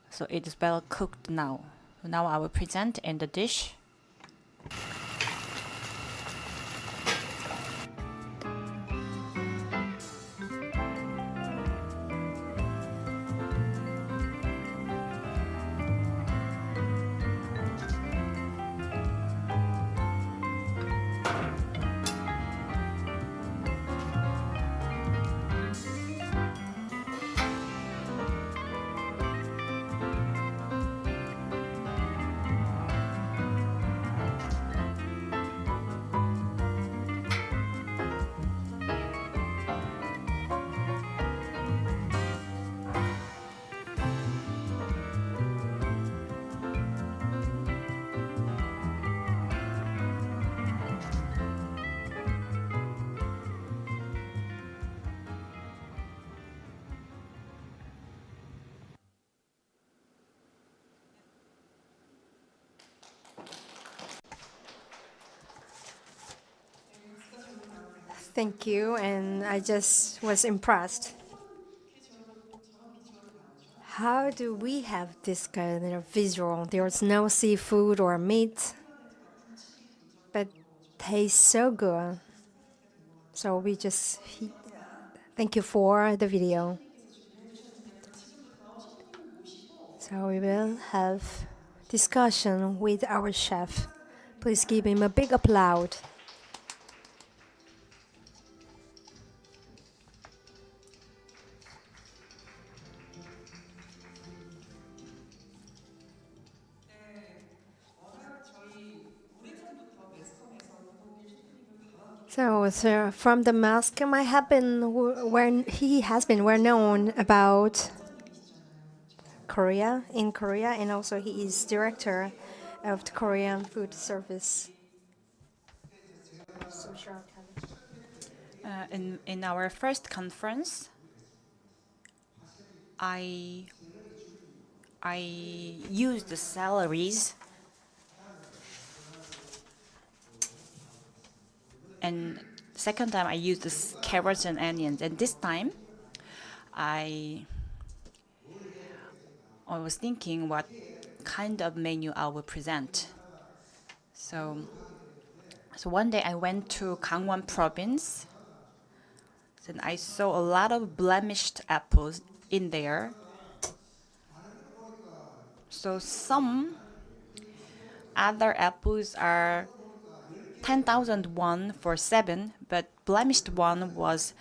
So it is well cooked now. Now I will present in the dish. Thank you, and I just was impressed. How do we have this kind of visual? There's no seafood or meat, but tastes so good. So we just thank you for the video. So we will have discussion with our chef. Please give him a big applause. So from the Moscow, he has been well known about Korea, in Korea, and also he is director of the Korean food service. In our first conference, I used the celeries and second time I used the carrots and onions, and this time I was thinking what kind of menu I will present. So one day I went to Gangwon province, and I saw a lot of blemished apples in there. So some other apples are 10,000 won for 7, but blemished one was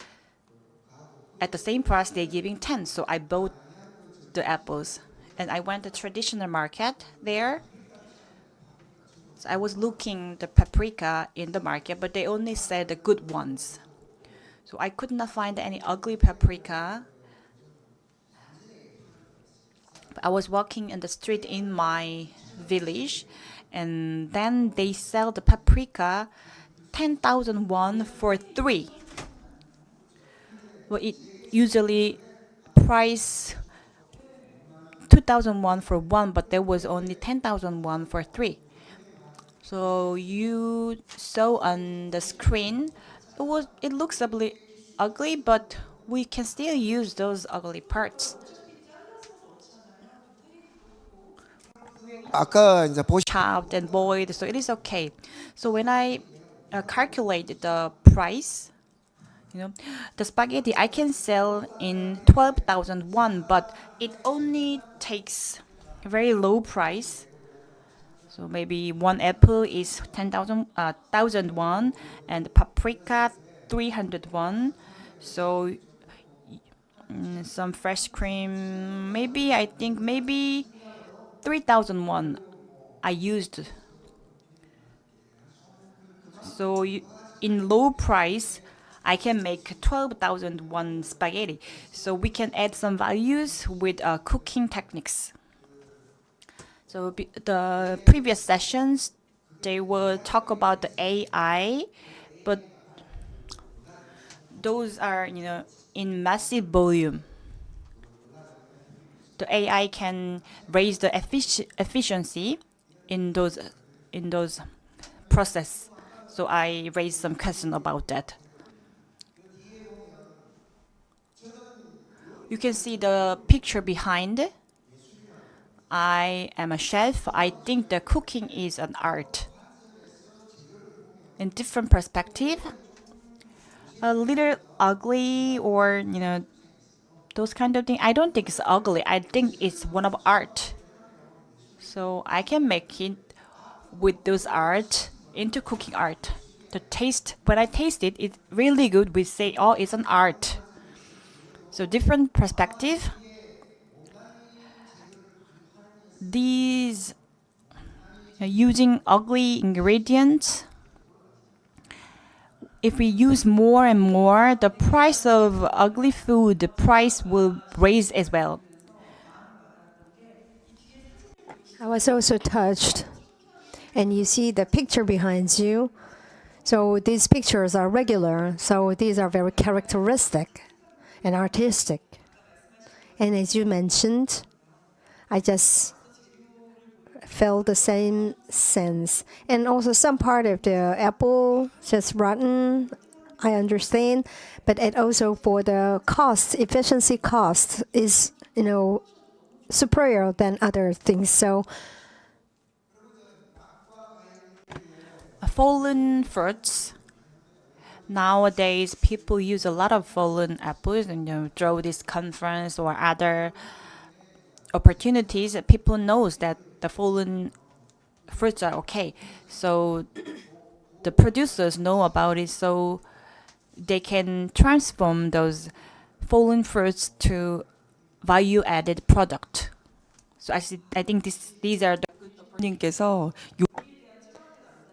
at the same price they're giving 10. So I bought the apples, and I went to traditional market there. So I was looking the paprika in the market, but they only said the good ones. So I could not find any ugly paprika. I was walking in the street in my village, and then they sell the paprika 10,000 won for 3. Well, it usually price 2,000 won for 1, but there was only 10,000 won for 3. So you saw on the screen, it looks ugly, but we can still use those ugly parts. 아까 이제 Chopped and boiled, so it is okay. So when I calculated the price, the spaghetti I can sell in 12,000 won, but it only takes a very low price. So maybe one apple is 1,000 won, and paprika 300 won. So some fresh cream, maybe 3,000 won I used. So in low price, I can make 12,000 won spaghetti. So we can add some values with cooking techniques. So the previous sessions, they will talk about the AI, but those are, in massive volume. The AI can raise the efficiency in those process. So I raised some question about that. You can see the picture behind. I am a chef. I think the cooking is an art. In different perspective, a little ugly or those kind of things. I don't think it's ugly. I think it's one of art. So I can make it with those art into cooking art. The taste, when I taste it, it's really good. We say, oh, it's an art. So different perspective. These using ugly ingredients, if we use more and more, the price of ugly food, the price will raise as well. I was also touched. And you see the picture behind you. So these pictures are regular. So these are very characteristic and artistic. And as you mentioned, I just felt the same sense. And also some part of the apple just rotten I understand, but it also for the cost, efficiency cost is, superior than other things. So Fallen fruits. Nowadays, people use a lot of fallen apples, and through this conference or other opportunities, people knows that the fallen fruits are okay. So the producers know about it, so they can transform those fallen fruits to value-added product. So I think these are the 님께서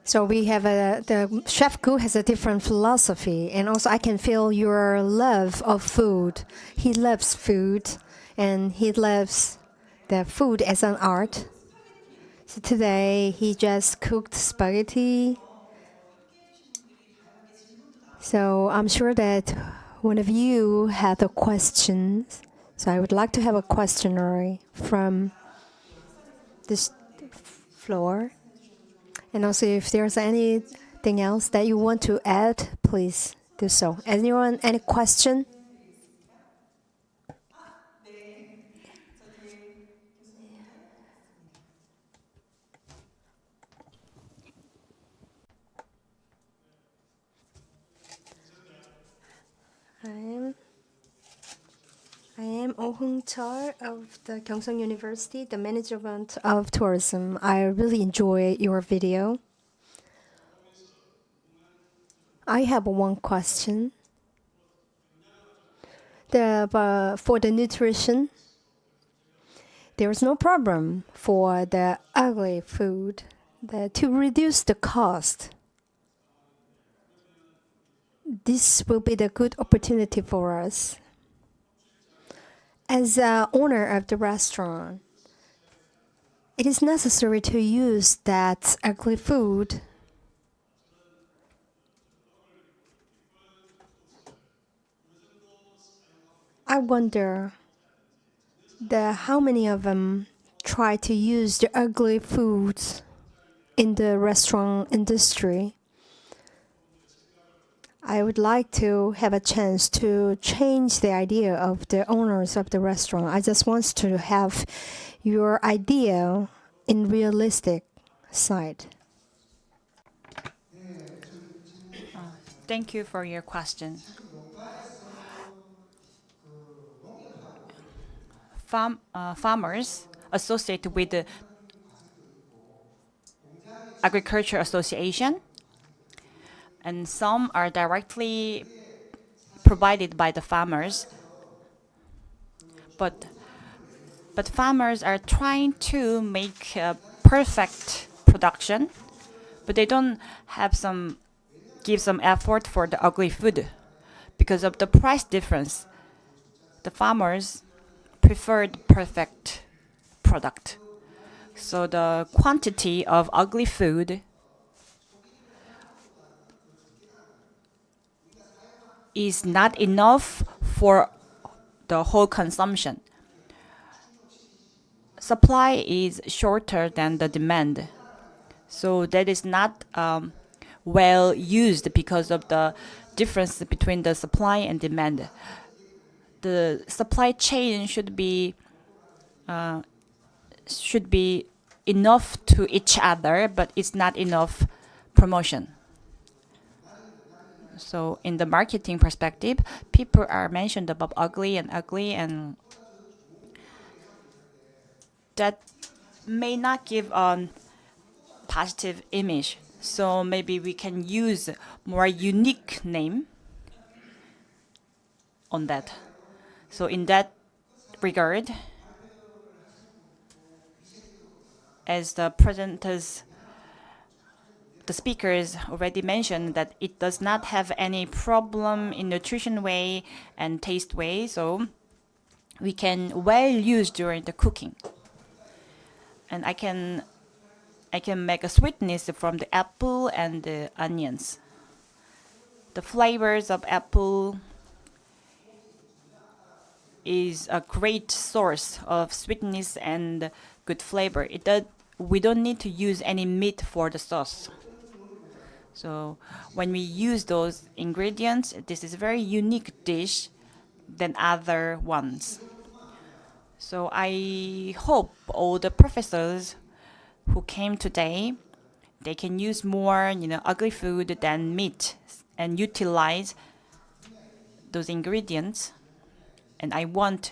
So we have the chef Gu has a different philosophy, and also I can feel your love of food. He loves food, and he loves the food as an art. So today he just cooked spaghetti. So I'm sure that one of you had a question. So I would like to have a questionnaire from this floor. And also, if there's anything else that you want to add, please do so. Anyone, any question? I am Oh Heung-chul of the Gyeongsang University, the Management of Tourism. I really enjoy your video. I have one question. For the nutrition, there's no problem for the ugly food to reduce the cost. This will be the good opportunity for us. As an owner of the restaurant, it is necessary to use that ugly food. I wonder how many of them try to use the ugly foods in the restaurant industry. I would like to have a chance to change the idea of the owners of the restaurant. I just want to have your idea in realistic side. Thank you for your question. Farmers associated with the Agriculture Association, and some are directly provided by the farmers. But farmers are trying to make a perfect production, but they don't give some effort for the ugly food because of the price difference. The farmers preferred perfect product. So the quantity of ugly food is not enough for the whole consumption. Supply is shorter than the demand. So that is not well used because of the difference between the supply and demand. The supply chain should be enough to each other, but it's not enough promotion. So in the marketing perspective, people are mentioned about ugly, and that may not give a positive image. So maybe we can use more unique name on that. So in that regard, as the speakers already mentioned, that it does not have any problem in nutrition way and taste way, so we can well use during the cooking. And I can make a sweetness from the apple and the onions. The flavors of apple is a great source of sweetness and good flavor. We don't need to use any meat for the sauce. So when we use those ingredients, this is a very unique dish than other ones. So I hope all the professors who came today, they can use more, ugly food than meat and utilize those ingredients. And I want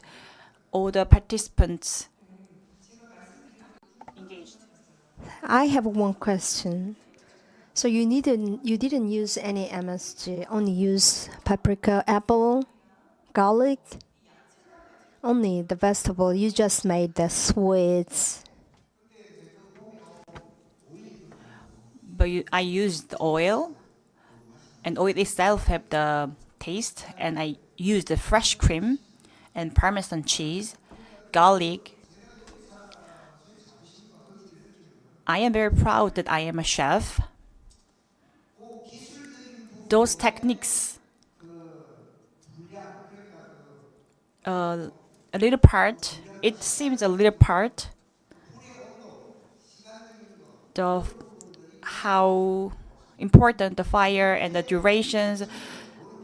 all the participants engaged. I have one question. So you didn't use any MSG, only use paprika, apple, garlic, only the vegetable. You just made the sweets. But I used oil, and oil itself have the taste, and I used the fresh cream and Parmesan cheese, garlic. I am very proud that I am a chef. Those techniques, a little part, it seems a little part, the how important the fire and the durations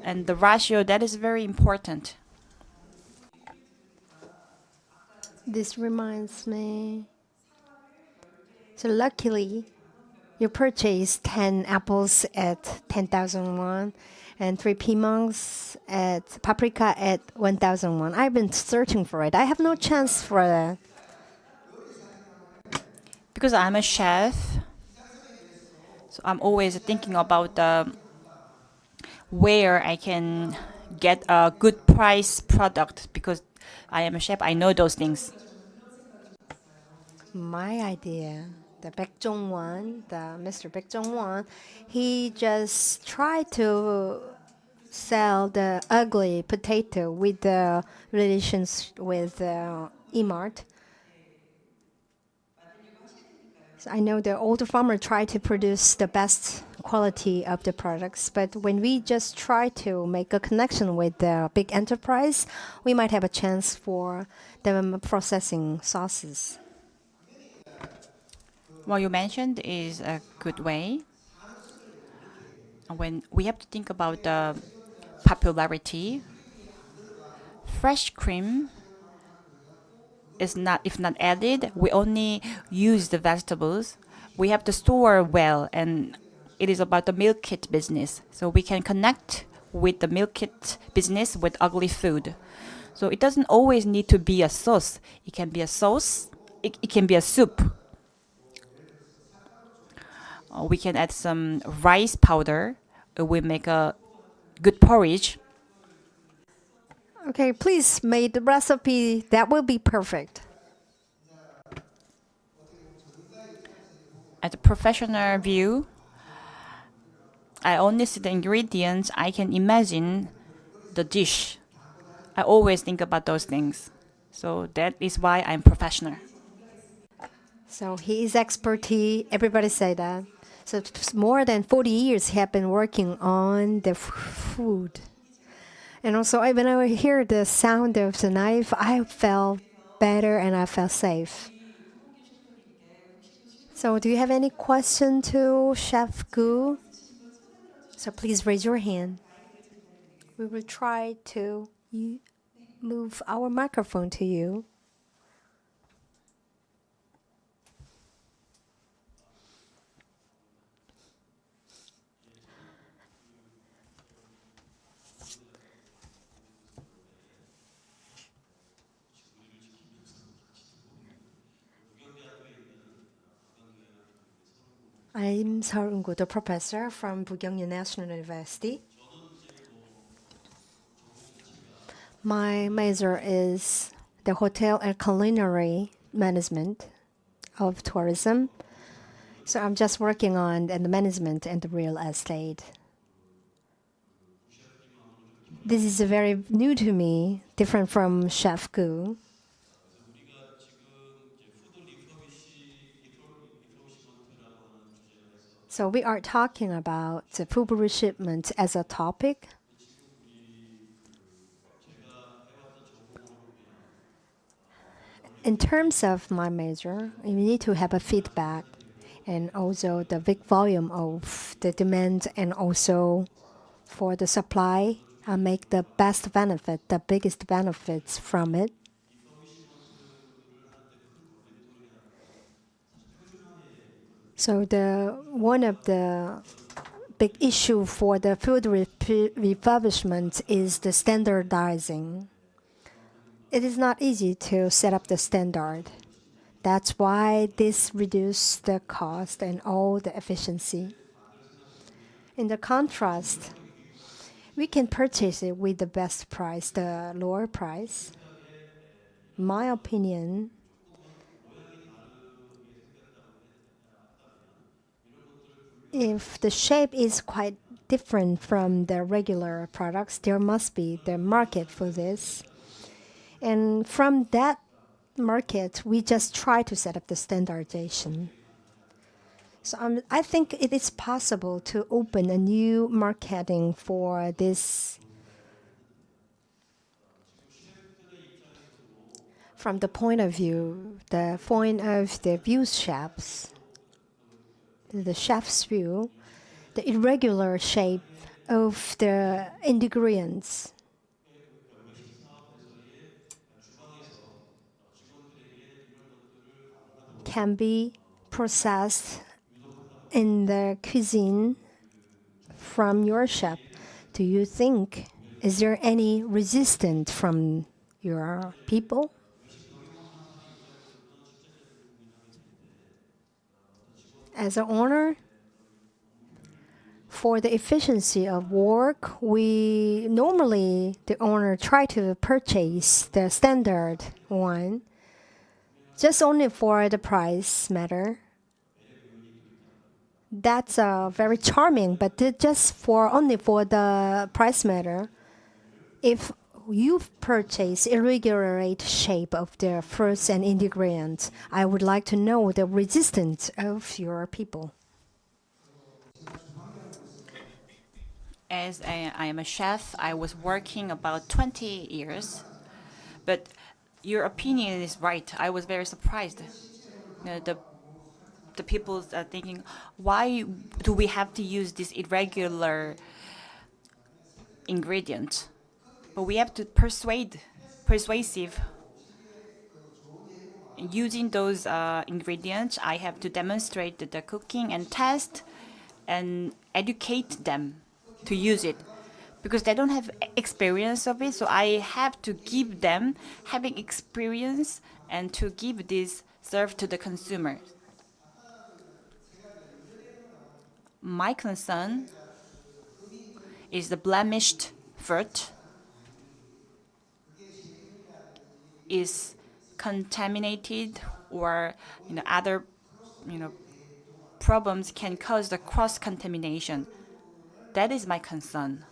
and the ratio, that is very important. This reminds me. So luckily, you purchased 10 apples at 10,000 won and 3 piments at paprika at 1,000 won. I've been searching for it. I have no chance for that. Because I'm a chef, so I'm always thinking about where I can get a good price product, because I am a chef, I know those things. My idea, the Baek Jong-won, the Mr. Baek Jong-won, he just tried to sell the ugly potato with the relations with E-Mart. So I know the older farmer tried to produce the best quality of the products, but when we just try to make a connection with the big enterprise, we might have a chance for them processing sauces. What you mentioned is a good way. When we have to think about the popularity, fresh cream is not, if not added, we only use the vegetables. We have to store well, and it is about the meal kit business. So we can connect with the meal kit business with ugly food. So it doesn't always need to be a sauce. It can be a sauce. It can be a soup. We can add some rice powder. We make a good porridge. Okay, please make the recipe. That will be perfect. At a professional view, I only see the ingredients. I can imagine the dish. I always think about those things. So that is why I'm professional. So he is expertise. Everybody say that. So more than 40 years he have been working on the food. And also, when I hear the sound of the knife, I felt better and I felt safe. So, do you have any question to Chef Gu? So, please raise your hand. We will try to move our microphone to you. I'm Seol Eun-gu, the professor from Bugyeong National University. My major is the hotel and culinary management of tourism. So I'm just working on the management and the real estate. This is very new to me, different from Chef Gu. So we are talking about the food shipment as a topic. In terms of my major, you need to have a feedback. and also the big volume of the demand and also for the supply make the best benefit, the biggest benefits from it. So one of the big issue for the food refurbishment is the standardizing. It is not easy to set up the standard. That's why this reduces the cost and all the efficiency. In the contrast, we can purchase it with the best price, the lower price. My opinion, if the shape is quite different from the regular products, there must be the market for this. And from that market, we just try to set up the standardization. So I think it is possible to open a new marketing for this. From the point of the view chefs, the chef's view, the irregular shape of the ingredients can be processed in the cuisine from your chef. Do you think, is there any resistance from your people? As an owner, for the efficiency of work, we normally, the owner, try to purchase the standard one, just only for the price matter. That's very charming, but only for the price matter. If you purchase irregular shape of the fruits and ingredients, I would like to know the resistance of your people. As I am a chef, I was working about 20 years, but your opinion is right. I was very surprised. The people are thinking, why do we have to use this irregular ingredient? But we have to persuasive. Using those ingredients, I have to demonstrate the cooking and test and educate them to use it, because they don't have experience of it. So I have to give them having experience and to give this serve to the consumer. My concern is the blemished fruit is contaminated, or other problems can cause the cross contamination. That is my concern.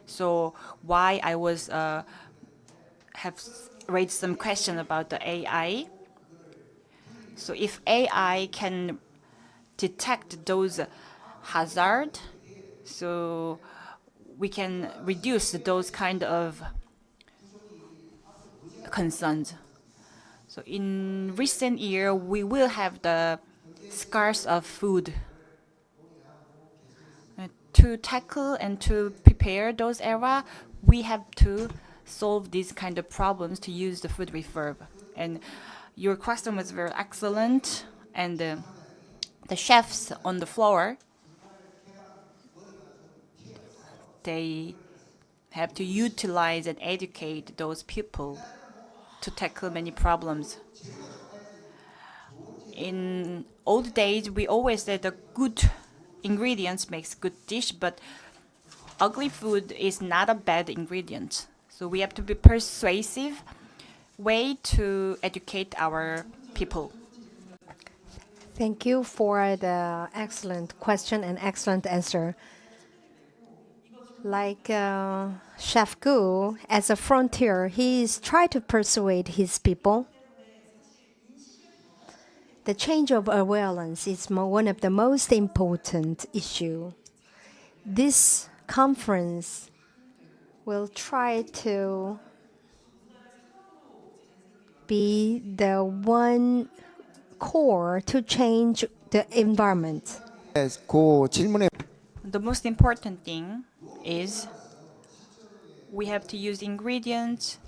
So why I was have raised some question about the AI. So if AI can detect those hazard, so we can reduce those kind of concerns. So in recent year, we will have the scarce of food. To tackle and to prepare those era, we have to solve these kind of problems to use the food refurb. And your question was very excellent, and the chefs on the floor, they have to utilize and educate those people to tackle many problems. In old days, we always said the good ingredients makes good dish, but ugly food is not a bad ingredient. So we have to be persuasive way to educate our people. Thank you for the excellent question and excellent answer. Like Chef Gu, as a frontier, he's trying to persuade his people. The change of awareness is one of the most important issue. This conference will try to be the one core to change the environment? 그 질문에 The most important thing is we have to use ingredients,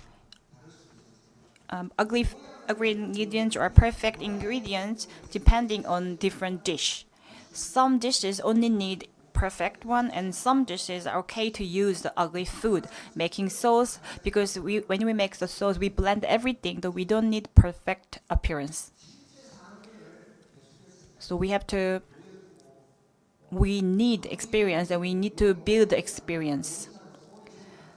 ugly ingredients or perfect ingredients depending on different dish. Some dishes only need perfect one, and some dishes are okay to use the ugly food. Making sauce, because when we make the sauce, we blend everything, though we don't need perfect appearance. So we need experience, and we need to build experience.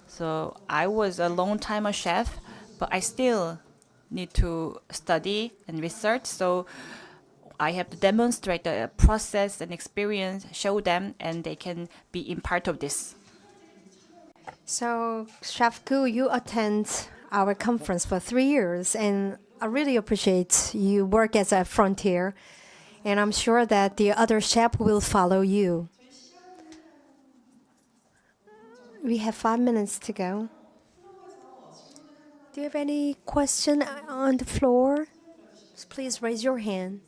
So I was a long time a chef, but I still need to study and research. So I have to demonstrate the process and experience, show them, and they can be in part of this. So, Chef Gu, you attend our conference for 3 years, and I really appreciate you work as a frontier, and I'm sure that the other chef will follow you. We have 5 minutes to go. Do you have any question on the floor? Please raise your hand.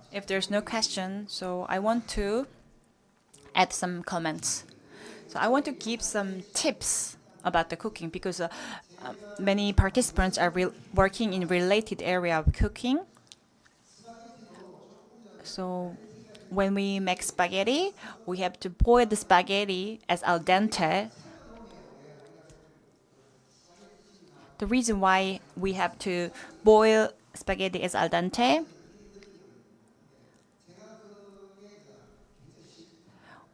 If there's no question, so I want to add some comments. So I want to give some tips about the cooking, because many participants are working in related area of cooking. So when we make spaghetti, we have to boil the spaghetti as al dente. The reason why we have to boil spaghetti as al dente,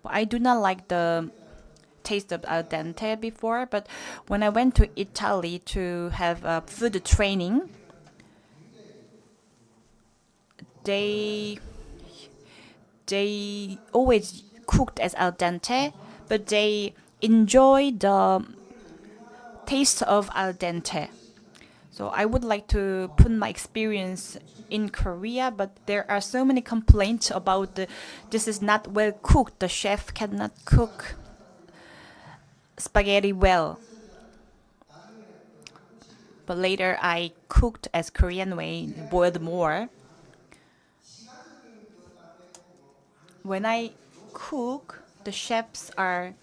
I do not like the taste of al dente before, but when I went to Italy to have food training, they always cooked as al dente, but they enjoy the taste of al dente. So I would like to put my experience in Korea, but there are so many complaints about this is not well cooked. The chef cannot cook spaghetti well. But later I cooked as Korean way, boiled more. When I cook, the chefs are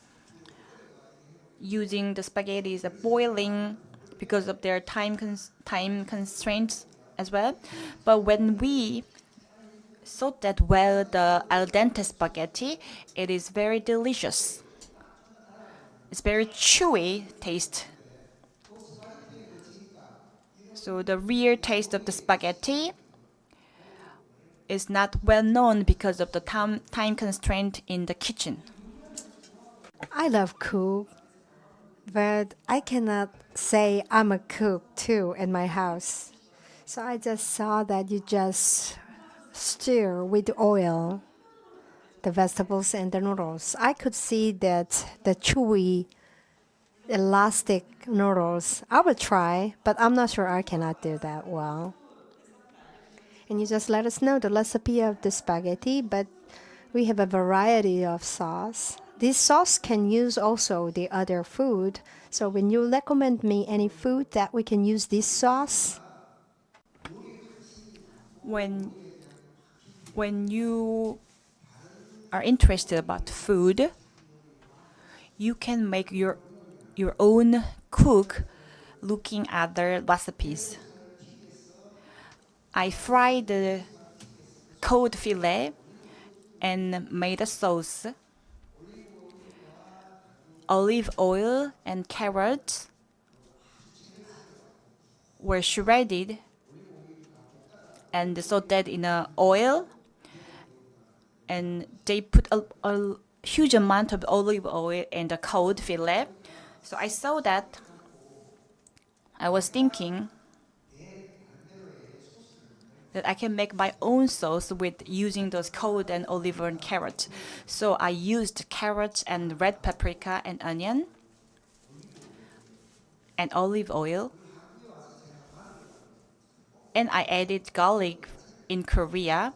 using the spaghetti as a boiling because of their time constraints as well. But when we saute well the al dente spaghetti, it is very delicious. It's very chewy taste. So the real taste of the spaghetti is not well known because of the time constraint in the kitchen. I love cook, but I cannot say I'm a cook too in my house. So I just saw that you just stir with oil the vegetables and the noodles. I could see that the chewy, elastic noodles. I will try, but I'm not sure I cannot do that well. And you just let us know the recipe of the spaghetti, but we have a variety of sauce. This sauce can use also the other food. So when you recommend me any food that we can use this sauce? When you are interested about food, you can make your own cook looking at their recipes. I fried the cod fillet and made a sauce. Olive oil and carrots were shredded and sauteed in oil, and they put a huge amount of olive oil in the cod fillet. So I saw that. I was thinking that I can make my own sauce with using those cod and olive oil and carrots. So I used carrots and red paprika and onion and olive oil. And I added garlic in Korea,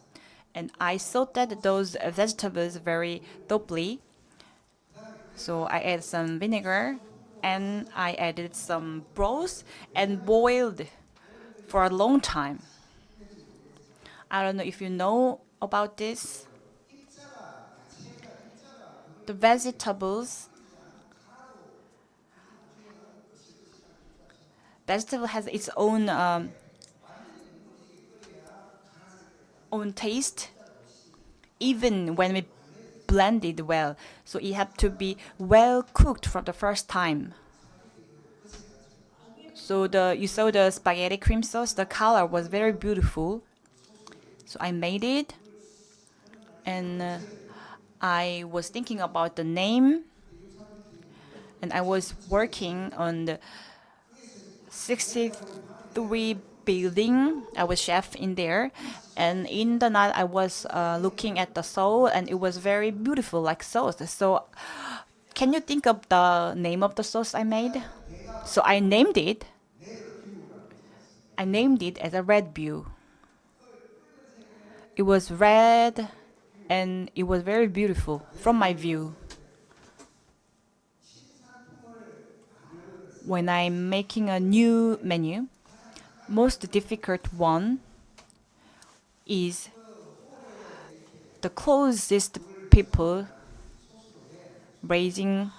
and I sauteed those vegetables very thoroughly. So I add some vinegar and I added some broth and boiled for a long time. I don't know if you know about this. The vegetables. Vegetable has its own taste, even when we blend it well. So it have to be well cooked from the first time. So you saw the spaghetti cream sauce. The color was very beautiful. So I made it, and I was thinking about the name, and I was working on the 63 building. I was chef in there, and in the night I was looking at the soul, and it was very beautiful, like sauce. So, can you think of the name of the sauce I made? So I named it. I named it as a red view. It was red, and it was very beautiful from my view. When I'm making a new menu, most difficult one is the closest people raising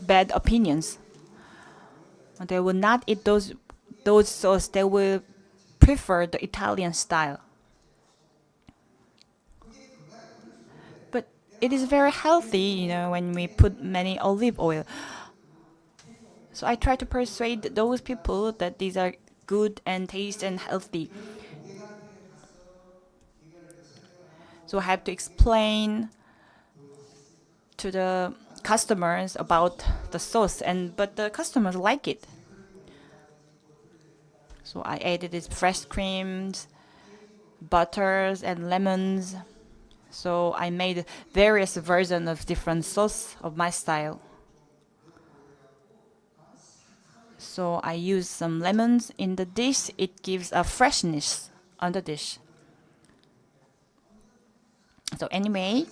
bad opinions. They will not eat those sauce. They will prefer the Italian style. But it is very healthy, when we put many olive oil. So I try to persuade those people that these are good and taste and healthy. So I have to explain to the customers about the sauce, but the customers like it. So I added these fresh creams, butters, and lemons. So I made various versions of different sauce of my style. So I use some lemons in the dish. It gives a freshness on the dish. So anyway,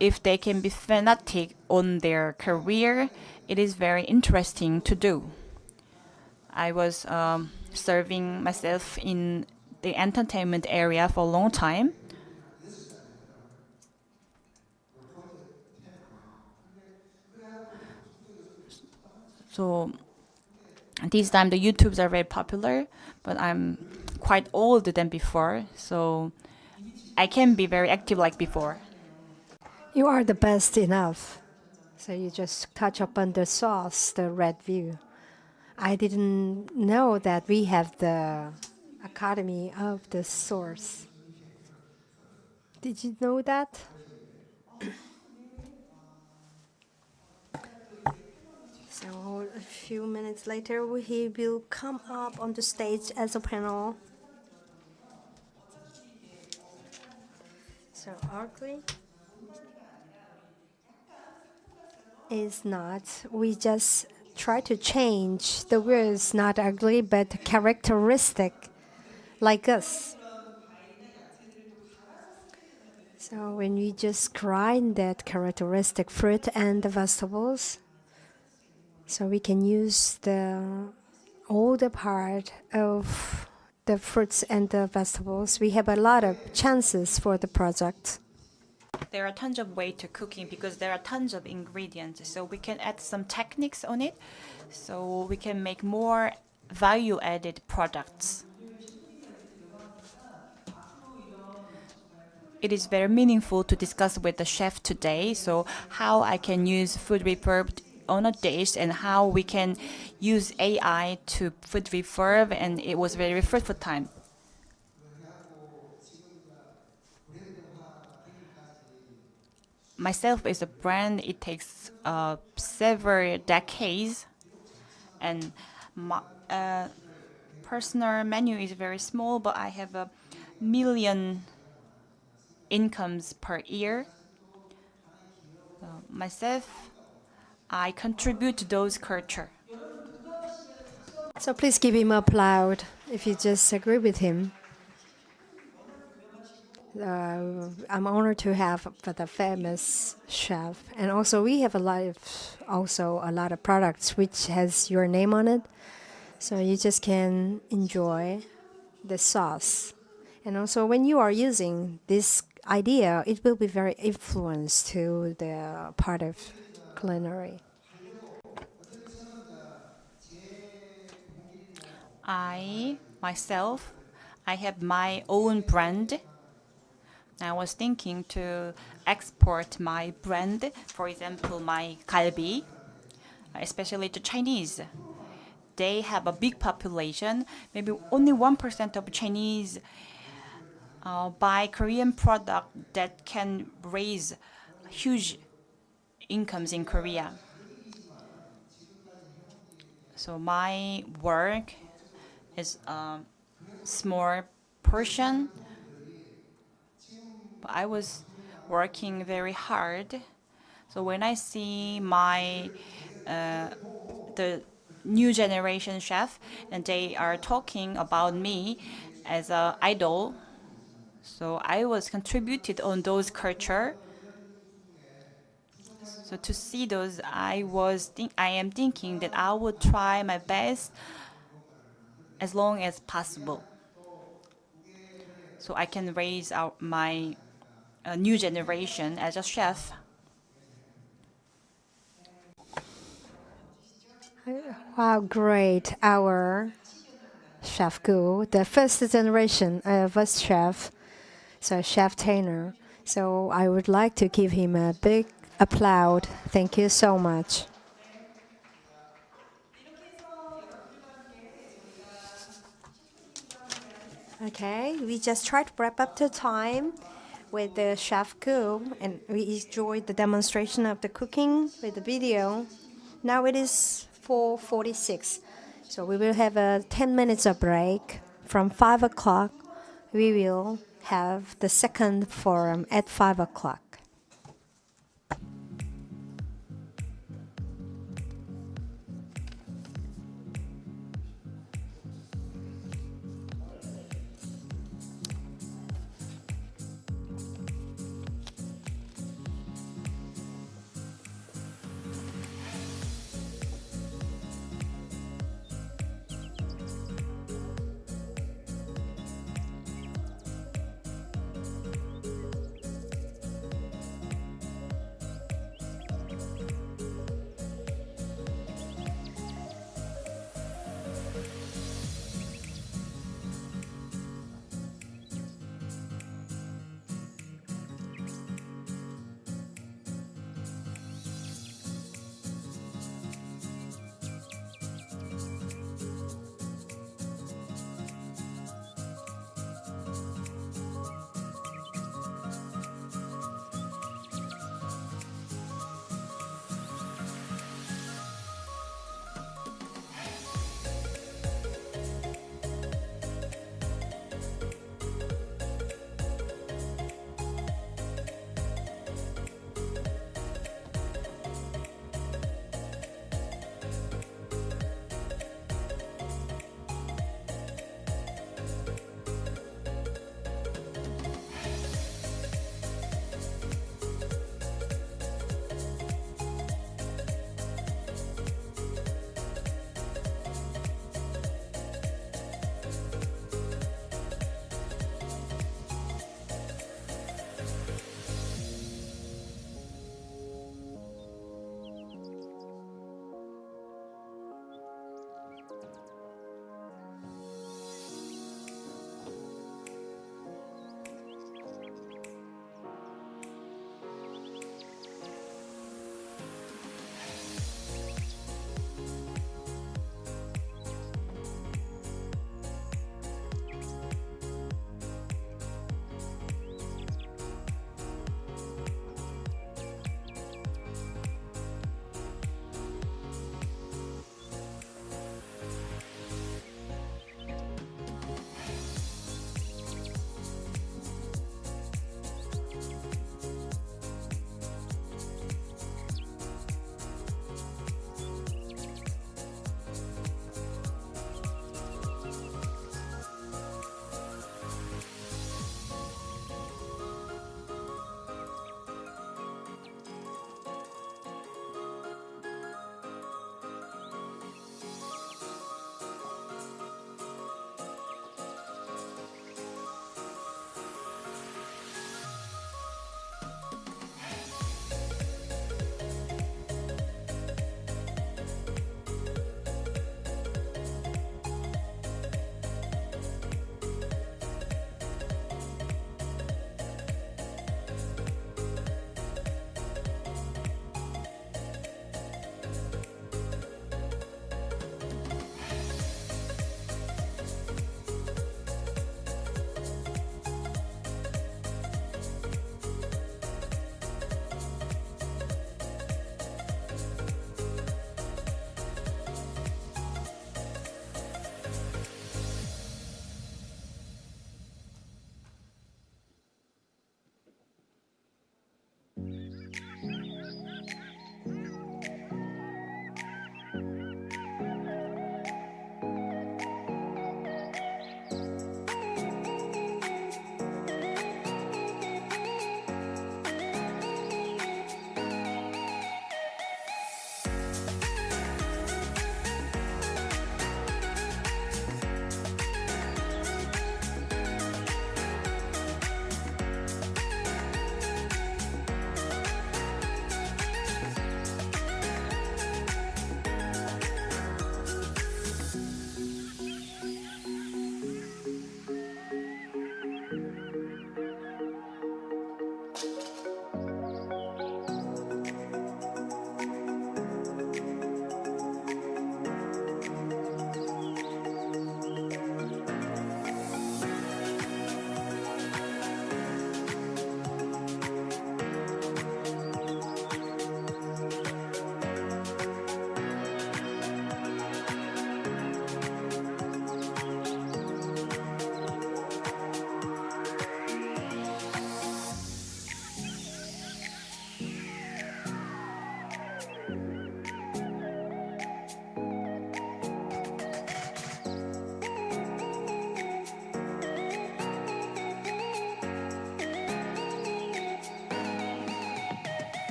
if they can be fanatic on their career, it is very interesting to do. I was serving myself in the entertainment area for a long time. So this time the YouTubes are very popular, but I'm quite older than before, so I can be very active like before. You are the best enough. So you just touch upon the sauce, the red view. I didn't know that we have the Academy of the Source. Did you know that? So a few minutes later, he will come up on the stage as a panel. So ugly is not. We just try to change the words, not ugly, but characteristic, like us. So when we just grind that characteristic fruit and the vegetables, so we can use all the part of the fruits and the vegetables. We have a lot of chances for the project. There are tons of ways to cooking because there are tons of ingredients. So we can add some techniques on it, so we can make more value-added products. It is very meaningful to discuss with the chef today. So how I can use food refurb on a dish and how we can use AI to food refurb, and it was very fruitful time. Myself is a brand. It takes several decades, and my personal menu is very small, but I have a million incomes per year. Myself, I contribute to those culture. So please give him applause if you just agree with him. I'm honored to have the famous chef, and also we have a lot of products which has your name on it, so you just can enjoy the sauce. And also when you are using this idea, it will be very influenced to the part of culinary. Myself, I have my own brand. I was thinking to export my brand, for example, my galbi, especially to Chinese. They have a big population. Maybe only 1% of Chinese buy Korean product that can raise huge incomes in Korea. So my work is a small portion. But I was working very hard. So when I see the new generation chef and they are talking about me as an idol, so I was contributed on those culture. So to see those, I am thinking that I would try my best as long as possible, so I can raise out my new generation as a chef. Wow, great! Our Chef Gu, the first generation of us chef, so Chef Tainer. So I would like to give him a big applause. Thank you so much. Okay, we just tried to wrap up the time with the Chef Gu, and we enjoyed the demonstration of the cooking with the video. Now it is 4:46, so we will have a 10 minutes of break. From 5 o'clock, we will have the second forum at 5 o'clock.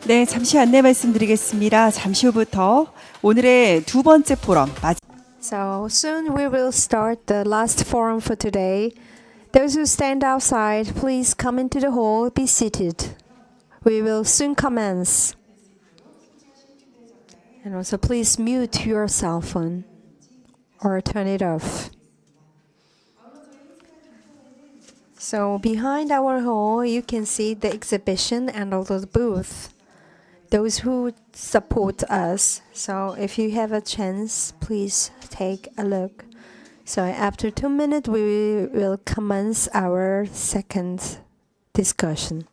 네, 잠시 안내 말씀드리겠습니다. 잠시 후부터 오늘의 두 번째 포럼 So soon we will start the last forum for today. Those who stand outside, please come into the hall, be seated. We will soon commence. And also please mute your cell phone or turn it off. So behind our hall, you can see the exhibition and also the booth. Those who support us. So if you have a chance, please take a look. So after 2 minutes, we will commence our second discussion.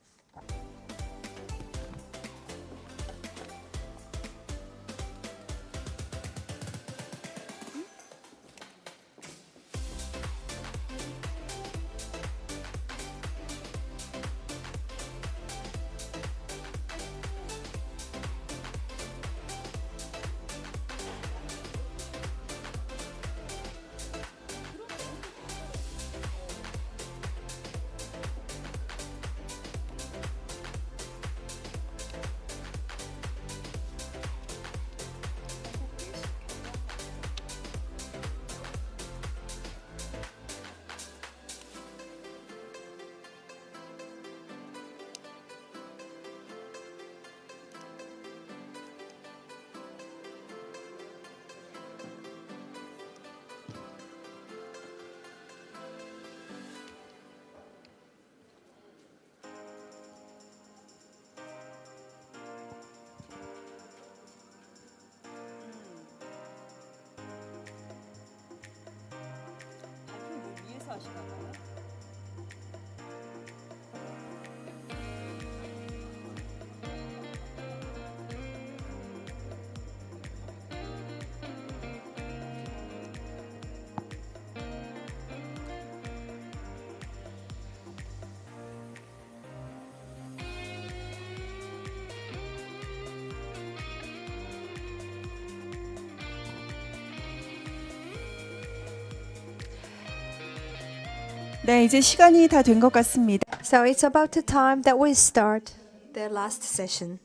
네, 이제 시간이 다 된 것 같습니다. So it's about the time that we start the last session.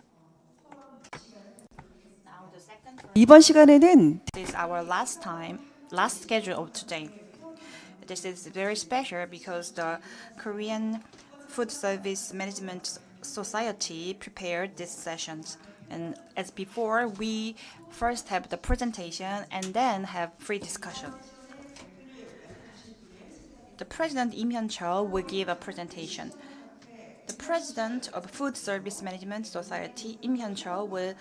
이번 시간에는 This is our last schedule of today. This is very special because the Korean Food Service Management Society prepared these sessions. And as before, we first have the presentation and then have free discussion. The President Im Hyun-chul will give a presentation. The President of Food Service Management Society, Im Hyun-chul, will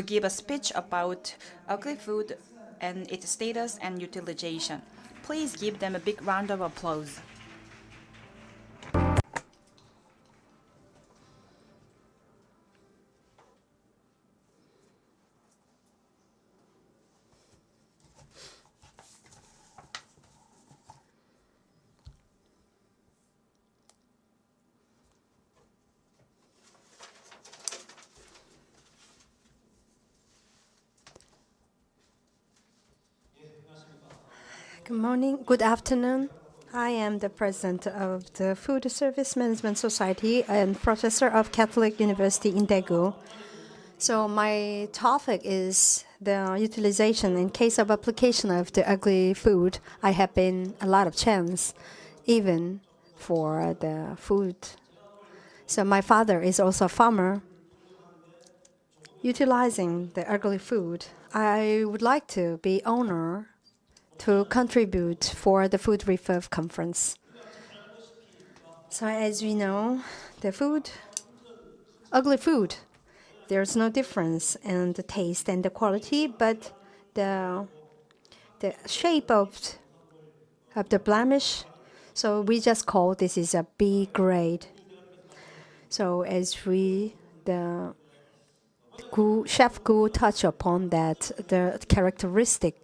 give a speech about ugly food and its status and utilization. Please give them a big round of applause. Good morning, good afternoon. I am the president of the Food Service Management Society and professor of Catholic University in Daegu. So my topic is the utilization in case of application of the ugly food. I have been a lot of chance, even for the food. So my father is also a farmer. Utilizing the ugly food, I would like to be owner to contribute for the Food Refurb Conference. So as we know, the food, ugly food, there's no difference in the taste and the quality, but the shape of the blemish, so we just call this is a B grade. So as Chef Gu touch upon that, the characteristic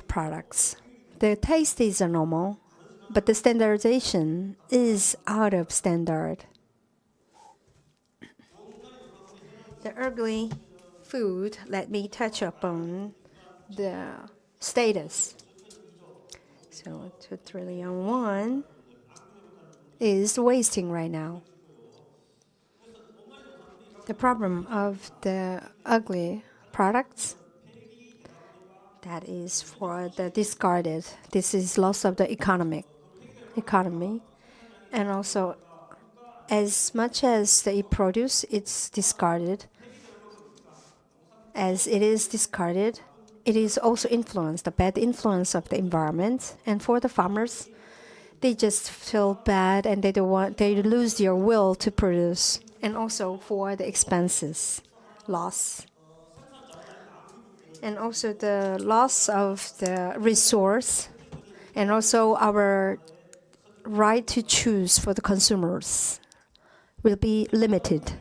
products. The taste is normal, but the standardization is out of standard. The ugly food, let me touch upon the status. So 2 trillion won is wasting right now. The problem of the ugly products, that is for the discarded. This is loss of the economy. And also, as much as they produce, it's discarded. As it is discarded, it is also influenced, the bad influence of the environment. And for the farmers, they just feel bad and they lose their will to produce. And also for the expenses, loss. And also the loss of the resource, and also our right to choose for the consumers will be limited.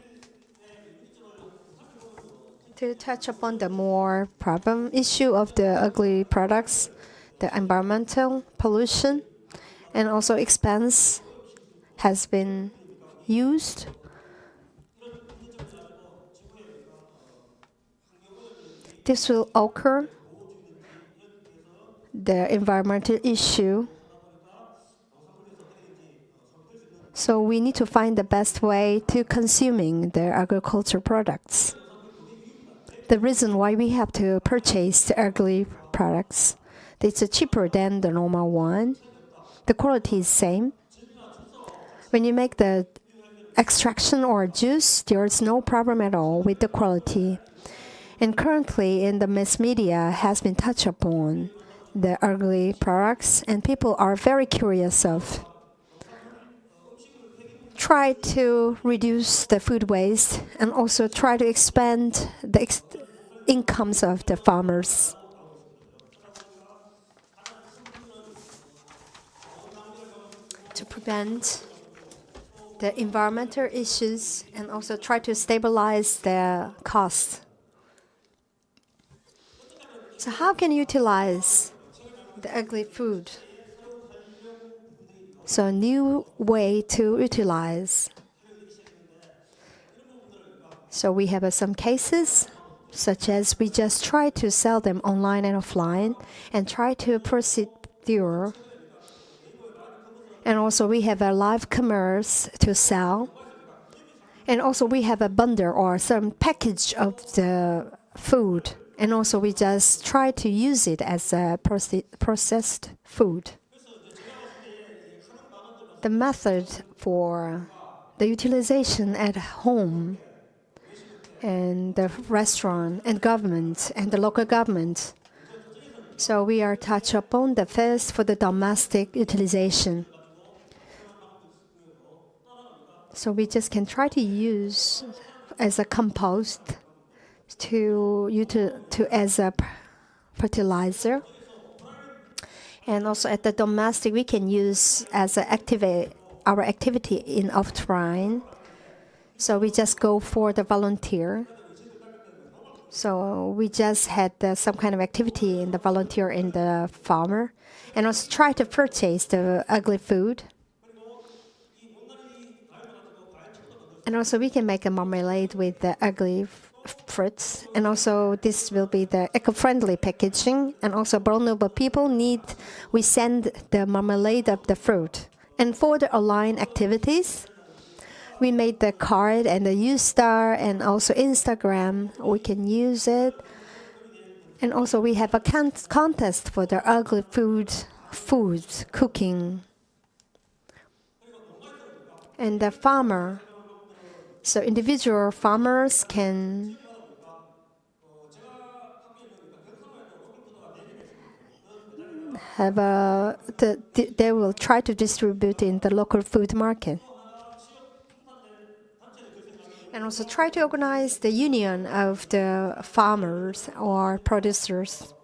To touch upon the more problem issue of the ugly products, the environmental pollution and also expense has been used. This will occur, the environmental issue. So we need to find the best way to consuming the agriculture products. The reason why we have to purchase the ugly products, it's cheaper than the normal one. The quality is same. When you make the extraction or juice, there is no problem at all with the quality. And currently in the mass media has been touched upon the ugly products, and people are very curious of try to reduce the food waste and also try to expand the incomes of the farmers. To prevent the environmental issues and also try to stabilize the costs. So how can you utilize the ugly food? So a new way to utilize. So we have some cases, such as we just try to sell them online and offline and try to procedure. And also we have a live commerce to sell. And also we have a bundle or some package of the food. And also we just try to use it as a processed food. The method for the utilization at home and the restaurant and government and the local government. So we are touched upon the first for the domestic utilization. So we just can try to use as a compost to as a fertilizer. And also at the domestic, we can use as a our activity in offline. So we just go for the volunteer. So we just had some kind of activity in the volunteer in the farmer. And also try to purchase the ugly food. And also we can make a marmalade with the ugly fruits. And also this will be the eco-friendly packaging. And also vulnerable people we send the marmalade of the fruit. And for the online activities, we made the card and the U-Star and also Instagram. We can use it. And also we have a contest for the ugly foods cooking. And the farmer. So individual farmers can have they will try to distribute in the local food market. And also try to organize the union of the farmers or producers.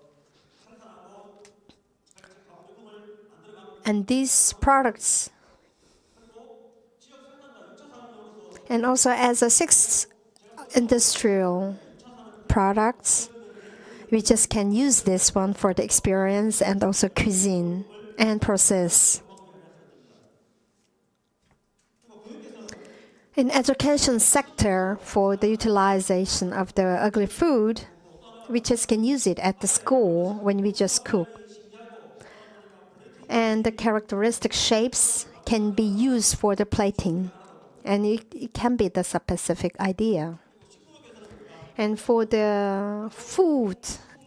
And these products, and also as a sixth industrial products, we just can use this one for the experience and also cuisine and process. In education sector, for the utilization of the ugly food, we just can use it at the school when we just cook. And the characteristic shapes can be used for the plating. And it can be the specific idea And for the food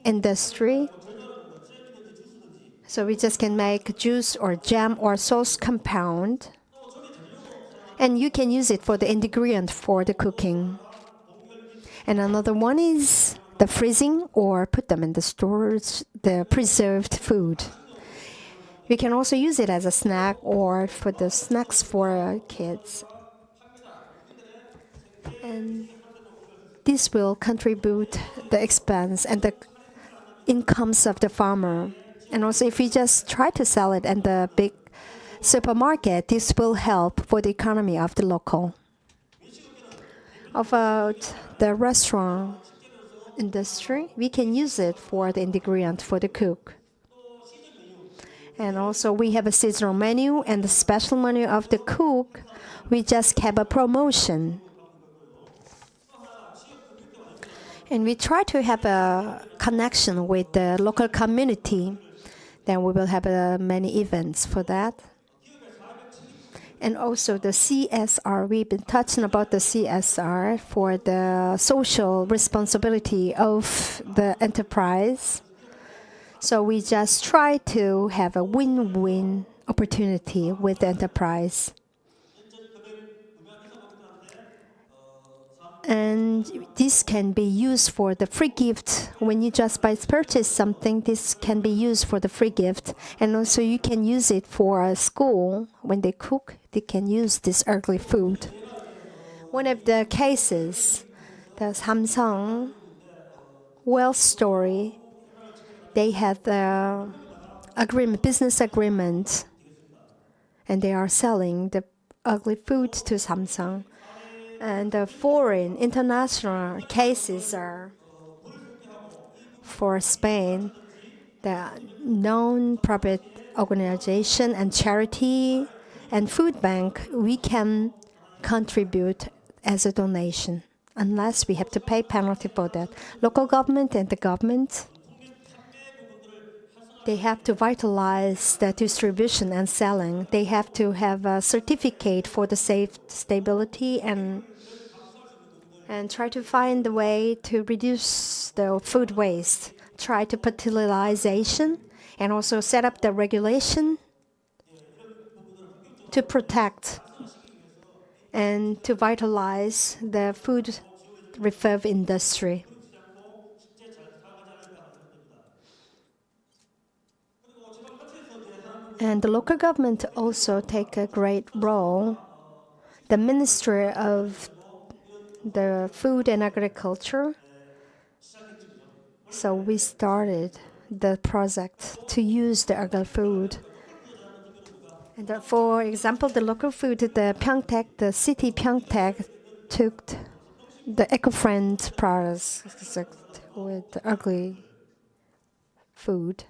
industry, so we just can make juice or jam or sauce compound. And you can use it for the ingredient for the cooking. And another one is the freezing or put them in the storage, the preserved food. We can also use it as a snack or for the snacks for kids. And this will contribute the expense and the incomes of the farmer. And also if we just try to sell it in the big supermarket, this will help for the economy of the local. About the restaurant industry, we can use it for the ingredient for the cook. And also we have a seasonal menu and the special menu of the cook. We just have a promotion. And we try to have a connection with the local community. Then we will have many events for that. And also the CSR, we've been touching about the CSR for the social responsibility of the enterprise. So we just try to have a win-win opportunity with the enterprise. And this can be used for the free gift. When you just purchase something, this can be used for the free gift. And also you can use it for a school. When they cook, they can use this ugly food. One of the cases, the Samsung Well story, they had the business agreement, and they are selling the ugly food to Samsung. And the foreign international cases are for Spain, the non-profit organization and charity and food bank, we can contribute as a donation unless we have to pay penalty for that. Local government and the government, they have to vitalize the distribution and selling. They have to have a certificate for the safe stability and try to find a way to reduce the food waste, try to fertilization, and also set up the regulation to protect and to vitalize the food refurb industry. And the local government also take a great role. The Ministry of the Food and Agriculture. So we started the project to use the ugly food. And for example, the local food, the Pyeongtaek, the city Pyeongtaek took the eco-friendly products with the ugly food.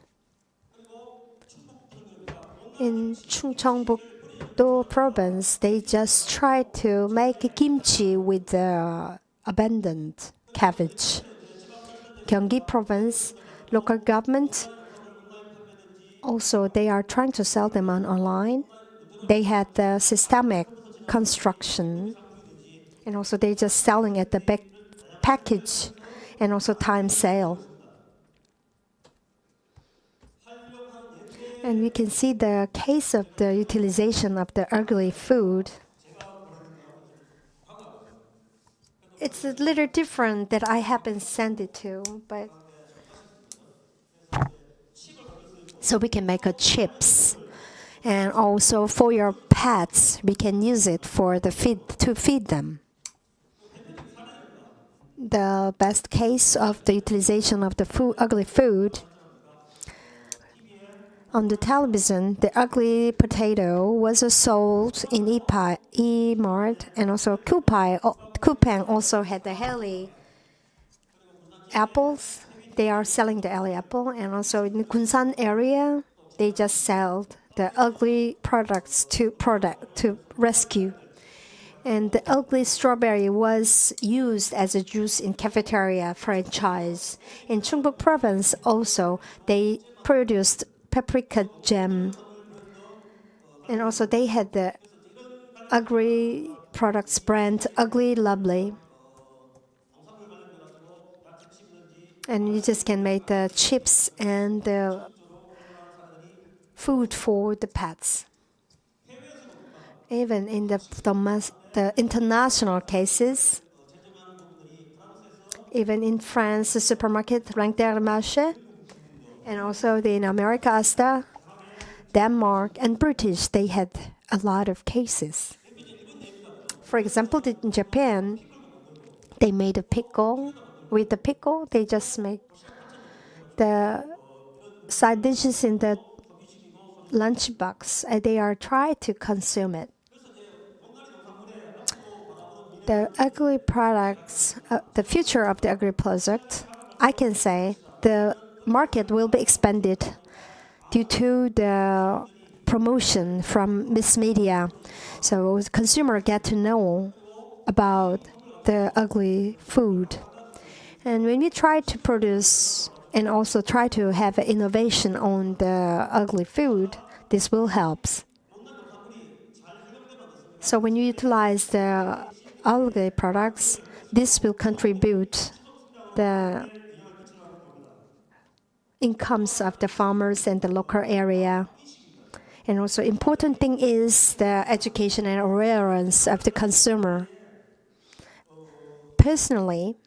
In Chungcheongbuk-do province, they just tried to make kimchi with the abandoned cabbage. Gyeonggi province, local government, also they are trying to sell them online. They had the systemic construction, and also they just selling at the back package, and also time sale. And we can see the case of the utilization of the ugly food. It's a little different that I haven't sent it to, but so we can make a chips. And also for your pets, we can use it for the feed them. The best case of the utilization of the ugly food. On the television, the ugly potato was sold in E-Mart, and also Coupang also had the hairy apples. They are selling the hairy apple, and also in the Gunsan area, they just sell the ugly products to rescue. And the ugly strawberry was used as a juice in cafeteria franchise. In Chungbuk province also, they produced paprika jam. And also they had the ugly products brand Ugly Lovely. And you just can make the chips and the food for the pets. Even in the international cases, even in France, the supermarket Intermarché, and also in America, Asda, Denmark, and British, they had a lot of cases. For example, in Japan, they made a pickle. With the pickle, they just make the side dishes in the lunchbox, and they are trying to consume it. The agri products, the future of the agri product, I can say the market will be expanded due to the promotion from mass media. So consumers get to know about the ugly food. And when we try to produce and also try to have innovation on the ugly food, this will help. So when you utilize the ugly products, this will contribute the incomes of the farmers and the local area. And also important thing is the education and awareness of the consumer. Personally,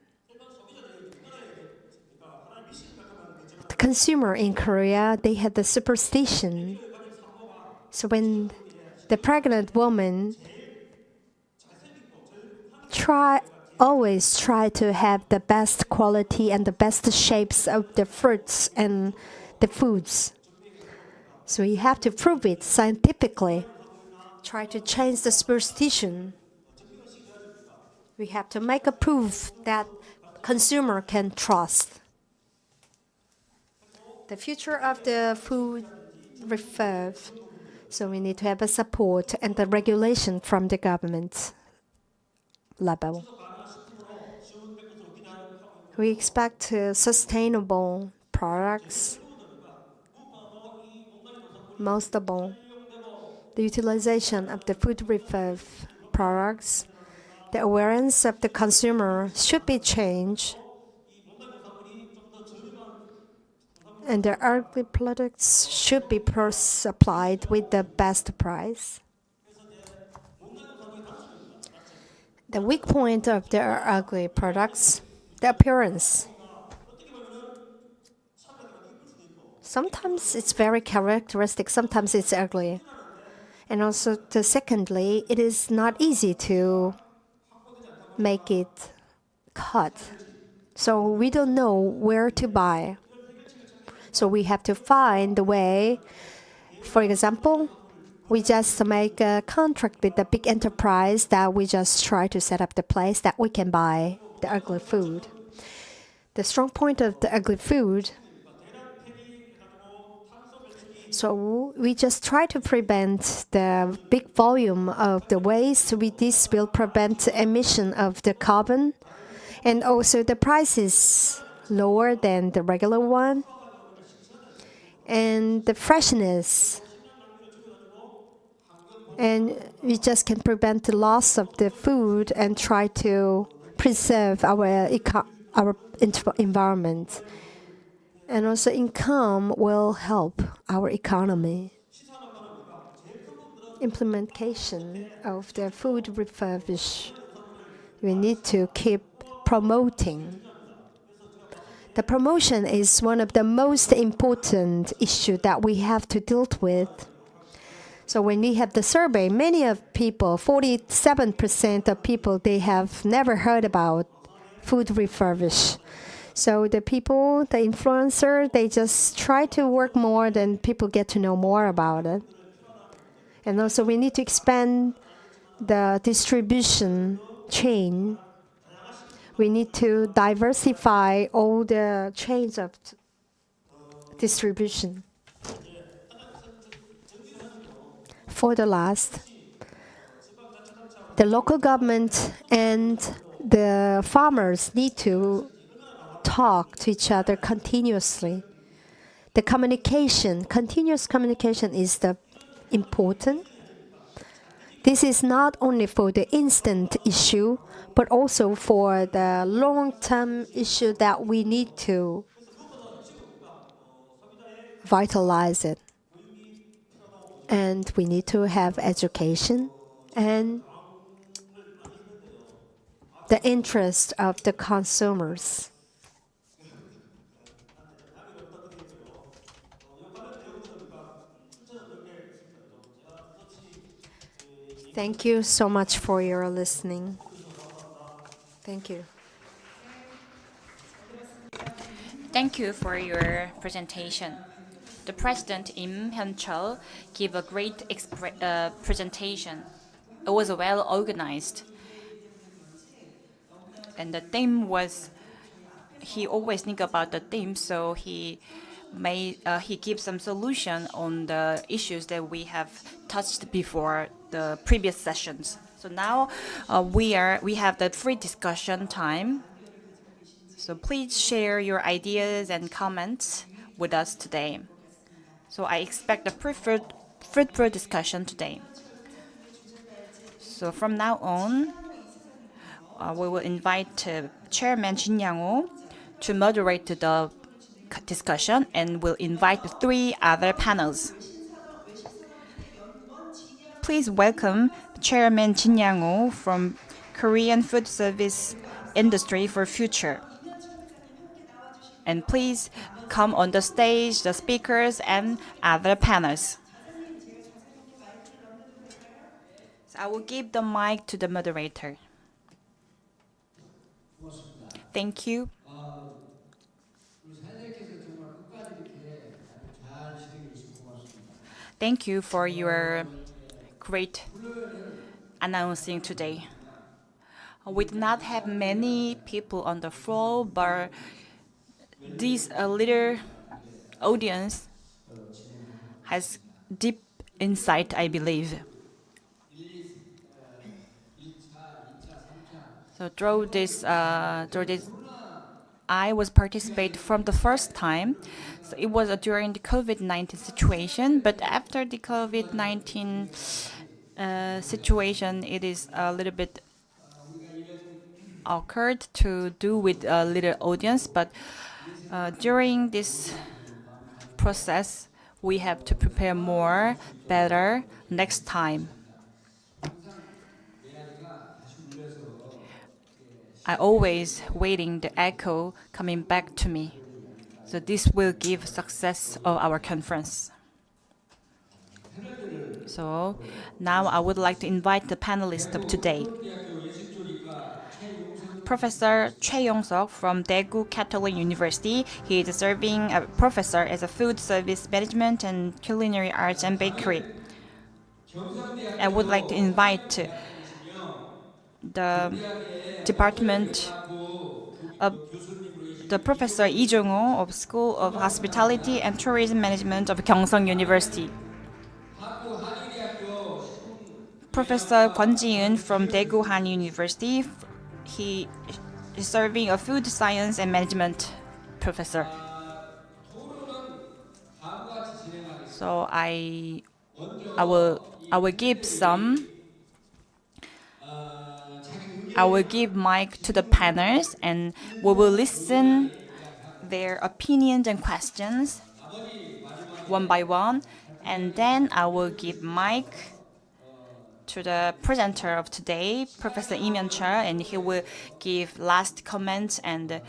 the consumer in Korea, they had the superstition. So when the pregnant woman always try to have the best quality and the best shapes of the fruits and the foods. So you have to prove it scientifically. Try to change the superstition. We have to make a proof that consumer can trust. The future of the food refurb. So we need to have a support and the regulation from the government level. We expect sustainable products. Most of all, the utilization of the food refurb products, the awareness of the consumer should be changed. And the ugly products should be supplied with the best price. The weak point of the ugly products, the appearance. Sometimes it's very characteristic, sometimes it's ugly. And also, secondly, it is not easy to make it cut. So we don't know where to buy. So we have to find the way. For example, we just make a contract with the big enterprise that we just try to set up the place that we can buy the ugly food. The strong point of the ugly food, so we just try to prevent the big volume of the waste. This will prevent emission of the carbon. And also the price is lower than the regular one. And the freshness. And we just can prevent the loss of the food and try to preserve our environment. And also income will help our economy. Implementation of the food refurbish. We need to keep promoting. The promotion is one of the most important issues that we have to deal with. So when we have the survey, many of people, 47% of people, they have never heard about food refurbish. So the people, the influencer, they just try to work more, then people get to know more about it. And also we need to expand the distribution chain. We need to diversify all the chains of distribution. For the last, the local government and the farmers need to talk to each other continuously. The communication, continuous communication is the important. This is not only for the instant issue, but also for the long-term issue that we need to vitalize it. And we need to have education and the interest of the consumers. Thank you so much for your listening. Thank you. Thank you for your presentation. The President Im Hyun-chul gave a great presentation. It was well organized. And the theme was, he always think about the theme, so he gives some solution on the issues that we have touched before the previous sessions. So now we have the free discussion time. So please share your ideas and comments with us today. So I expect a fruitful discussion today. So from now on, we will invite Chairman Jin Yang-ho to moderate the discussion, and we'll invite 3 other panels. Please welcome Chairman Jin Yang-ho from Korean Food Service Industry for Future. And please come on the stage, the speakers and other panels. So I will give the mic to the moderator. Thank you. Thank you for your great announcing today. We did not have many people on the floor, but this little audience has deep insight, I believe. So through this, I was participate from the first time. So it was during the COVID-19 situation, but after the COVID-19 situation, it is a little bit awkward to do with a little audience. But during this process, we have to prepare more, better next time. I always waiting the echo coming back to me. So this will give success of our conference. So now I would like to invite the panelists of today. Professor Choi Yong-seok from Daegu Catholic University. He is serving a professor as a food service management and culinary arts and bakery. I would like to invite the department of the Professor Lee Jong-ho of School of Hospitality and Tourism Management of Gyeongsang University. Professor Kwon Ji-eun from Daegu Han University. He is serving a food science and management professor. So I will give mic to the panelists, and we will listen their opinions and questions one by one, and then I will give mic to the presenter of today, Professor Im Hyun-chul, and he will give last comments and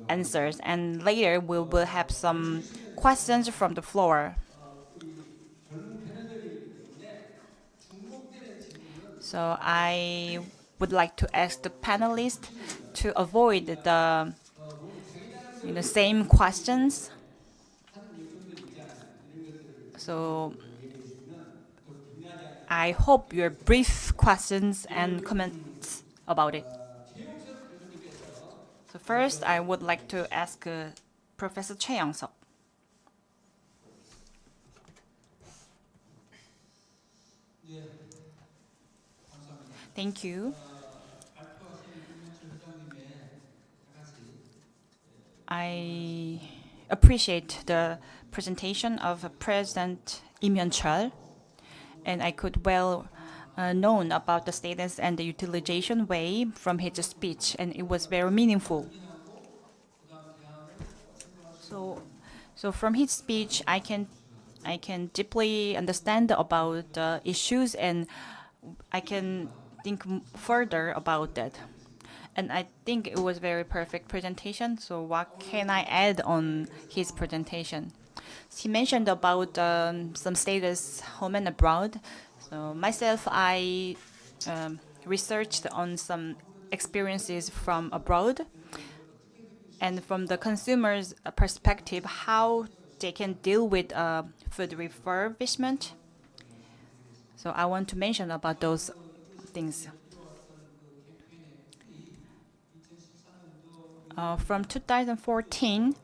answers. And later we will have some questions from the floor. So I would like to ask the panelists to avoid the same questions. So I hope your brief questions and comments about it. So first, I would like to ask Professor Choi Yong-seok. Thank you. I appreciate the presentation of President Im Hyun-chul, and I could well known about the status and the utilization way from his speech, and it was very meaningful. So from his speech, I can deeply understand about the issues, and I can think further about that. And I think it was very perfect presentation. So what can I add on his presentation? He mentioned about some status home and abroad. So myself, I researched on some experiences from abroad, and from the consumer's perspective, how they can deal with food refurbishment. So I want to mention about those things. From 2014,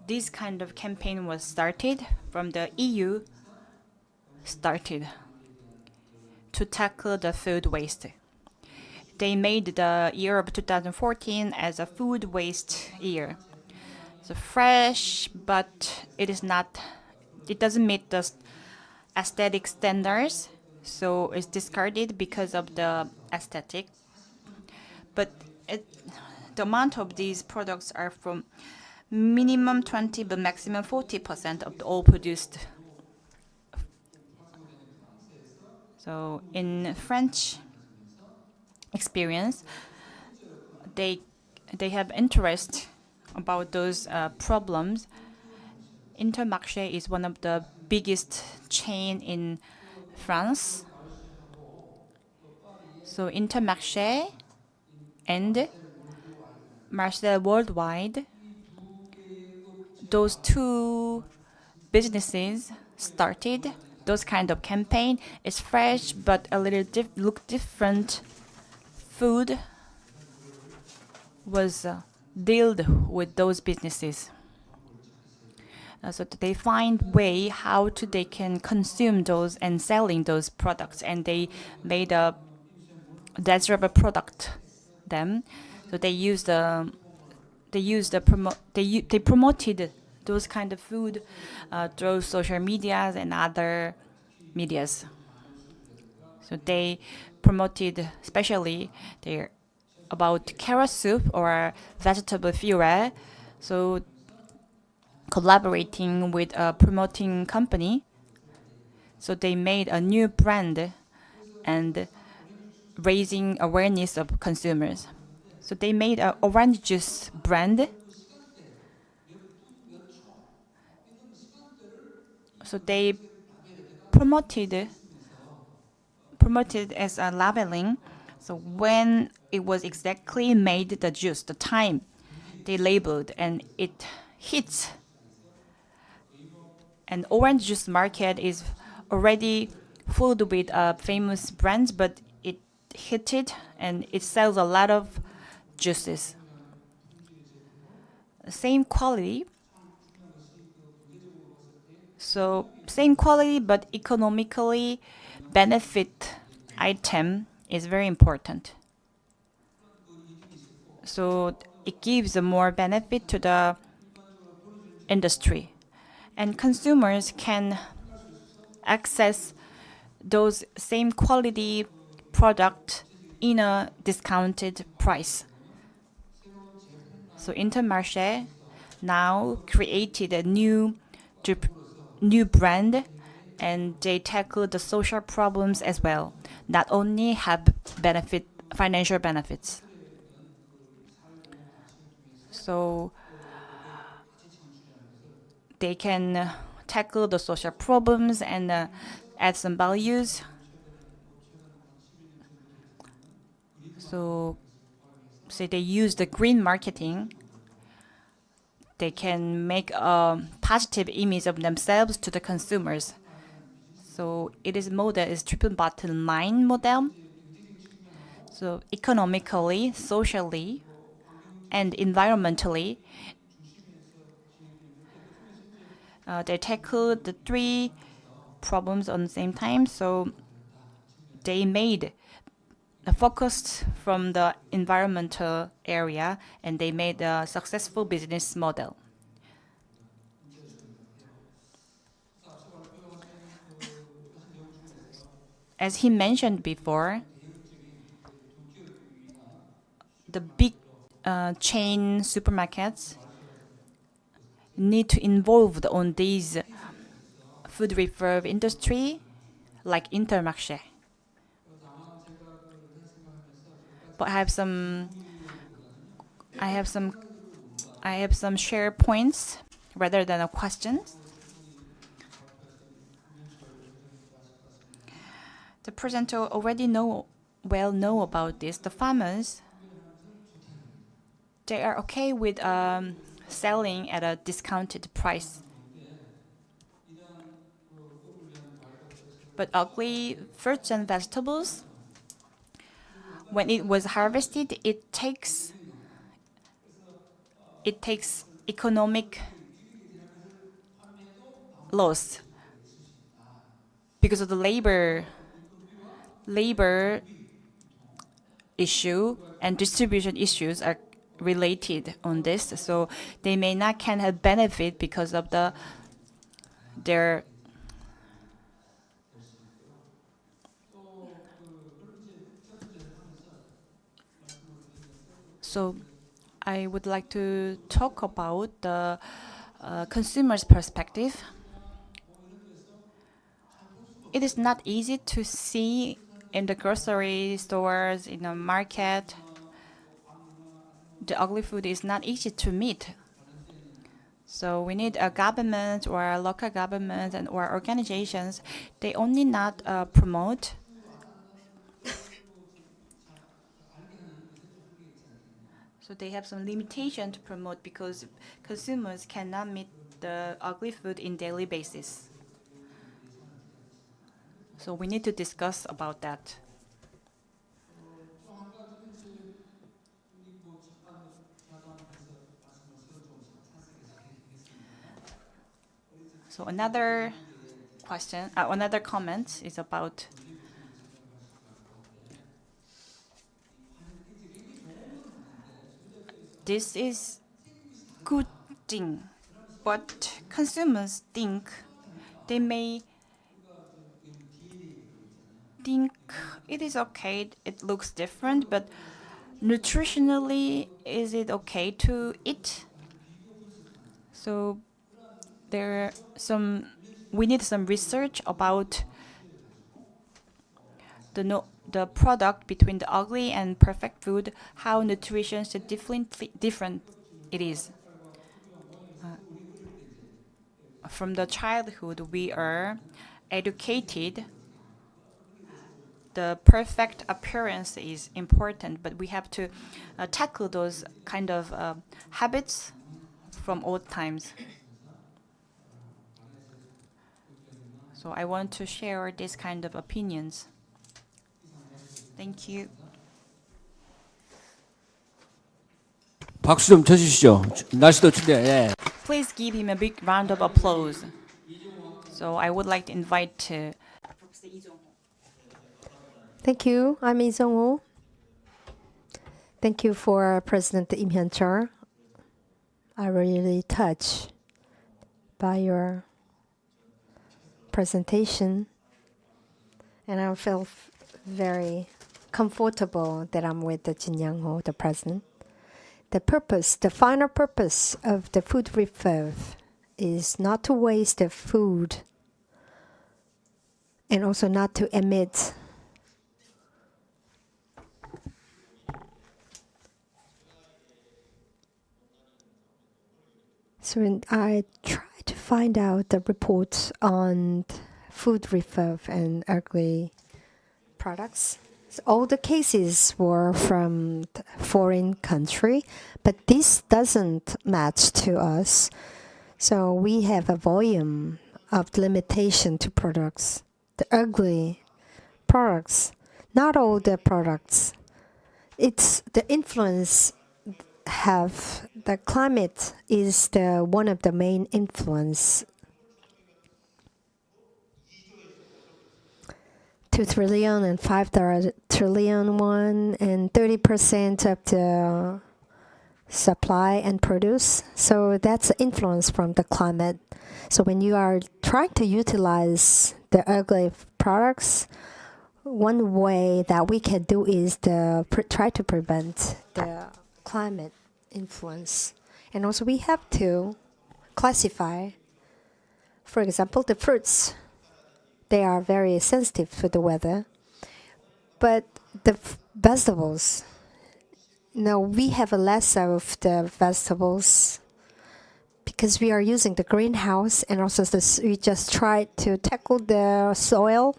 this kind of campaign was started from the EU started to tackle the food waste. They made the year of 2014 as a food waste year. So fresh, but it doesn't meet the aesthetic standards, so it's discarded because of the aesthetic. But the amount of these products are from minimum 20 but maximum 40% of the all produced. So in French experience, they have interest about those problems. Intermarché is one of the biggest chain in France. So Intermarché and Marcel Worldwide, those two businesses started those kind of campaign. It's fresh but a little look different. Food was dealt with those businesses. So they find way how they can consume those and selling those products, and they made a desirable product them. So they promoted those kind of food through social medias and other medias. So they promoted especially about carrot soup or vegetable puree. So collaborating with a promoting company. So they made a new brand and raising awareness of consumers. So they made an orange juice brand. So they promoted as a labeling. So when it was exactly made, the juice, the time, they labeled, and it hits. And orange juice market is already filled with famous brands, but it hit it, and it sells a lot of juices. Same quality. So same quality, but economically benefit item is very important. So it gives a more benefit to the industry, and consumers can access those same quality product in a discounted price. So Intermarché now created a new brand, and they tackle the social problems as well. Not only have financial benefits. So they can tackle the social problems and add some values. So say they use the green marketing, they can make a positive image of themselves to the consumers. So model is triple bottom line model. So economically, socially, and environmentally, they tackle the three problems on the same time. So they made a focus from the environmental area, and they made a successful business model. as he mentioned before, the big chain supermarkets need to involve on these food refurb industry like Intermarché. But I have some share points rather than a question. The presenter already know about this. The farmers, they are okay with selling at a discounted price. But ugly fruits and vegetables, when it was harvested, it takes economic loss because of the labor issue and distribution issues are related on this, so they may not can have benefit because of their so I would like to talk about the consumer's perspective. It is not easy to see in the grocery stores, in the market. The ugly food is not easy to meet. So we need a government or a local government and or organizations. They only not promote. So they have some limitation to promote because consumers cannot meet the ugly food in daily basis. So we need to discuss about that. So another question, another comment is about this is good thing, but consumers think they may think it is okay, it looks different, but nutritionally, is it okay to eat? So we need some research about the product between the ugly and perfect food, how nutrition is different it is. From the childhood, we are educated. The perfect appearance is important, but we have to tackle those kind of habits from old times. So I want to share this kind of opinions. Thank you. 박수 좀 쳐주시죠. 날씨도 춥대. 예. Please give him a big round of applause. So I would like to invite Professor Lee Jong-ho. Thank you. I'm Lee Jong-ho. Thank you for President Im Hyun-chul. I really touched by your presentation, and I feel very comfortable that I'm with the Jin Yang-ho, the president. The final purpose of the food refurb is not to waste the food and also not to emit So when I try to find out the reports on food refurb and ugly products, so all the cases were from foreign country, but this doesn't match to us. So we have a volume of limitation to products. The ugly products, not all the products. It's the influence have the climate is the one of the main influence. 2 trillion and 5 trillion won and 30% of the supply and produce. So that's the influence from the climate. So when you are trying to utilize the ugly products, one way that we can do is to try to prevent the climate influence. And also we have to classify, for example, the fruits. They are very sensitive to the weather. But the vegetables, no, we have less of the vegetables because we are using the greenhouse, and also we just try to tackle the soil.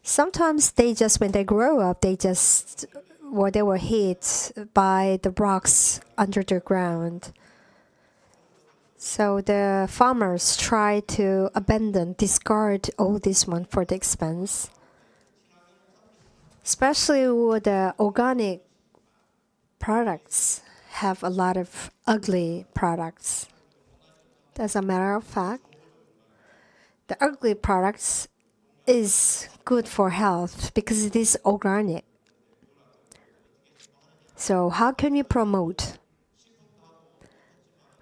Sometimes they just, when they grow up, they were hit by the rocks under the ground. So the farmers try to discard all this one for the expense. Especially with the organic products have a lot of ugly products. As a matter of fact, the ugly products is good for health because it is organic. So how can we promote?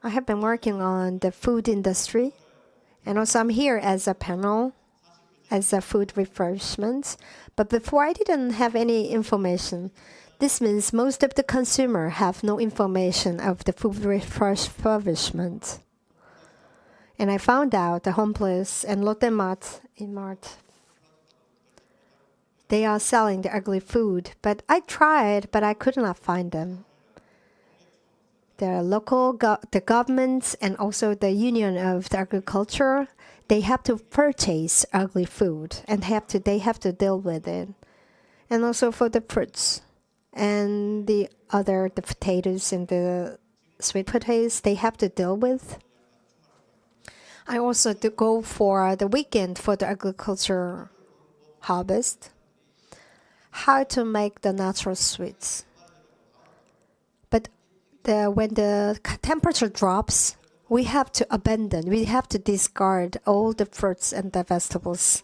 I have been working on the food industry, and also I'm here as a panel as a food refreshment. But before I didn't have any information. This means most of the consumer have no information of the food refurbishment. And I found out the Home Place and Lotte Mart in Mart, they are selling the ugly food. But I tried, but I could not find them. The local, the governments, and also the Union of the Agriculture, they have to purchase ugly food and they have to deal with it. And also for the fruits and the potatoes and the sweet potatoes, they have to deal with. I also do go for the weekend for the agriculture harvest. How to make the natural sweets. But when the temperature drops, we have to discard all the fruits and the vegetables.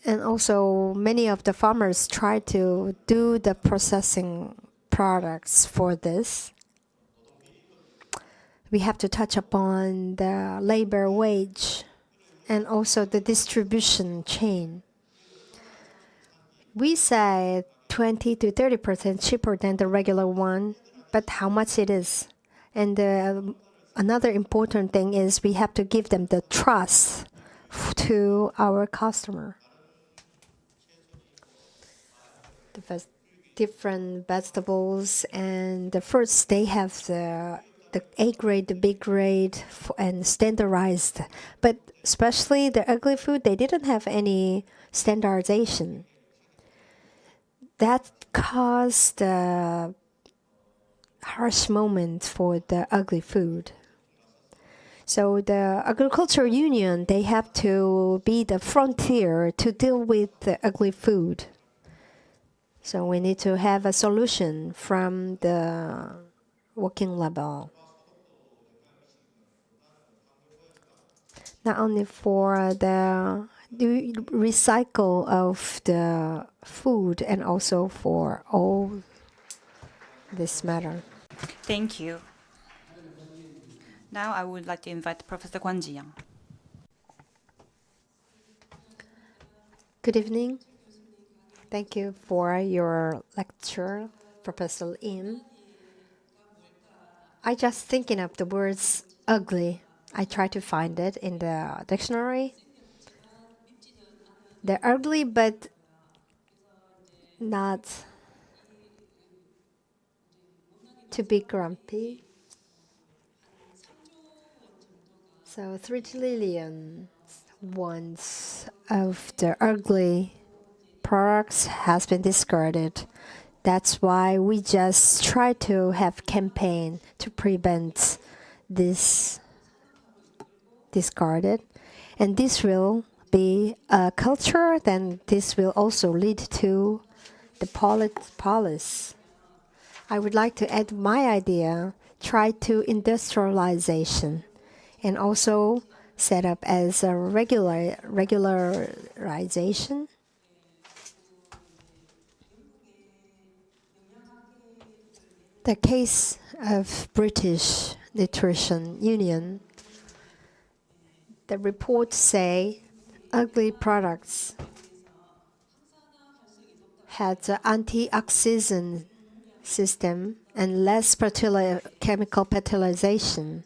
And also, many of the farmers try to do the processing products for this. We have to touch upon the labor wage and also the distribution chain. We say 20 to 30% cheaper than the regular one, but how much it is? And another important thing is we have to give them the trust to our customer. The different vegetables and the fruits, they have the A grade, the B grade, and standardized. But especially the ugly food, they didn't have any standardization. That caused a harsh moment for the ugly food. So the agriculture union, they have to be the frontier to deal with the ugly food. So we need to have a solution from the working level. Not only for the recycle of the food and also for all this matter. Thank you. Now I would like to invite Professor Kwon Ji-young. Good evening. Thank you for your lecture, Professor Im. I just thinking of the words ugly. I try to find it in the dictionary. They're ugly, but not to be grumpy. So 3 trillion ones of the ugly products has been discarded. That's why we just try to have campaign to prevent this discarded. And this will be a culture, then this will also lead to the policy. I would like to add my idea, try to industrialization and also set up as a regularization. The case of British Nutrition Union, the report say ugly products had an antioxidant system and less chemical fertilization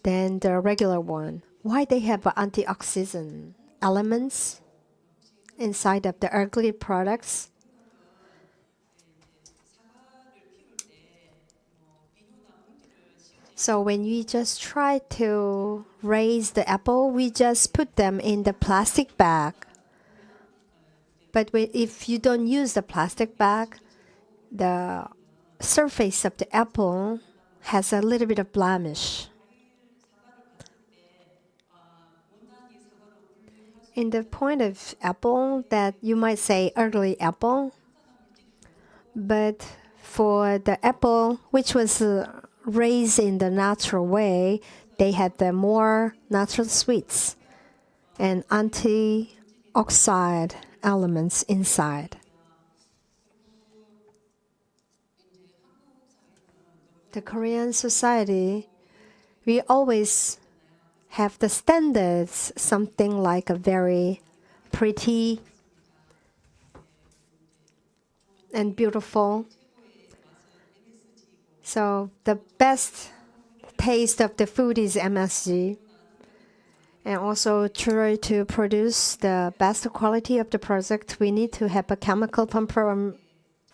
than the regular one. Why they have antioxidant elements inside of the ugly products? So when we just try to raise the apple, we just put them in the plastic bag. But if you don't use the plastic bag, the surface of the apple has a little bit of blemish. In the point of apple, that you might say ugly apple, but for the apple which was raised in the natural way, they had the more natural sweets and antioxidant elements inside. The Korean society, we always have the standards, something like a very pretty and beautiful. So the best taste of the food is MSG. And also try to produce the best quality of the product, we need to have a chemical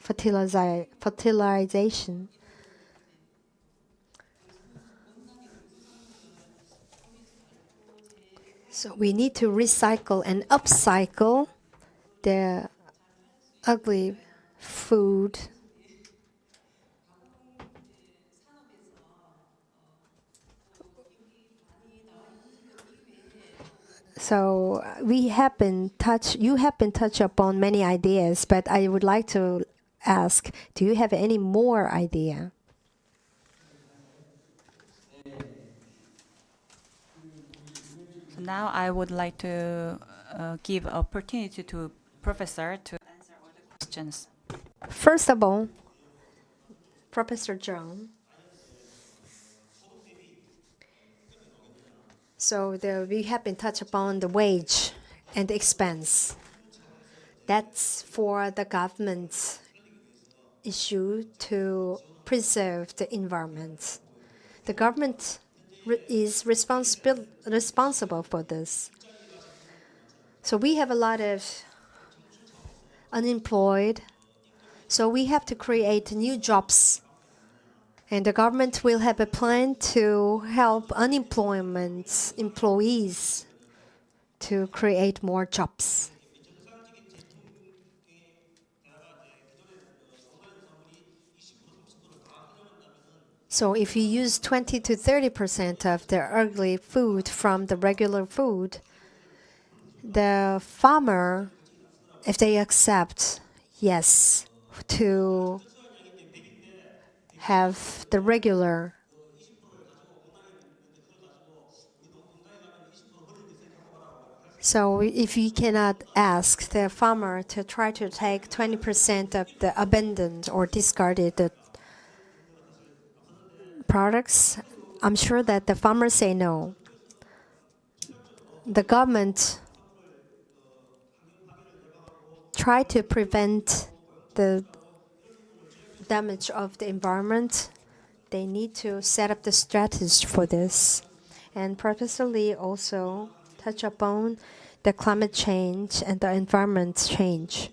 fertilization. So we need to recycle and upcycle the ugly food. So you have been touched upon many ideas, but I would like to ask, do you have any more idea? So now I would like to give opportunity to Professor to answer all the questions. First of all, Professor Zhang. So we have been touched upon the wage and the expense. That's for the government's issue to preserve the environment. The government is responsible for this. So we have a lot of unemployed. So we have to create new jobs. And the government will have a plan to help unemployment employees to create more jobs. So if you use 20 to 30% of the ugly food from the regular food, the farmer, if they accept yes to have the regular so if you cannot ask the farmer to try to take 20% of the abandoned or discarded products, I'm sure that the farmers say no. The government try to prevent the damage of the environment. They need to set up the strategy for this. And Professor Lee also touched upon the climate change and the environment change.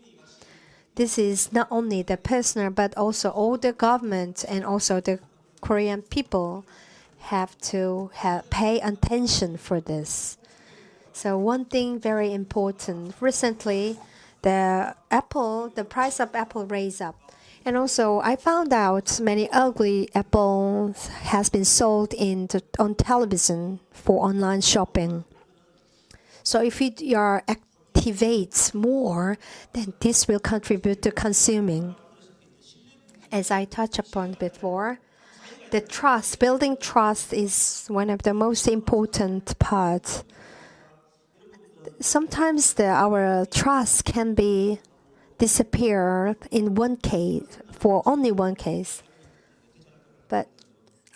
This is not only the personal, but also all the government and also the Korean people have to pay attention for this. So one thing very important, recently the price of apple raised up. And also, I found out many ugly apples has been sold on television for online shopping. So if you activate more, then this will contribute to consuming. As I touched upon before, the trust, building trust is one of the most important parts. Sometimes our trust can be disappear in one case, for only one case. But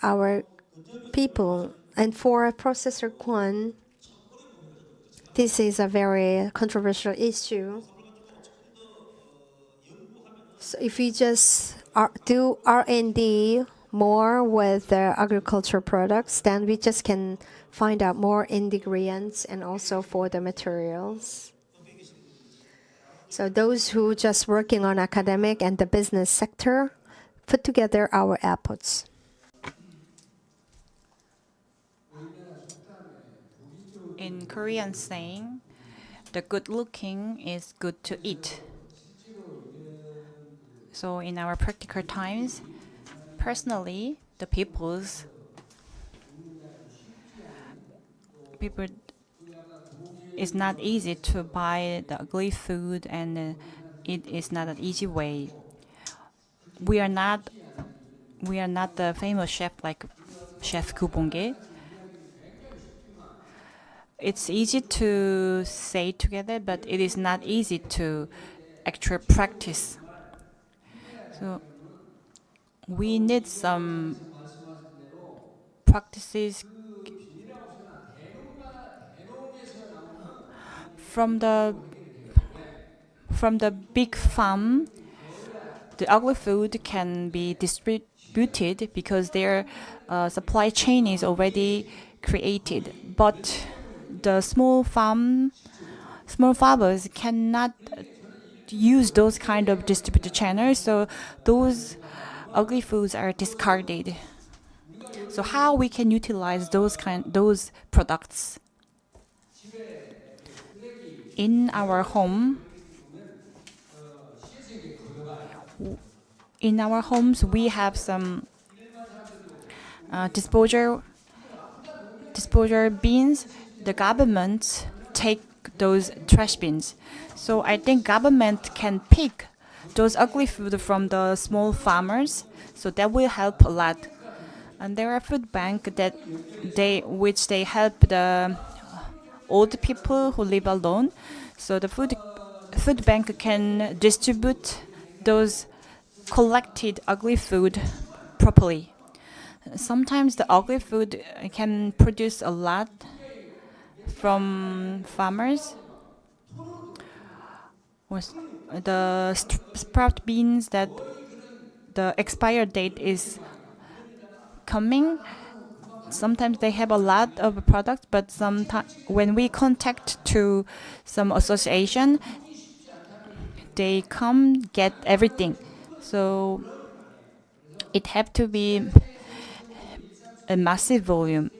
our people And for Professor Kwon, this is a very controversial issue. So if you just do R&D more with the agricultural products, then we just can find out more ingredients and also for the materials. So those who just working on academic and the business sector, put together our efforts. In Korean saying, the good looking is good to eat. So in our practical times, personally, the people, it's not easy to buy the ugly food, and it is not an easy way. We are not the famous chef like Chef Kubonge. It's easy to say together, but it is not easy to actually practice. So we need some practices from the big farm. The ugly food can be distributed because their supply chain is already created, but the small farmers cannot use those kind of distributed channels, so those ugly foods are discarded. So how we can utilize those products in our home? In our homes, we have some disposal bins. The government take those trash bins. So I think government can pick those ugly food from the small farmers. So that will help a lot. And there are food banks which they help the old people who live alone. So the food bank can distribute those collected ugly food properly. Sometimes the ugly food can produce a lot from farmers. The sprout beans that the expired date is coming. Sometimes they have a lot of products, but sometimes when we contact to some association, they come get everything. So it have to be a massive volume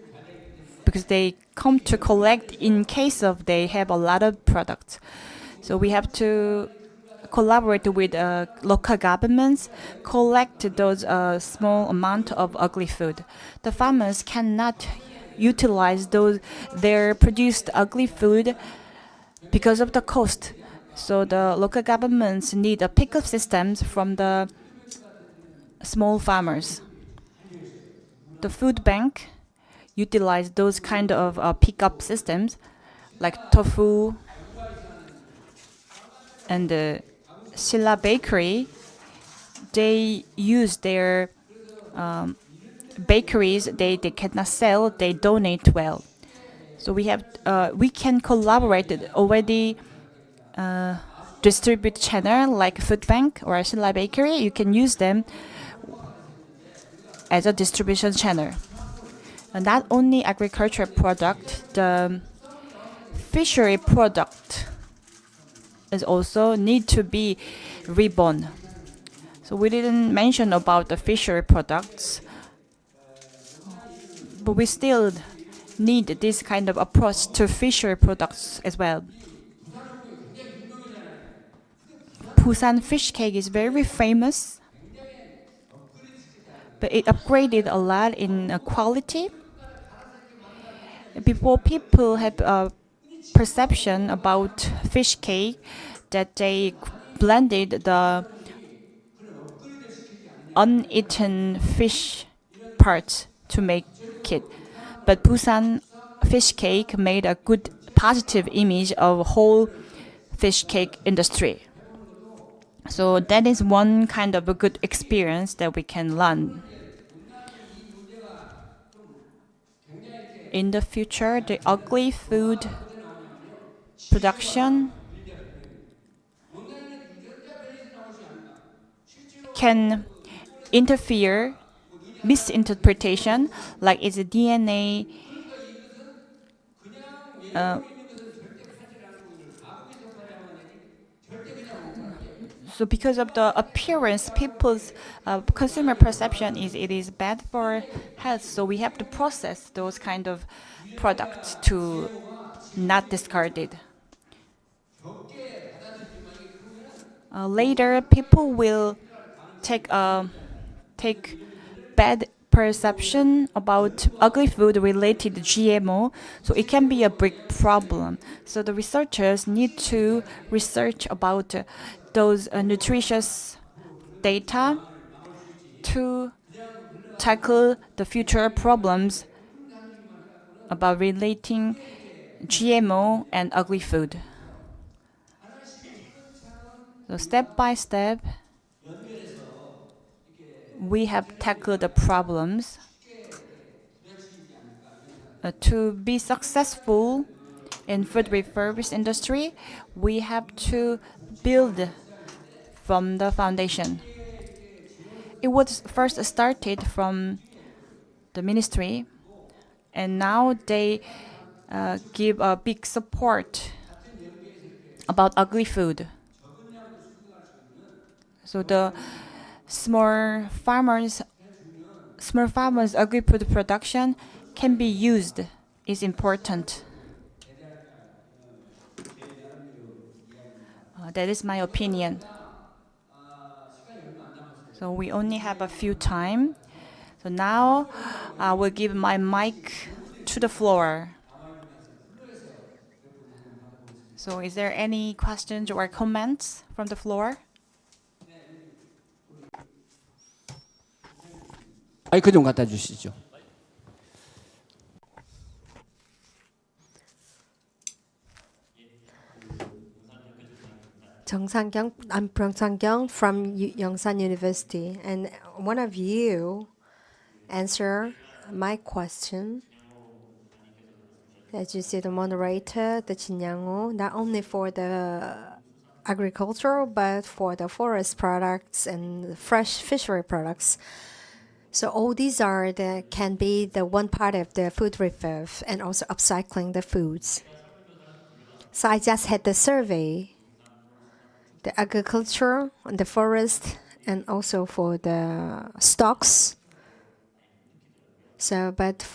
because they come to collect in case of they have a lot of products. So we have to collaborate with local governments, collect those small amount of ugly food. The farmers cannot utilize their produced ugly food because of the cost. So the local governments need a pickup systems from the small farmers. The food bank utilize those kind of pickup systems like tofu and the Silla Bakery. They use their bakeries they cannot sell, they donate well. So we can collaborate already distribute channel like food bank or Silla Bakery. You can use them as a distribution channel. And not only agricultural product, the fishery product is also need to be reborn. So we didn't mention about the fishery products, but we still need this kind of approach to fishery products as well. Busan fish cake is very famous, but it upgraded a lot in quality. Before, people have a perception about fish cake that they blended the uneaten fish parts to make it. But Busan fish cake made a good positive image of whole fish cake industry. So that is one kind of a good experience that we can learn. in the future, the ugly food production can interfere misinterpretation, like it's a DNA. So because of the appearance, people's consumer perception is it is bad for health. So we have to process those kind of products to not discard it. Later, people will take bad perception about ugly food related to GMO, so it can be a big problem. So the researchers need to research about those nutritious data to tackle the future problems about relating GMO and ugly food. So step by step, we have tackled the problems. To be successful in food refurbished industry, we have to build from the foundation. It was first started from the ministry, and now they give a big support about ugly food. So the small farmers' ugly food production can be used is important. That is my opinion. So we only have a few time. So now I will give my mic to the floor. So is there any questions or comments from the floor? 마이크 좀 갖다 주시죠. I'm Byung Sang-kyung from Yongsan University, and one of you answer my question. As you see, the moderator, the Jin Yang-woo, not only for the agriculture, but for the forest products and fresh fishery products. So all these can be the one part of the food refurb and also upcycling the foods. So I just had the survey, the agriculture and the forest, and also for the stocks. So, but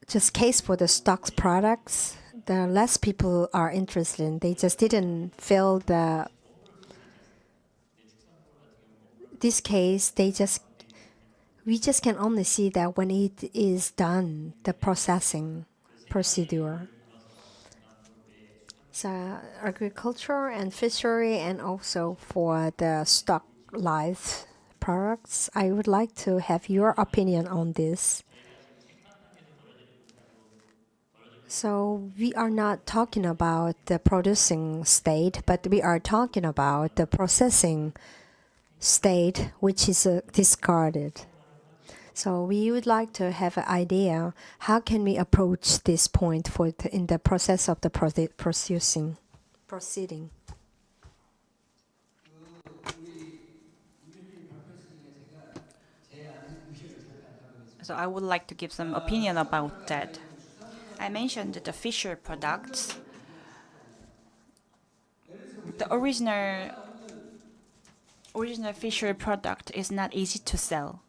just case for the stocks products, the less people are interested in. They just didn't feel this case. We just can only see that when it is done, the processing procedure. So agriculture and fishery, and also for the stock life products, I would like to have your opinion on this. So we are not talking about the producing state, but we are talking about the processing state, which is discarded. So we would like to have an idea, how can we approach this point in the process of the proceeding? So I would like to give some opinion about that. I mentioned the fisher products. The original fisher product is not easy to sell.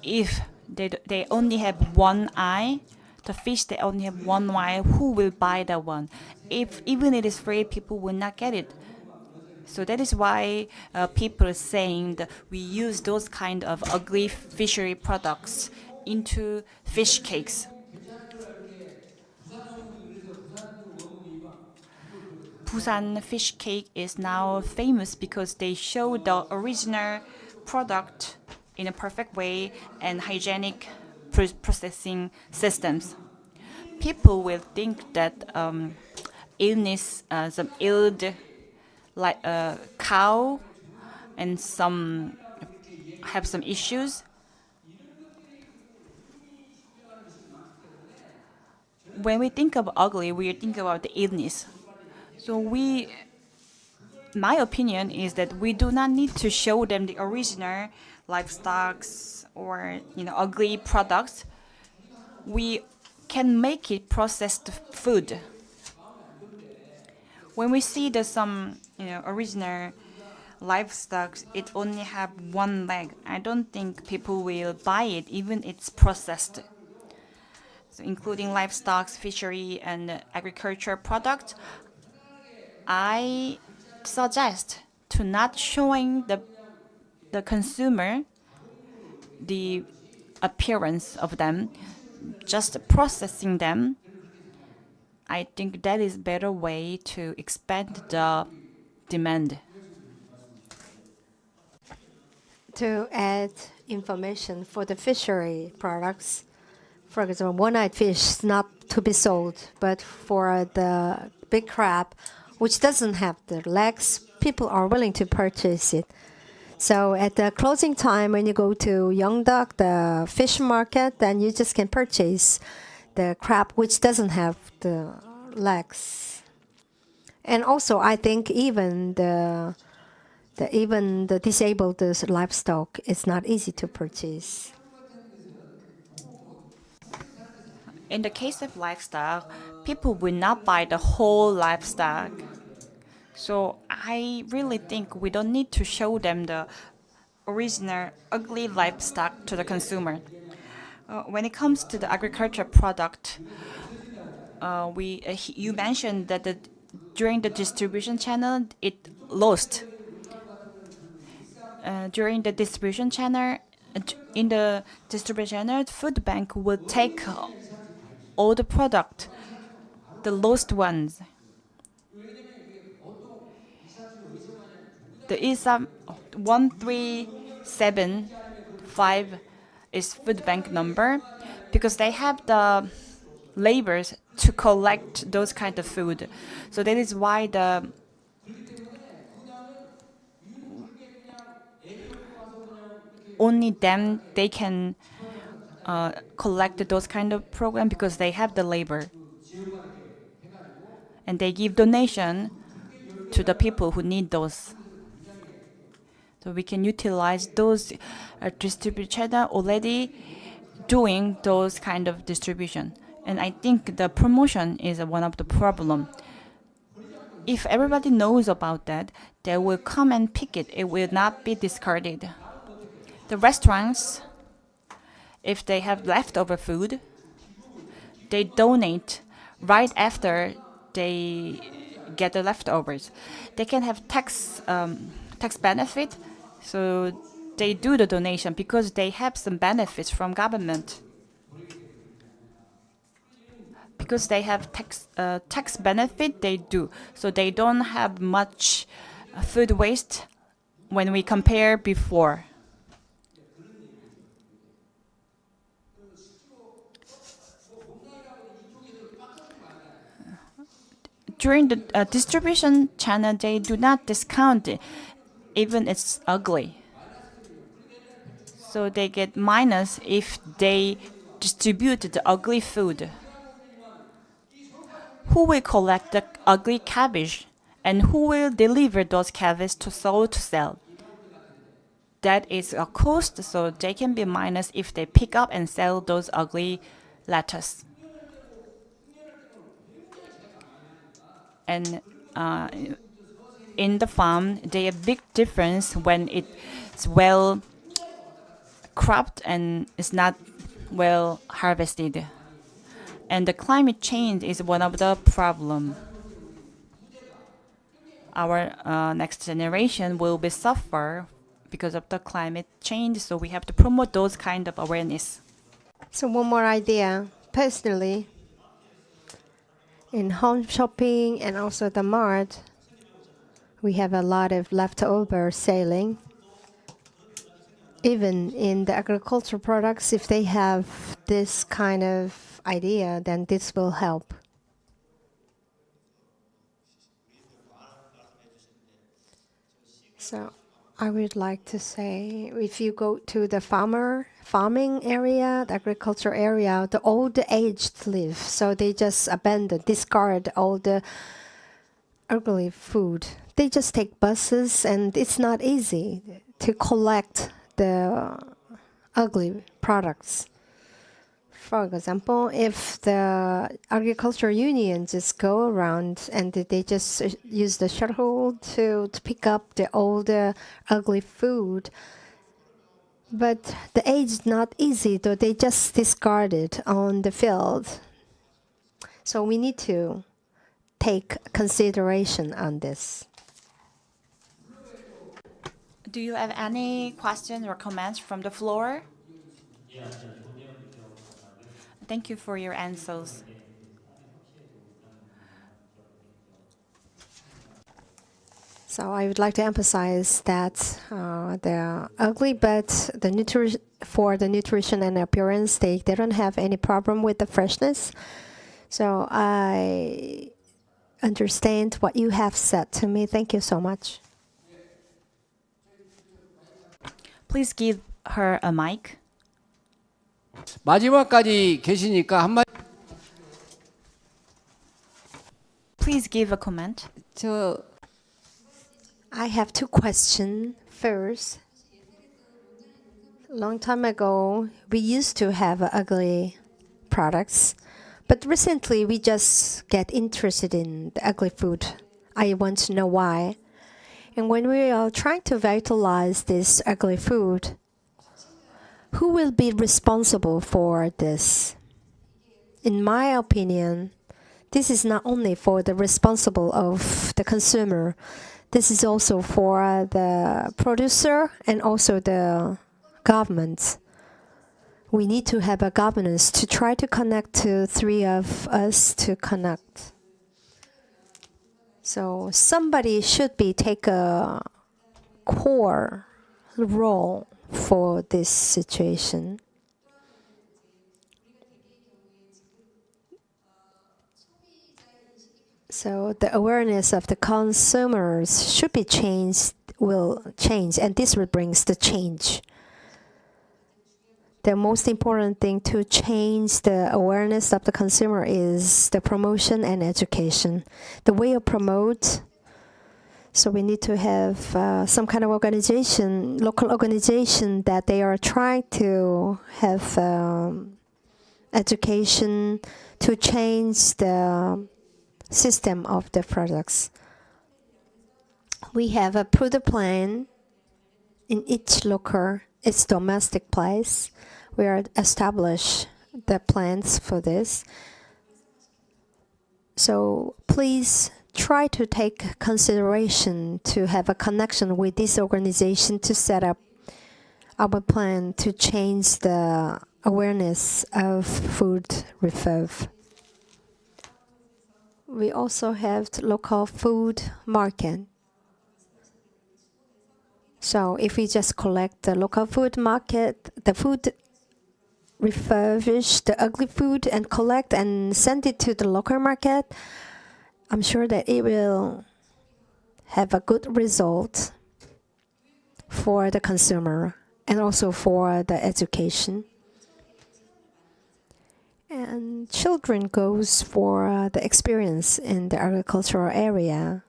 If they only have one eye, the fish they only have one eye, who will buy that one? If even it is free, people will not get it. So that is why people are saying that we use those kind of ugly fishery products into fish cakes. Busan fish cake is now famous because they show the original product in a perfect way and hygienic processing systems. People will think that some illed like a cow and some have some issues. when we think of ugly, we think about the illness. So my opinion is that we do not need to show them the original livestock or ugly products. We can make it processed food. When we see some original livestock, it only have one leg. I don't think people will buy it, even it's processed. So including livestock, fishery, and agriculture products, I suggest to not showing the consumer the appearance of them, just processing them. I think that is better way to expand the demand. To add information for the fishery products, for example, one-eyed fish is not to be sold, but for the big crab, which doesn't have the legs, people are willing to purchase it. So at the closing time, when you go to Yeongdeok, the fish market, then you just can purchase the crab which doesn't have the legs. And also, I think even the disabled livestock is not easy to purchase. In the case of livestock, people will not buy the whole livestock. So I really think we don't need to show them the original ugly livestock to the consumer. When it comes to the agriculture product, you mentioned that during the distribution channel, it lost. During the distribution channel, in the distribution channel, food bank will take all the product, the lost ones. The ISA 1375 is food bank number because they have the labors to collect those kind of food. So that is why only them they can collect those kind of program because they have the labor. And they give donation to the people who need those. So we can utilize those distribution already doing those kind of distribution. And I think the promotion is one of the problem. If everybody knows about that, they will come and pick it. It will not be discarded. The restaurants, if they have leftover food, they donate right after they get the leftovers. They can have tax benefit, so they do the donation because they have some benefits from government. Because they have tax benefit, they do. So they don't have much food waste when we compare before. During the distribution channel, they do not discount it, even it's ugly. So they get minus if they distribute the ugly food. Who will collect the ugly cabbage and who will deliver those cabbage to sell? That is a cost, so they can be minus if they pick up and sell those ugly lettuce. And in the farm, there is a big difference when it's well cropped and it's not well harvested. And the climate change is one of the problems. Our next generation will be suffer because of the climate change, so we have to promote those kind of awareness. So one more idea. Personally, in home shopping and also the mart, we have a lot of leftover selling. Even in the agricultural products, if they have this kind of idea, then this will help. So I would like to say, if you go to the farming area, the agriculture area, the old aged live, so they just abandon, discard all the ugly food. They just take buses, and it's not easy to collect the ugly products. For example, if the agriculture union just go around and they just use the shuttle to pick up the old ugly food, but the age is not easy, though they just discard it on the field. So we need to take consideration on this. Do you have any questions or comments from the floor? Thank you for your answers. So I would like to emphasize that they're ugly, but for the nutrition and appearance, they don't have any problem with the freshness. So I understand what you have said to me. Thank you so much. Please give her a mic. 마지막까지 계시니까 한마디. Please give a comment. I have two questions. First, long time ago, we used to have ugly products, but recently we just get interested in the ugly food. I want to know why. And when we are trying to vitalize this ugly food, who will be responsible for this? In my opinion, this is not only for the responsible of the consumer, this is also for the producer and also the government. We need to have a governance to try to connect to three of us to connect. So somebody should take a core role for this situation. So the awareness of the consumers should be will change, and this will bring the change. The most important thing to change the awareness of the consumer is the promotion and education. The way of promote, so we need to have some kind of organization, local organization, that they are trying to have education to change the system of the products. We have a product plan in each its domestic place. We are establish the plans for this. So please try to take consideration to have a connection with this organization to set up our plan to change the awareness of food refurb. We also have the local food market. So if we just collect the local food market, the food refurbish the ugly food and collect and send it to the local market, I'm sure that it will have a good result for the consumer and also for the education. And children goes for the experience in the agricultural area.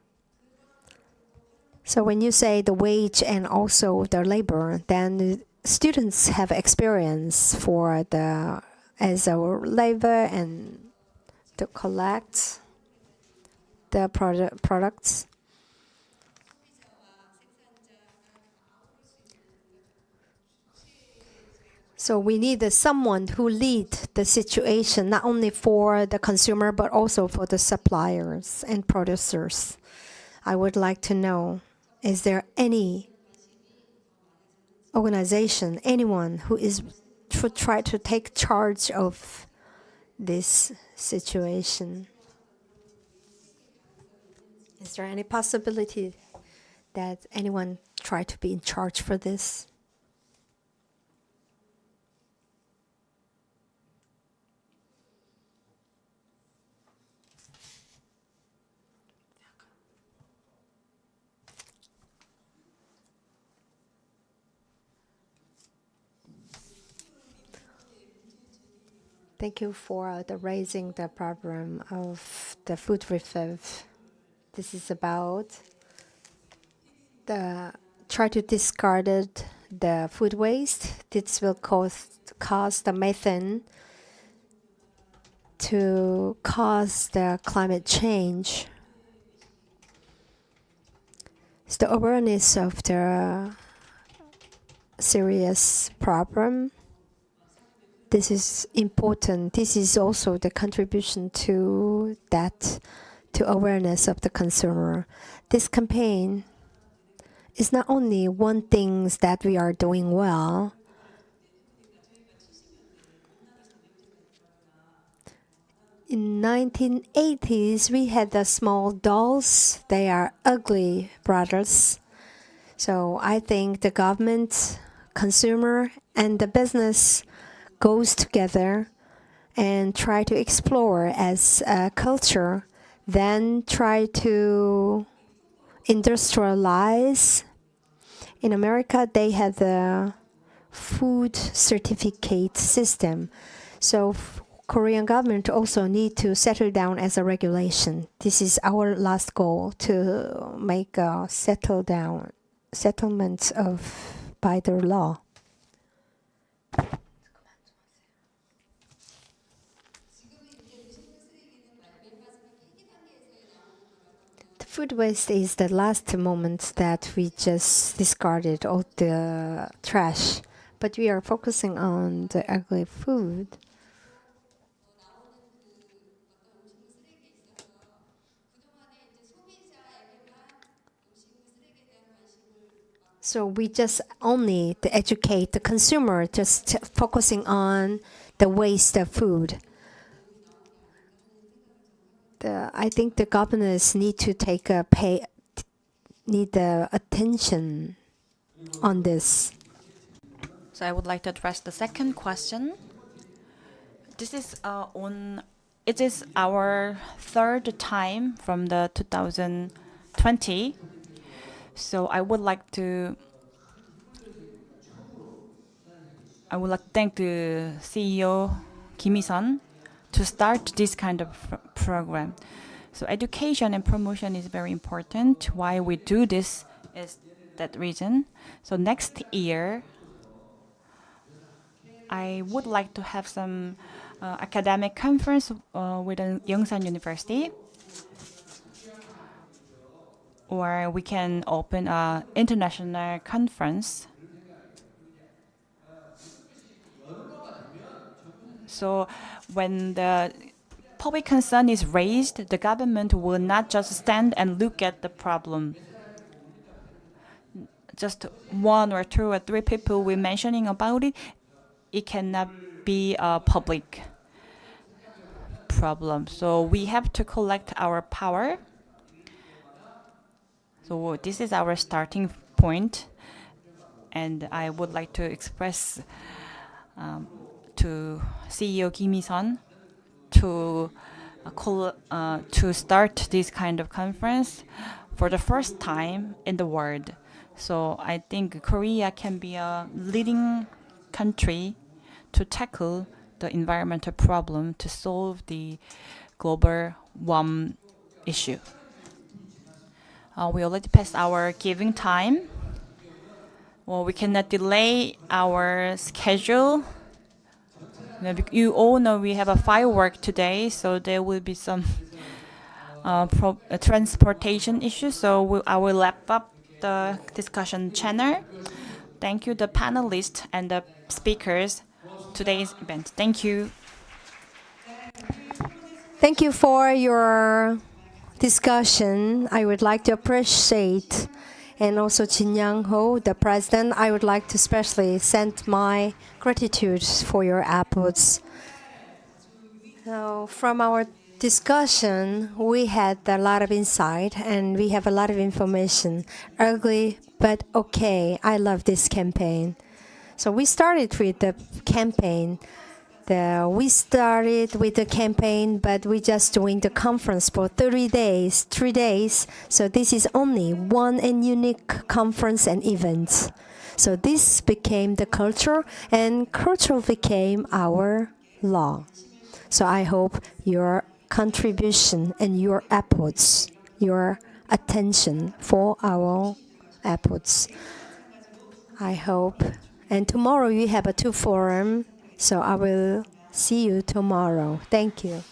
So when you say the wage and also the labor, then the students have experience for as a labor and to collect the products. So we need someone who lead the situation, not only for the consumer, but also for the suppliers and producers. I would like to know, is there any organization, anyone who should try to take charge of this situation? Is there any possibility that anyone try to be in charge for this? Thank you for the raising the problem of the food refurb. This is about the try to discard the food waste. This will cause the methane to cause the climate change. It's the awareness of the serious problem. This is important. This is also the contribution to that, to awareness of the consumer. This campaign is not only one thing that we are doing well. In 1980s, we had the small dolls. They are ugly brothers. So I think the government, consumer, and the business goes together and try to explore as a culture, then try to industrialize. In America, they have the food certificate system. So Korean government also need to settle down as a regulation. This is our last goal, to make a settlement of by the law. The food waste is the last moment that we just discarded all the trash, but we are focusing on the ugly food. So we just only to educate the consumer, just focusing on the waste of food. I think the governors need to need the attention on this. So I would like to address the second question. This is it is our third time from the 2020. So I would like to thank the CEO Kim Il-sung to start this kind of program. So education and promotion is very important. Why we do this is that reason. So next year, I would like to have some academic conference with Yongsan University. Or we can open an international conference. So when the public concern is raised, the government will not just stand and look at the problem. Just one or two or three people will mentioning about it, it cannot be a public problem. So we have to collect our power. So this is our starting point, and I would like to express to CEO Kim Il-sung to start this kind of conference for the first time in the world. So I think Korea can be a leading country to tackle the environmental problem to solve the global warming issue. We already passed our giving time. Well, we cannot delay our schedule. You all know we have a firework today, so there will be some transportation issues. So I will wrap up the discussion channel. Thank you, the panelists and the speakers today's event. Thank you. Thank you for your discussion. I would like to appreciate, and also Jin Yang-ho, the president, I would like to especially send my gratitude for your efforts. So from our discussion, we had a lot of insight and we have a lot of information. Ugly, but okay. I love this campaign. So we started with the campaign. We started with the campaign, but we just doing the conference for 3 days. So this is only one and unique conference and event. So this became the culture, and culture became our law. So I hope your contribution and your efforts, your attention for our efforts. I hope. And tomorrow we have a 2 forum, so I will see you tomorrow. Thank you.